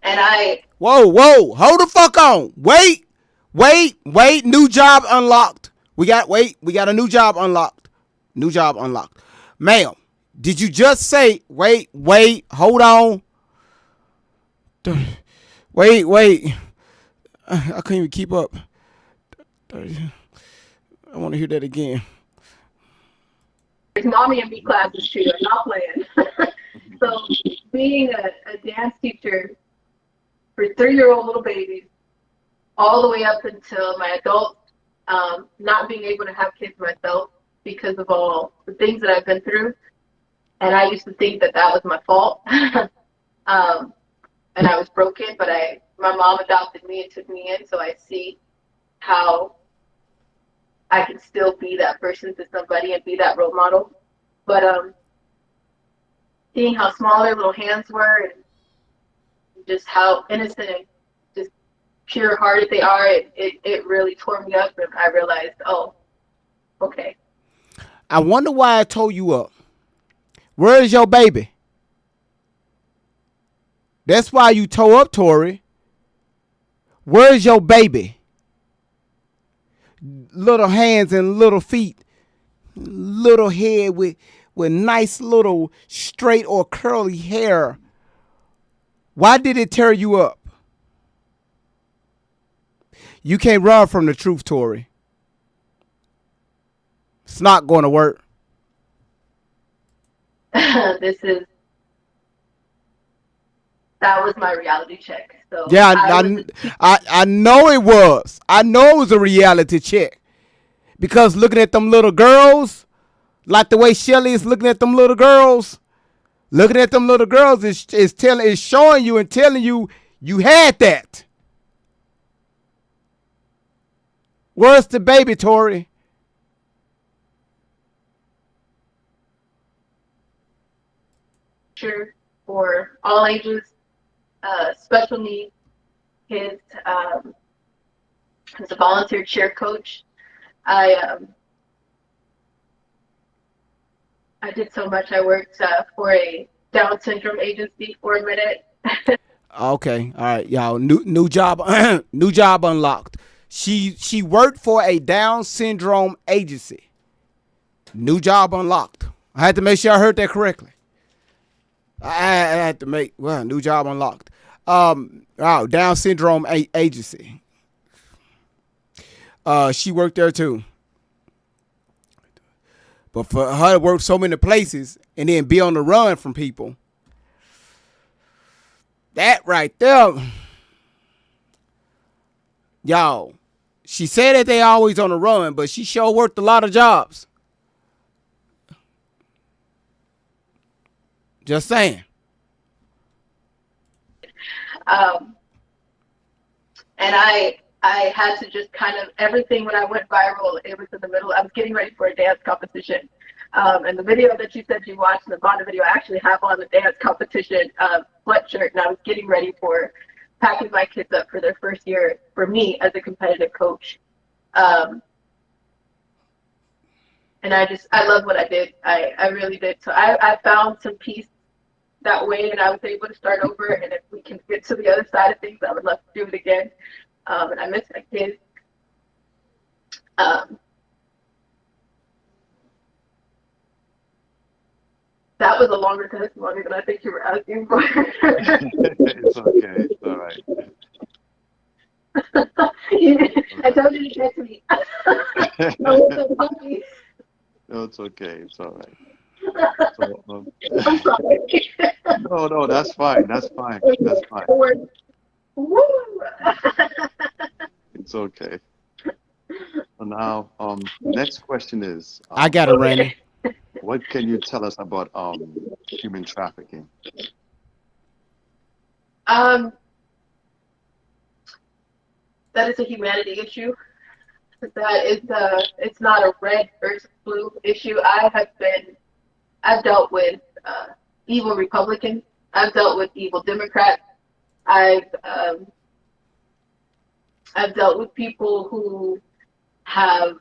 And Whoa, hold the fuck on. Wait. New job unlocked. We got a new job unlocked. Ma'am, did you just say, wait, hold on. Wait. I couldn't even keep up. I want to hear that again. There's mommy and me classes too. I'm not playing. So being a dance teacher for 3-year-old little babies, all the way up until my adult, not being able to have kids myself because of all the things that I've been through. And I used to think that was my fault. And I was broken, but my mom adopted me and took me in, so I see how I can still be that person to somebody and be that role model. But seeing how small their little hands were and just how innocent and just pure-hearted they are, it really tore me up, and I realized, oh, okay. I wonder why I told you up. Where is your baby? That's why you toe up, Tori. Where is your baby? Little hands and little feet, little head with nice little straight or curly hair. Why did it tear you up? You can't run from the truth, Tori. It's not going to work. That was my reality check. So yeah, I know it was. I know it was a reality check. Because looking at them little girls, like the way Shelly is looking at them little girls, is showing you and telling you you had that. Where's the baby, Tori? Sure, for all ages, special needs kids, as a volunteer cheer coach. I did so much. I worked for a Down syndrome agency for a minute. Okay, all right, y'all. New job, new job unlocked. She worked for a Down syndrome agency. New job unlocked. I had to make sure I heard that correctly. I had to make new job unlocked. Down syndrome agency. She worked there too. But for her to work so many places and then be on the run from people, that right there, y'all, she said that they always on the run, but she sure worked a lot of jobs. Just saying. And I had to just kind of, everything when I went viral, it was in the middle. I was getting ready for a dance competition. And the video that you said you watched, the Bonda video, I actually have on the dance competition sweatshirt, and I was getting ready for packing my kids up for their first year for me as a competitive coach. And I love what I did. I really did. So I found some peace that way, and I was able to start over. And if we can get to the other side of things, I would love to do it again. And I miss my kids. That was a longer testimony than I think you were asking for. It's okay. It's all right. I told you to get to me. No, it's okay. It's all right. I'm sorry. No, that's fine. That's fine. Woo! It's okay. So now, next question is. I got it, Randy. What can you tell us about human trafficking? that is a humanity issue. That it's not a red versus blue issue. I've dealt with evil Republicans. I've dealt with evil Democrats. I've dealt with people who have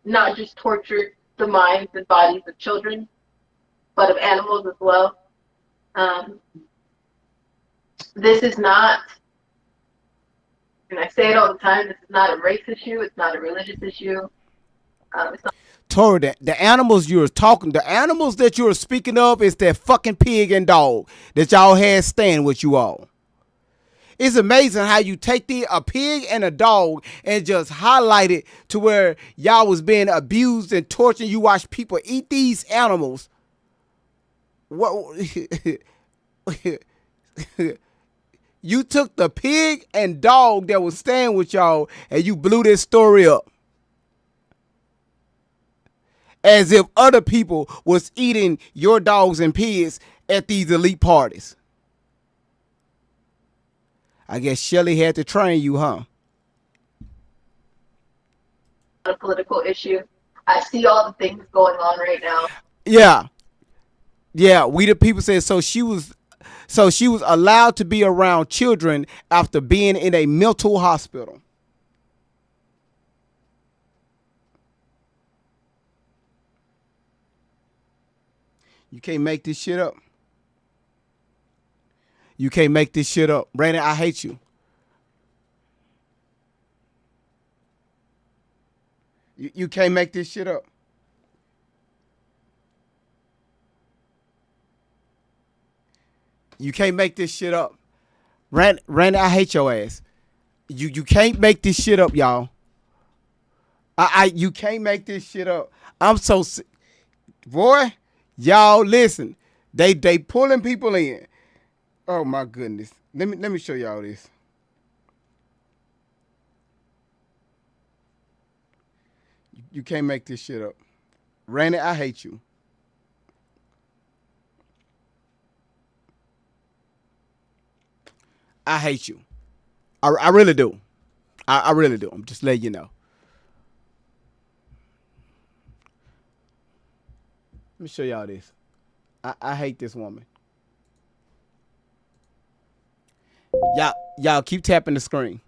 not just tortured the minds and bodies of children, but of animals as well. This is not, and I say it all the time, this is not a race issue. It's not a religious issue. It's not. Tori, the animals the animals that you're speaking of is that fucking pig and dog that y'all had staying with you all. It's amazing how you take a pig and a dog and just highlight it to where y'all was being abused and tortured. You watch people eat these animals. What? You took the pig and dog that was staying with y'all and you blew this story up. As if other people was eating your dogs and pigs at these elite parties. I guess Shelly had to train you, huh? A political issue. I see all the things going on right now. Yeah. We the people said so she was allowed to be around children after being in a mental hospital. You can't make this shit up. You can't make this shit up. Brandon, I hate you. You can't make this shit up. You can't make this shit up. Randy, I hate your ass. You can't make this shit up, y'all. You can't make this shit up. I'm so boy, y'all listen. They pulling people in. Oh my goodness. Let me show y'all this. You can't make this shit up. Randy, I hate you. I hate you. I really do. I really do. I'm just letting you know. Let me show y'all this. I hate this woman. Y'all keep tapping the screen.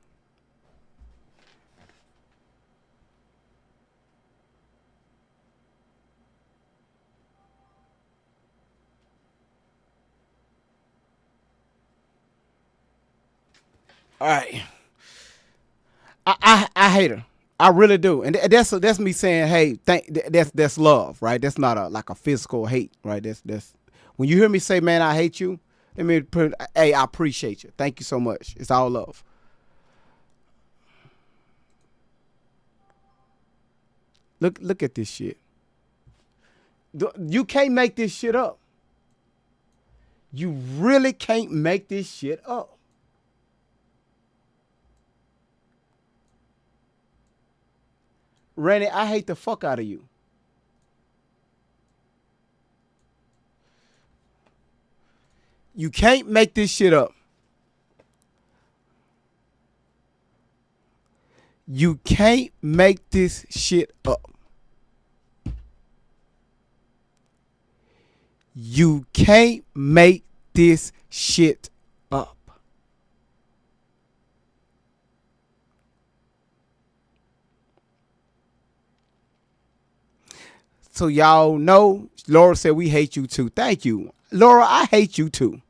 All right. I hate her. I really do. And that's me saying, hey, that's love, right? That's not like a physical hate, right? That's when you hear me say, man, I hate you, hey, I appreciate you. Thank you so much. It's all love. Look at this shit. You can't make this shit up. You really can't make this shit up. Randy, I hate the fuck out of you. You can't make this shit up. You can't make this shit up. You can't make this shit up. So y'all know, Laura said we hate you too. Thank you. Laura, I hate you too.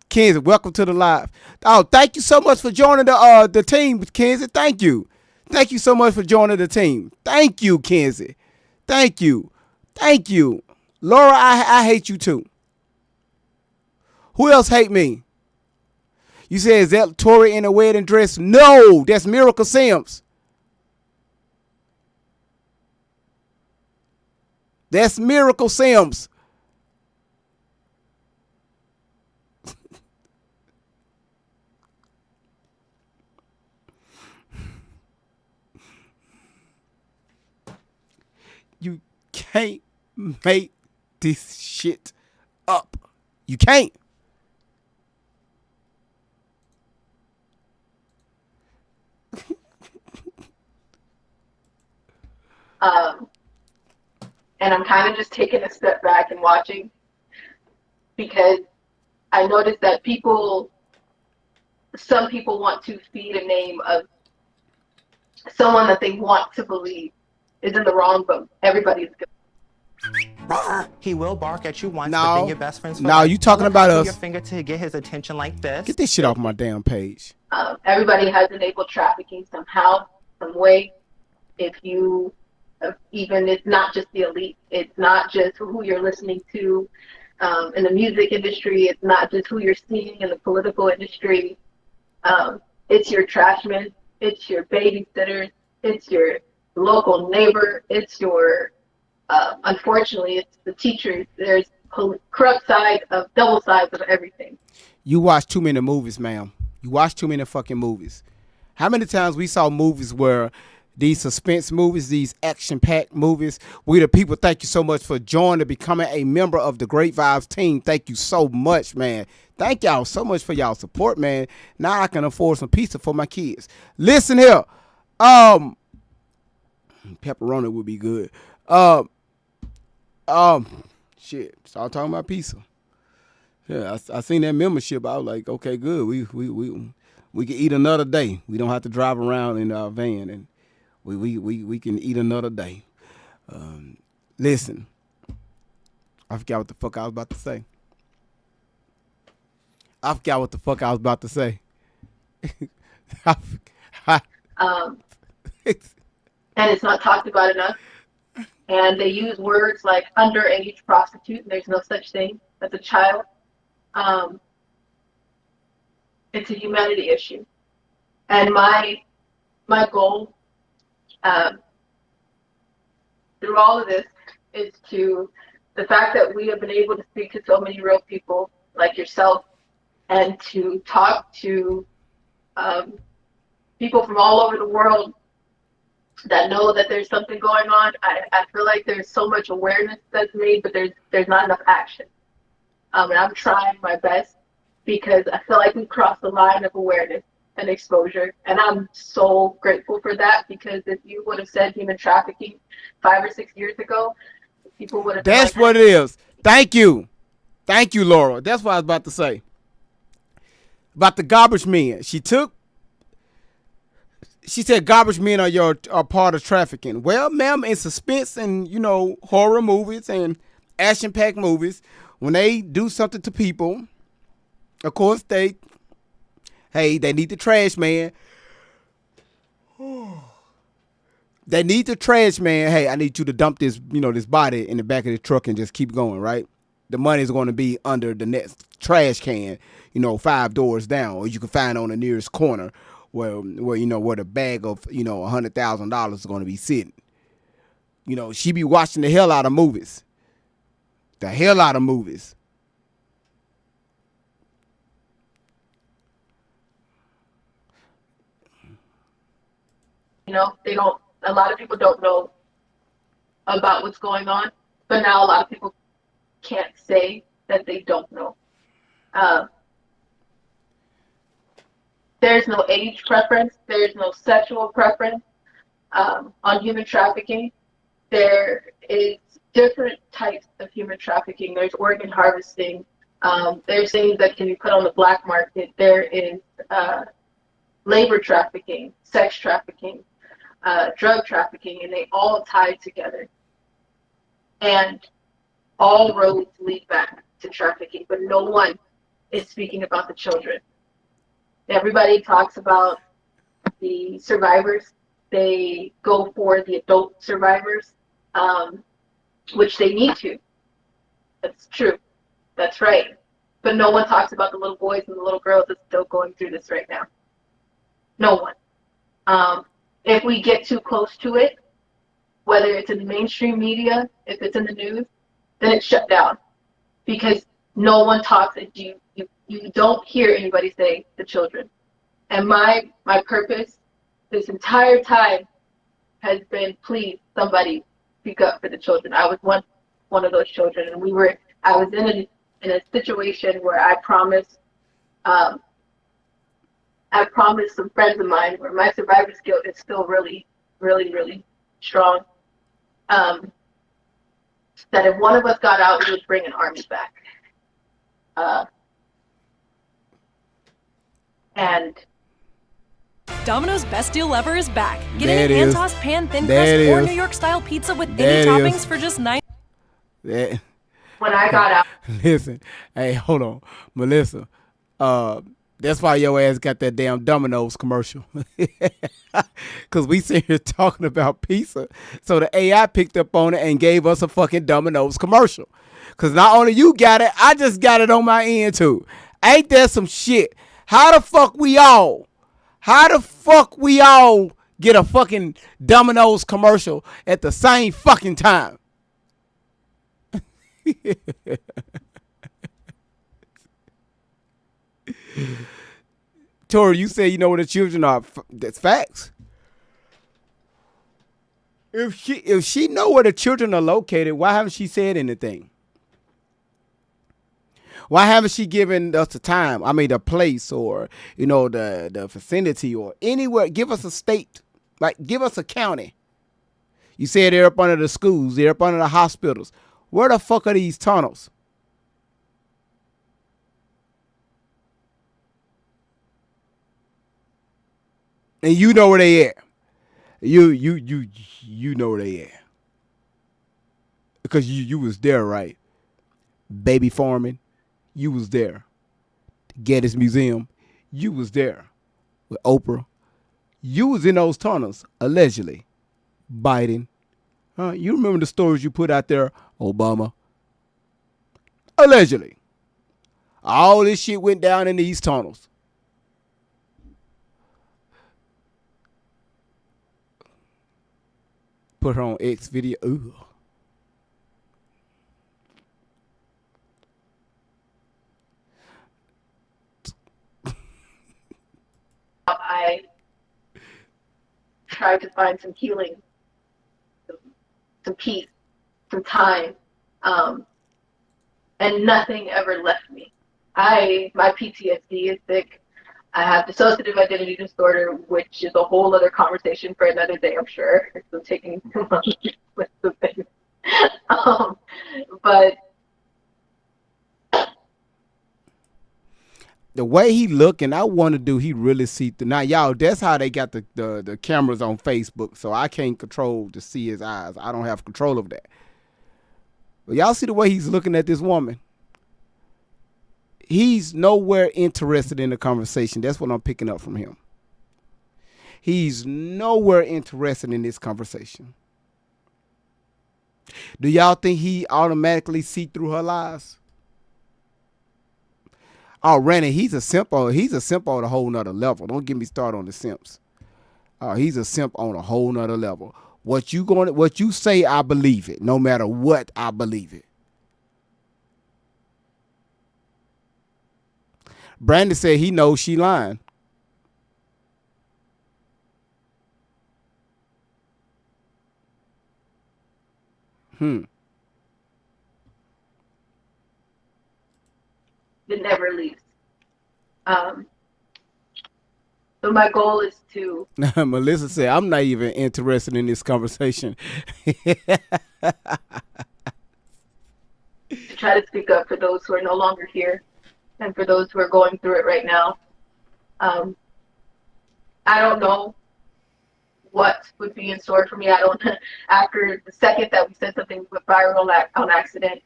Kenzie, welcome to the live. Oh, thank you so much for joining the team, Kenzie. Thank you. Thank you so much for joining the team. Thank you, Kenzie. Thank you. Thank you. Laura, I hate you too. Who else hate me? You said, is that Tori in a wedding dress? No, that's Miracle Sims. That's Miracle Sims. You can't make this shit up. You can't. And I'm kind of just taking a step back and watching, because I noticed that some people want to feed a name of someone that they want to believe is in the wrong, but everybody's good. He will bark at you once, No. but then your best friends. No, you talking about us. Your finger to get his attention like this. Get this shit off my damn page. Everybody has enabled trafficking somehow, some way. Even it's not just the elite. It's not just who you're listening to in the music industry. It's not just who you're seeing in the political industry. It's your trashmen. It's your babysitters. It's your local neighbor. It's your, unfortunately, it's the teachers. There's corrupt side of double sides of everything. You watch too many movies, ma'am. You watch too many fucking movies. How many times we saw movies where these suspense movies, these action-packed movies, we the people, thank you so much for joining, becoming a member of the Great Vibes team. Thank you so much, man. Thank y'all so much for y'all support, man. Now I can afford some pizza for my kids. Listen here. Pepperoni would be good. Shit. Start talking about pizza. Yeah, I seen that membership. I was like, okay, good. We can eat another day. We don't have to drive around in our van, and we can eat another day. Listen, I forgot what the fuck I was about to say. And it's not talked about enough. And they use words like underage prostitute, and there's no such thing as a child. It's a humanity issue. And my goal through all of this is the fact that we have been able to speak to so many real people like yourself, and to talk to people from all over the world that know that there's something going on. I feel like there's so much awareness that's made, but there's not enough action. And I'm trying my best, because I feel like we've crossed the line of awareness and exposure. And I'm so grateful for that, because if you would have said human trafficking 5 or 6 years ago, people would have. That's what it is. Thank you, Laura. That's what I was about to say about the garbage men. She said garbage men are part of trafficking. Well, ma'am, in suspense and horror movies and action-packed movies, when they do something to people, of course they need the trash man. They need the trash man. Hey, I need you to dump this, this body in the back of the truck and just keep going, right? The money is going to be under the next trash can, 5 doors down, or you can find on the nearest corner where the bag of, $100,000 is going to be sitting. She be watching the hell out of movies. A lot of people don't know about what's going on, but now a lot of people can't say that they don't know. There's no age preference. There's no sexual preference on human trafficking. There is different types of human trafficking. There's organ harvesting. There's things that can be put on the black market. There is labor trafficking, sex trafficking, drug trafficking, and they all tie together. And all roads lead back to trafficking, but no one is speaking about the children. Everybody talks about the survivors. They go for the adult survivors, which they need to. That's true. That's right. But no one talks about the little boys and the little girls that's still going through this right now. No one. If we get too close to it, whether it's in the mainstream media, if it's in the news, then it's shut down, because no one talks. You don't hear anybody say the children. And my purpose this entire time has been, please, somebody speak up for the children. I was one of those children, and I was in a situation where I promised some friends of mine where my survivor's guilt is still really, really, really strong. that if one of us got out, we would bring an army back. And Domino's Best Deal Ever is back. Get There any it is. hand-tossed pan thin There crust it or is. New York style pizza with There any it toppings is. for just $9. That, when I got out, listen, hey, hold on, Melissa. That's why your ass got that damn Domino's commercial. Cause we sit here talking about pizza. So the AI picked up on it and gave us a fucking Domino's commercial. Cause not only you got it, I just got it on my end too. Ain't that some shit? How the fuck we all get a fucking Domino's commercial at the same fucking time? Tori, you say you know where the children are. That's facts. If she know where the children are located, why haven't she said anything? Why haven't she given us the time? I mean, the place, or the vicinity, or anywhere. Give us a state, like give us a county. You said they're up under the schools, they're up under the hospitals. Where the fuck are these tunnels? And you know where they at. You know where they at. Because you was there, right? Baby farming, you was there. Geddes Museum, you was there. With Oprah, you was in those tunnels, allegedly. Biden. You remember the stories you put out there, Obama? Allegedly. All this shit went down in these tunnels. Put her on X video. Ooh. I tried to find some healing, some peace, some time, and nothing ever left me. My PTSD is thick. I have dissociative identity disorder, which is a whole other conversation for another day, I'm sure. So taking too long with the thing. But the way he looking, I want to do. He really see through. Now, y'all, that's how they got the cameras on Facebook. So I can't control to see his eyes. I don't have control of that. But y'all see the way he's looking at this woman. He's nowhere interested in the conversation. That's what I'm picking up from him. He's nowhere interested in this conversation. Do y'all think he automatically see through her lies? Oh, Randy, he's a simp on a whole nother level. Don't get me started on the simps. He's a simp on a whole nother level. What you say, I believe it. No matter what, I believe it. Brandon said he knows she lying. it never leaves. So my goal is to Melissa said, I'm not even interested in this conversation. try to speak up for those who are no longer here and for those who are going through it right now. I don't know what would be in store for me. After the second that we said something went viral on accident,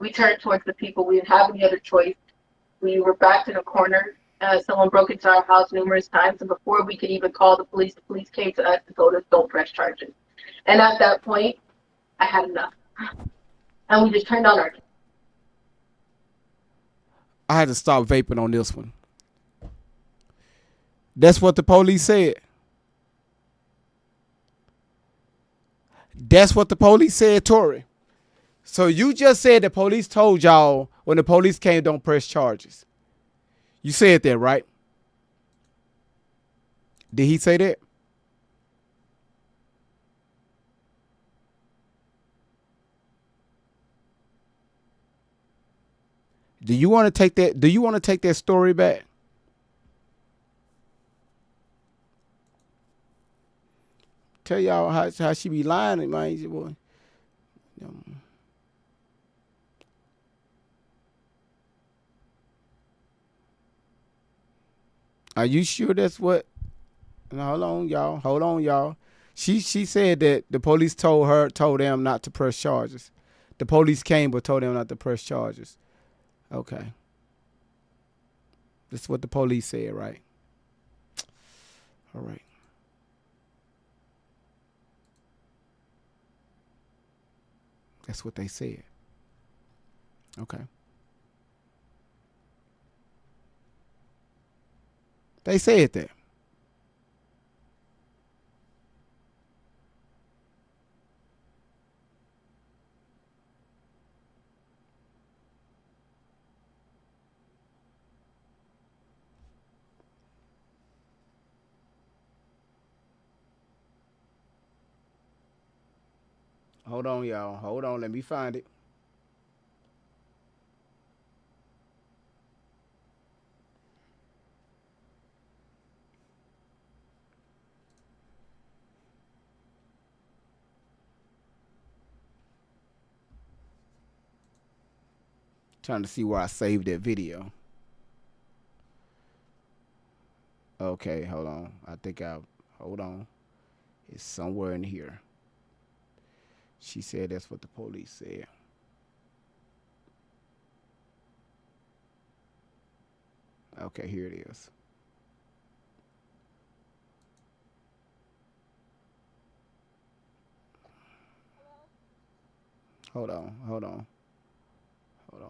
we turned towards the people. We didn't have any other choice. We were backed in a corner. Someone broke into our house numerous times, and before we could even call the police came to us and told us don't press charges. And at that point, I had enough. And we just turned on our. I had to stop vaping on this one. That's what the police said. That's what the police said, Tori. So you just said the police told y'all when the police came, don't press charges. You said that, right? Did he say that? Do you want to take that? Do you want to take that story back? tell y'all how she be lying, man. Boy. Are you sure that's what? No, hold on, y'all. She said that the police told them not to press charges. The police came but told them not to press charges. Okay. That's what the police said, right? All right. That's what they said. Okay. They said that. Hold on, y'all. Hold on. Let me find it. Trying to see where I saved that video. Okay, hold on. Hold on. It's somewhere in here. She said that's what the police said. Okay, here it is. Hold on.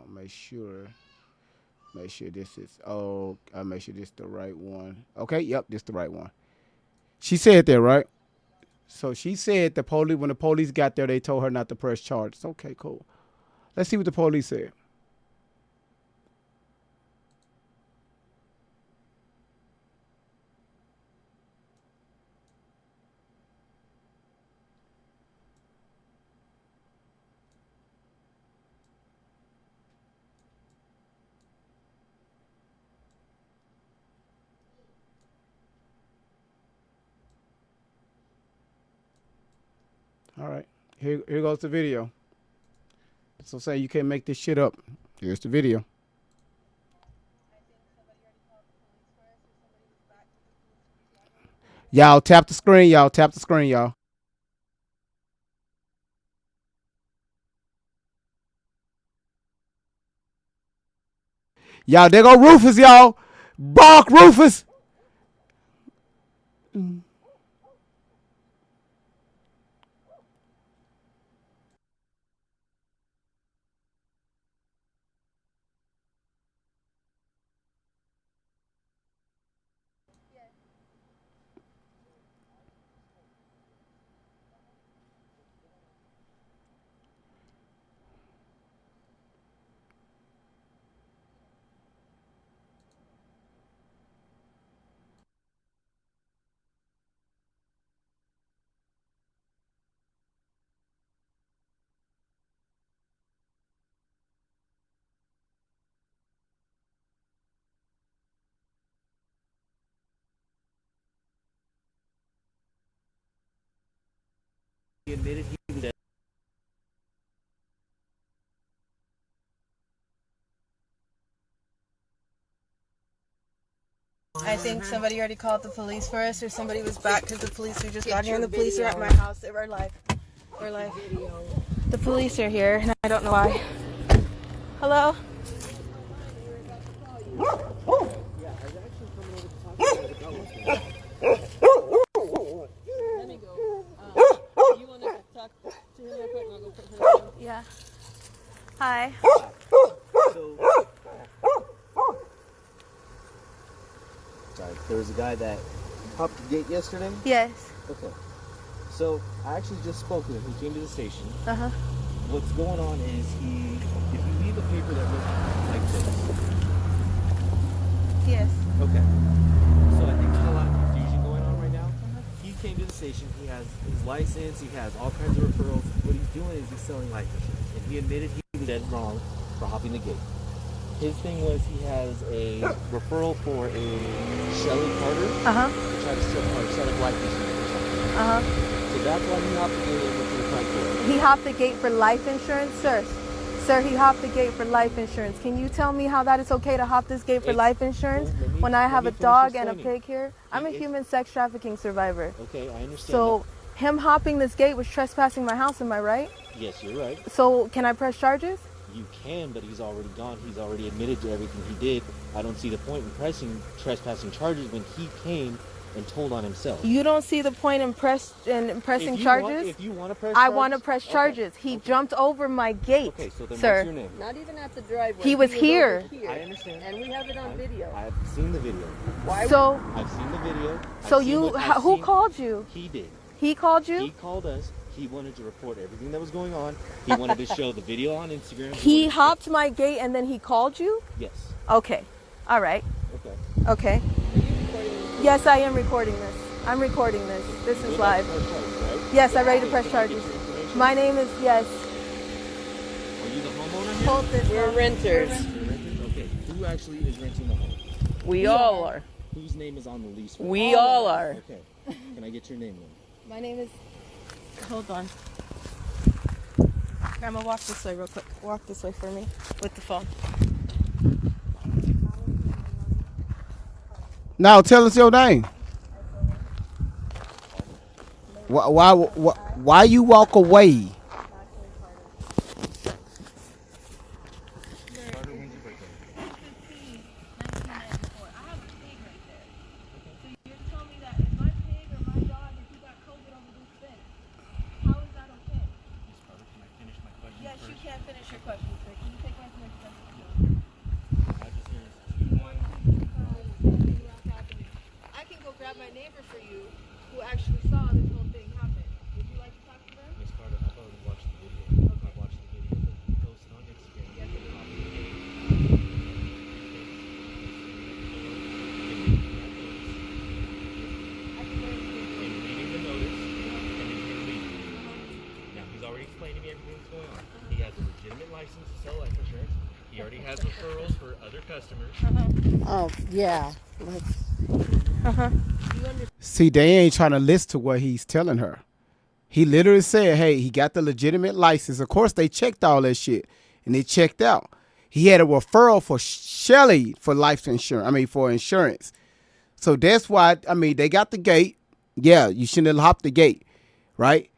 Make sure this is, I'll make sure this is the right one. Okay, yep, this is the right one. She said that, right? So she said when the police got there, they told her not to press charges. Okay, cool. Let's see what the police said. All right, here goes the video. So say you can't make this shit up. Here's the video. Y'all tap the screen, y'all. Tap the screen, y'all. Y'all, there go Rufus, y'all. Bark, Rufus. He admitted he was dead. I think somebody already called the police for us, or somebody was back because the police are just got here, and the police are at my house. We're live. We're live. The police are here, and I don't know why. Hello? Yeah. Hi. Sorry, there was a guy that popped the gate yesterday? Yes. Okay. So, I actually just spoke with him. He came to the station. Uh-huh. What's going on is if you leave a paper that looks like this. Yes. Okay. So I think there's a lot of confusion going on right now. He came to the station. He has his license. He has all kinds of referrals. What he's doing is he's selling life insurance. And he admitted he was dead wrong for hopping the gate. His thing was he has a referral for a Shelly Carter. Uh-huh. To try to sell life insurance or something. Uh-huh. So So that's why he hopped the gate and went to the front door. He hopped the gate for life insurance, sir. Sir, he hopped the gate for life insurance. Can you tell me how that is okay to hop this gate for life insurance when I have a dog and a pig here? I'm a human sex trafficking survivor. Okay, I understand. So him hopping this gate was trespassing my house, am I right? Yes, you're right. So can I press charges? You can, but he's already gone. He's already admitted to everything he did. I don't see the point in pressing trespassing charges when he came and told on himself. You don't see the point in pressing charges? If you want to press I charges, want to press charges. Okay. He jumped over my gate, Okay, so then sir. what's your name? Not even at the driveway. He was here. I understand. And we have it on video. I've seen the video. So, I've seen the video. so I've seen you, what- I've who seen- called you? He did. He called you? He called us. He wanted to report everything that was going on. He wanted to show the video on Instagram. He hopped my gate and then he called you? Yes. Okay. All right. Okay. Okay. Yes, I am recording this. I'm recording this. This is live. Yes, I'm ready to press charges. My name is, yes. Are you the homeowner here? Hold this. We're renters. Okay. Who actually is renting the home? We all are. Whose name is on the lease? We all are. Okay. Can I get your name then? My name is, hold on. Grandma, walk this way real quick. Walk this way for me with the phone. Now tell us your name. Why you walk away? Yes, you can finish your question, sir. Can you take my next question? I can go grab my neighbor for you who actually saw this whole thing happen. Would you like to talk to them? Miss Carter, I've already watched the video. I watched the video that you posted on Instagram. Yes, I And reading the notice, and then him leaving. Now, he's already explained to me everything that's going on. He has a legitimate license to sell life insurance. He already has referrals for other customers. Oh, yeah. See, they ain't trying to listen to what he's telling her. He literally said, hey, he got the legitimate license. Of course, they checked all that shit, and they checked out. He had a referral for Shelly for life insurance. For insurance. So that's why, they got the gate. Yeah, you shouldn't have hopped the gate, right?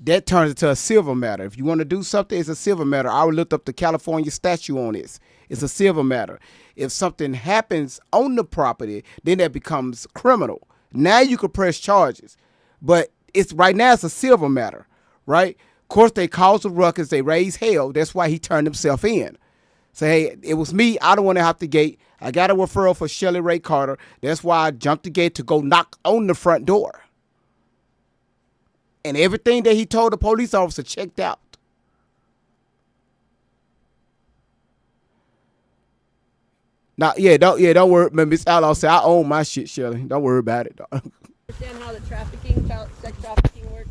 That turns into a civil matter. If you want to do something, it's a civil matter. I would look up the California statute on this. It's a civil matter. If something happens on the property, then that becomes criminal. Now you could press charges. But it's right now it's a civil matter, right? Of course, they caused a ruckus. They raised hell. That's why he turned himself in. Say, hey, it was me. I don't want to hop the gate. I got a referral for Shelly Ray Carter. That's why I jumped the gate to go knock on the front door. And everything that he told the police officer checked out. Now, don't worry. Miss Outlaw said, I own my shit, Shelly. Don't worry about it, dog. Understand how the sex trafficking works?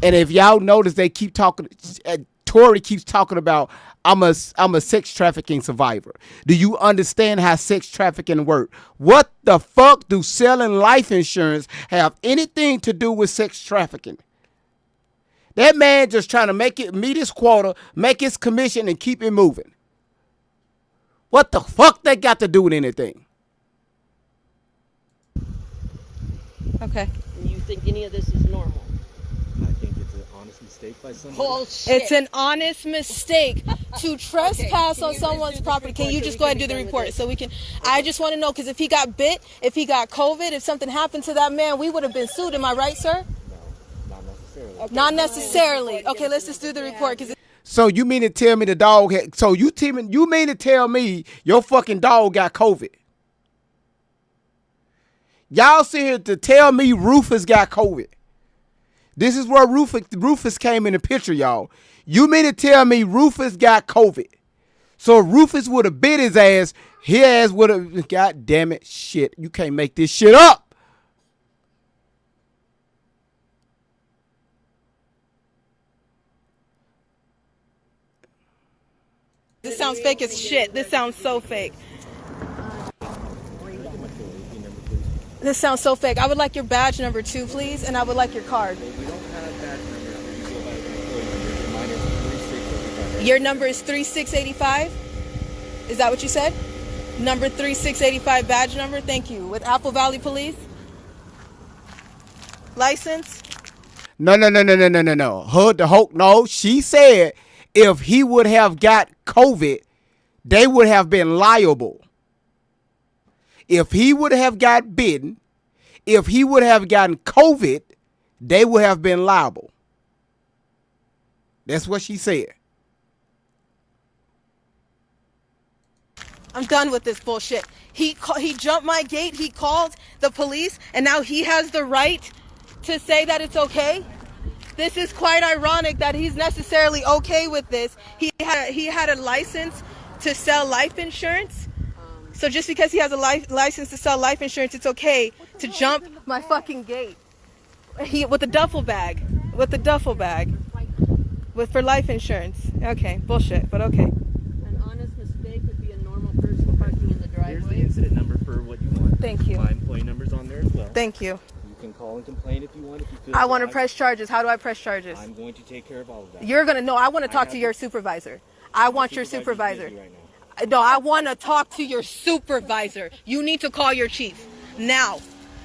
And if y'all notice, they keep talking. Tori keeps talking about I'm a sex trafficking survivor. Do you understand how sex trafficking work? What the fuck do selling life insurance have anything to do with sex trafficking? That man just trying to meet his quota, make his commission, and keep it moving. What the fuck they got to do with anything? Okay. And you think any of this is normal? I think it's an honest mistake by somebody. Bullshit. It's an honest mistake to trespass on someone's property. Can you just go ahead and do the report so we can? I just want to know, because if he got bit, if he got COVID, if something happened to that man, we would have been sued. Am I right, sir? No, not necessarily. Okay. Not necessarily. Okay, let's just do the report. So you mean to tell me the dog had, so you mean to tell me your fucking dog got COVID? Y'all sit here to tell me Rufus got COVID. This is where Rufus came in the picture, y'all. You mean to tell me Rufus got COVID? So Rufus would have bit his ass would have, god damn it, shit. You can't make this shit up. This sounds fake as shit. This sounds so fake. This sounds so fake. I would like your badge number too, please, and I would like your card. We don't have badge number. You go by the employee number. Mine is 3685. Your number is 3685? Is that what you said? Number 3685 badge number? Thank you. With Apple Valley Police? License? No. No, she said if he would have got COVID, they would have been liable. If he would have got bitten, if he would have gotten COVID, they would have been liable. That's what she said. I'm done with this bullshit. He jumped my gate, he called the police, and now he has the right to say that it's okay? This is quite ironic that he's necessarily okay with this. He had a license to sell life insurance. So just because he has a license to sell life insurance, it's okay to jump my fucking gate. With a duffel bag. For life insurance. Okay, bullshit, but okay. An honest mistake would be a normal person parking in the driveway. Here's the incident number for what you want. Thank you. My employee number's on there as well. Thank you. You can call and complain if you want. If you feel I want to press charges. How do I press charges? I'm going to take care of all of that. You're going to know. I want to talk to your supervisor. I want your supervisor. No, I want to talk to your supervisor. You need to call your chief. Now.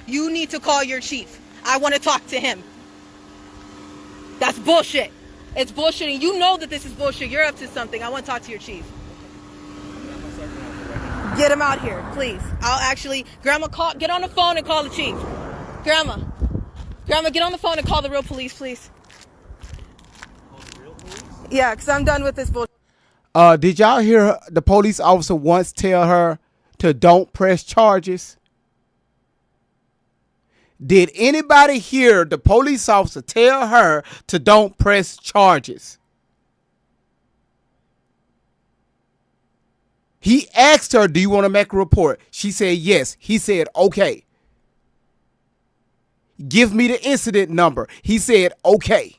You need to call your chief. I want to talk to him. That's bullshit. It's bullshit, and you know that this is bullshit. You're up to something. I want to talk to your chief. Get him out here, please. I'll actually, Grandma, get on the phone and call the chief. Grandma, get on the phone and call the real police, please. Yeah, because I'm done with this bullshit. Did y'all hear the police officer once tell her to don't press charges? Did anybody hear the police officer tell her to don't press charges? He asked her, do you want to make a report? She said yes. He said, okay. Give me the incident number. He said, okay.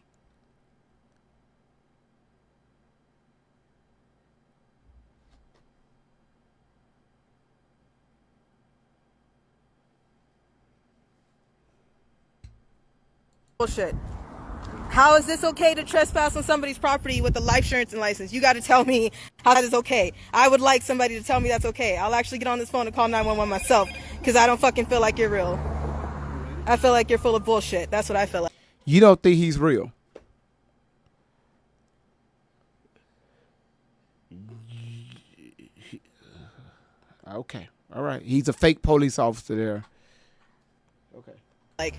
Bullshit. How is this okay to trespass on somebody's property with a life insurance and license? You got to tell me how that is okay. I would like somebody to tell me that's okay. I'll actually get on this phone and call 911 myself because I don't fucking feel like you're real. I feel like you're full of bullshit. That's what I feel like. You don't think he's real? Okay. All right. He's a fake police officer there. Okay. Like,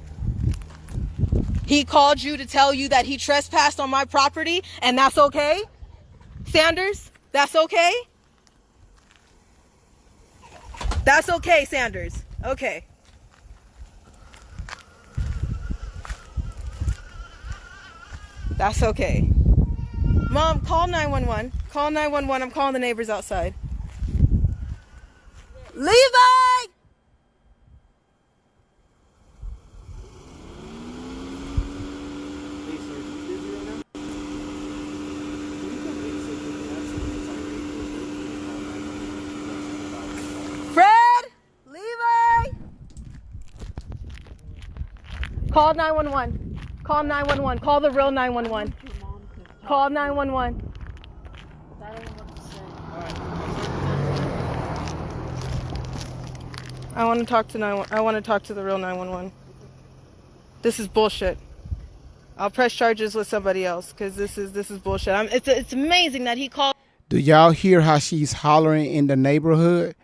he called you to tell you that he trespassed on my property, and that's okay? Sanders, that's okay? That's okay, Sanders. Okay. That's okay. Mom, call 911. Call 911. I'm calling the neighbors outside. Levi! Fred! Levi! Call 911. Call 911. Call the real 911. Call 911. I want to talk to the real 911. This is bullshit. I'll press charges with somebody else because this is bullshit. It's amazing that he called. Do y'all hear how she's hollering in the neighborhood?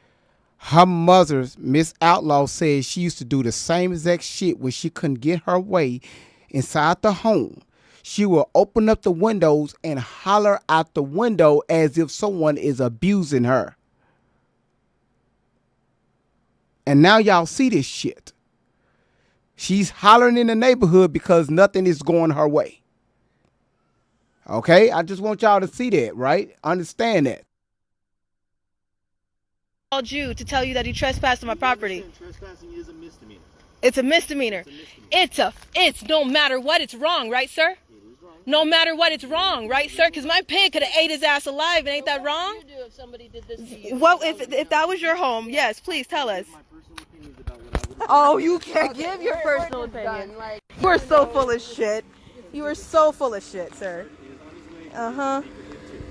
Her mother, Miss Outlaw, said she used to do the same exact shit when she couldn't get her way inside the home. She will open up the windows and holler out the window as if someone is abusing her. And now y'all see this shit. She's hollering in the neighborhood because nothing is going her way. Okay? I just want y'all to see that, right? Understand that. Called you to tell you that he trespassed on my property. Trespassing is a misdemeanor. It's a misdemeanor. It's no matter what, it's wrong, right, sir? No matter what, it's wrong, right, sir? Because my pig could have ate his ass alive, and ain't that wrong? What would you do if somebody did this to you? Well, if that was your home, yes, please tell us. My personal opinions about what I would Oh, you can't give your personal opinion. You are so full of shit. You are so full of shit, sir. Uh-huh.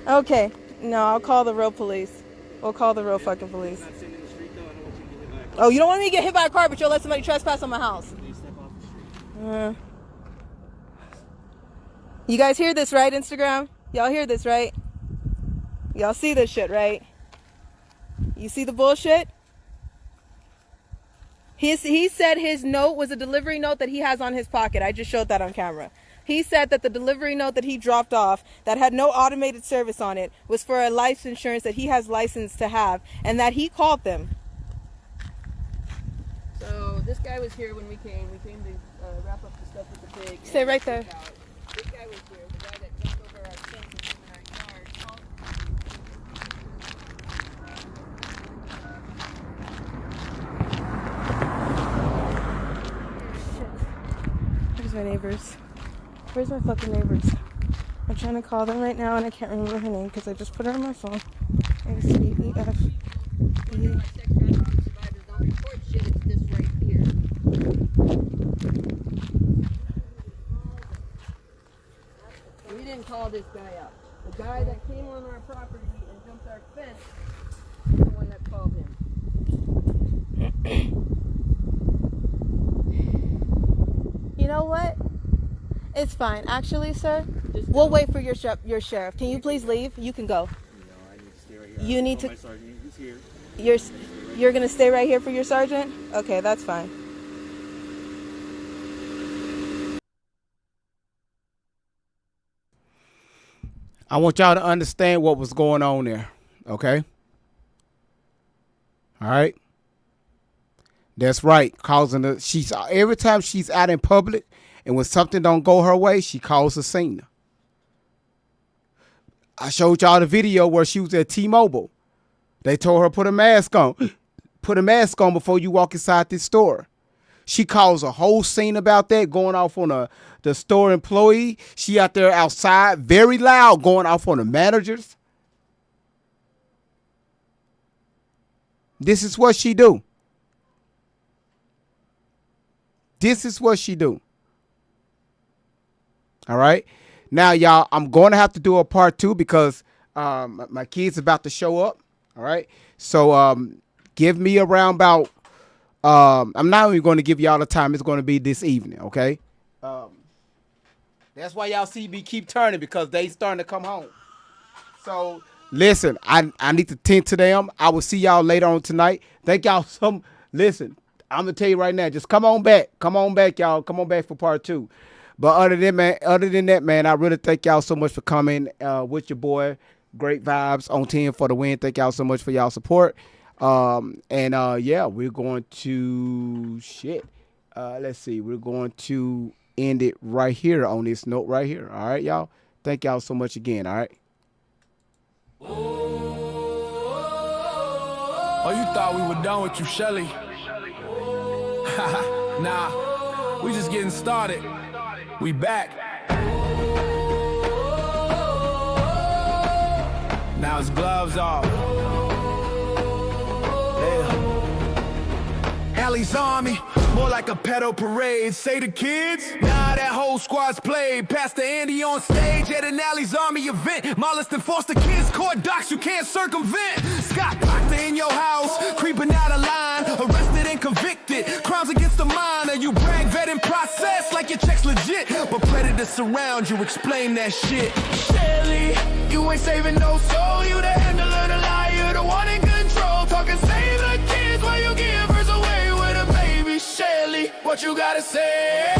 Okay. No, I'll call the real police. We'll call the real fucking police. Oh, you don't want me to get hit by a car, but you'll let somebody trespass on my house. You guys hear this, right, Instagram? Y'all hear this, right? Y'all see this shit, right? You see the bullshit? He said his note was a delivery note that he has on his pocket. I just showed that on camera. He said that the delivery note that he dropped off that had no automated service on it was for a life insurance that he has license to have, and that he called them. So this guy was here when we came. We came to wrap up the stuff with the pig. Stay right there. This guy was here. The guy that jumped over our fence and came in our yard. Where's my neighbors? Where's my fucking neighbors? I'm trying to call them right now and I can't remember her name because I just put her on my phone. A-C-E-F-E. We didn't call this guy up. The guy that came on our property and jumped our fence is the one that called him. You know what? It's fine. Actually, sir, we'll wait for your sheriff. Can you please leave? You can go. You need to. You're gonna stay right here for your sergeant? Okay, that's fine. I want y'all to understand what was going on there, okay? All right? That's right. She's every time she's out in public and when something don't go her way, she calls a scene. I showed y'all the video where she was at T-Mobile. They told her put a mask on. Put a mask on before you walk inside this store. She caused a whole scene about that, going off on the store employee. She out there outside, very loud, going off on the managers. This is what she do. This is what she do. All right. Now, y'all, I'm going to have to do a part 2 because my kid's about to show up. All right. So give me around about, I'm not even going to give y'all the time. It's going to be this evening. Okay. That's why y'all see me keep turning because they starting to come home. So listen, I need to tend to them. I will see y'all later on tonight. Thank y'all listen, I'm going to tell you right now, just come on back. Come on back, y'all. Come on back for part 2. But other than that, man, I really thank y'all so much for coming with your boy. Great vibes on 10 for the win. Thank y'all so much for y'all support. Yeah, we're going to let's see. We're going to end it right here on this note right here. All right, y'all. Thank y'all so much again. All right. Oh, you thought we were done with you, Shelly? Nah, we just getting started. We back. Now it's gloves off. Alley's Army, more like a pedo parade. Say the kids, nah, that whole squad's played. Pastor Andy on stage at an Alley's Army event. Molest and foster kids, court docs you can't circumvent. Scott Proctor in your house, creeping out of line. Arrested and convicted, crimes against the minor. You brag, vet, and process like your check's legit. But predators surround you, explain that shit. Shelly, you ain't saving no soul. You the handler, the liar, the one in control. Talking save the kids while you give hers away with a baby. Shelly, what you gotta say?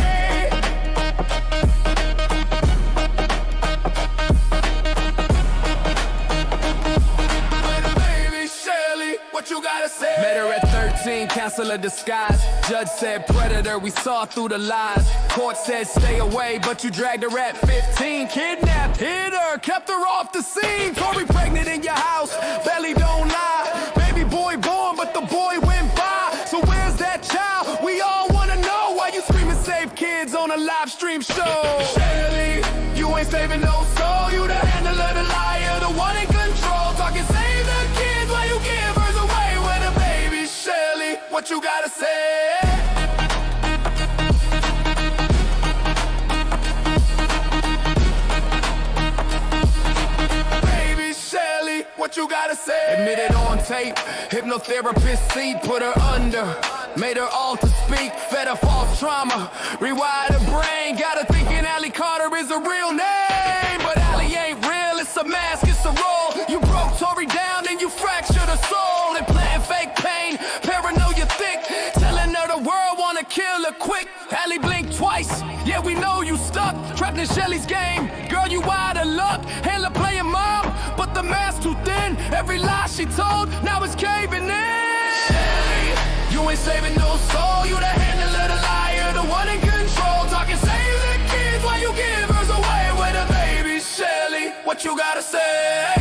What you gotta say? Met her at 13, cancel a disguise. Judge said predator, we saw through the lies. Court said stay away, but you dragged her at 15. Kidnapped, hit her, kept her off the scene. Corey pregnant in your house, belly don't lie. Baby boy born, but the boy went by. So where's that child? We all wanna know why you screaming save kids on a live stream show. Shelly, you ain't saving no soul. You the handler, the liar, the one in control. Talking save the kids while you give hers away with a baby. Shelly, what you gotta say? you gotta say? Admitted on tape, hypnotherapist seat, put her under. Made her all to speak, fed her false trauma. Rewired her brain, got her thinking Allie Carter is a real name. But Allie ain't real, it's a mask, it's a role. You broke Tory down and you fractured her soul. Implanting fake pain, paranoia thick. Telling her the world wanna kill her quick. Allie blinked twice, yeah we know you stuck. Trapped in Shelly's game, girl you out of luck. Handler playing mom, but the mask too thin. Every lie she told, now it's caving in. Shelly, you ain't saving no soul. You the handler, the liar, the one in control. Talking save the kids while you give hers away with a baby. Shelly, what you gotta say?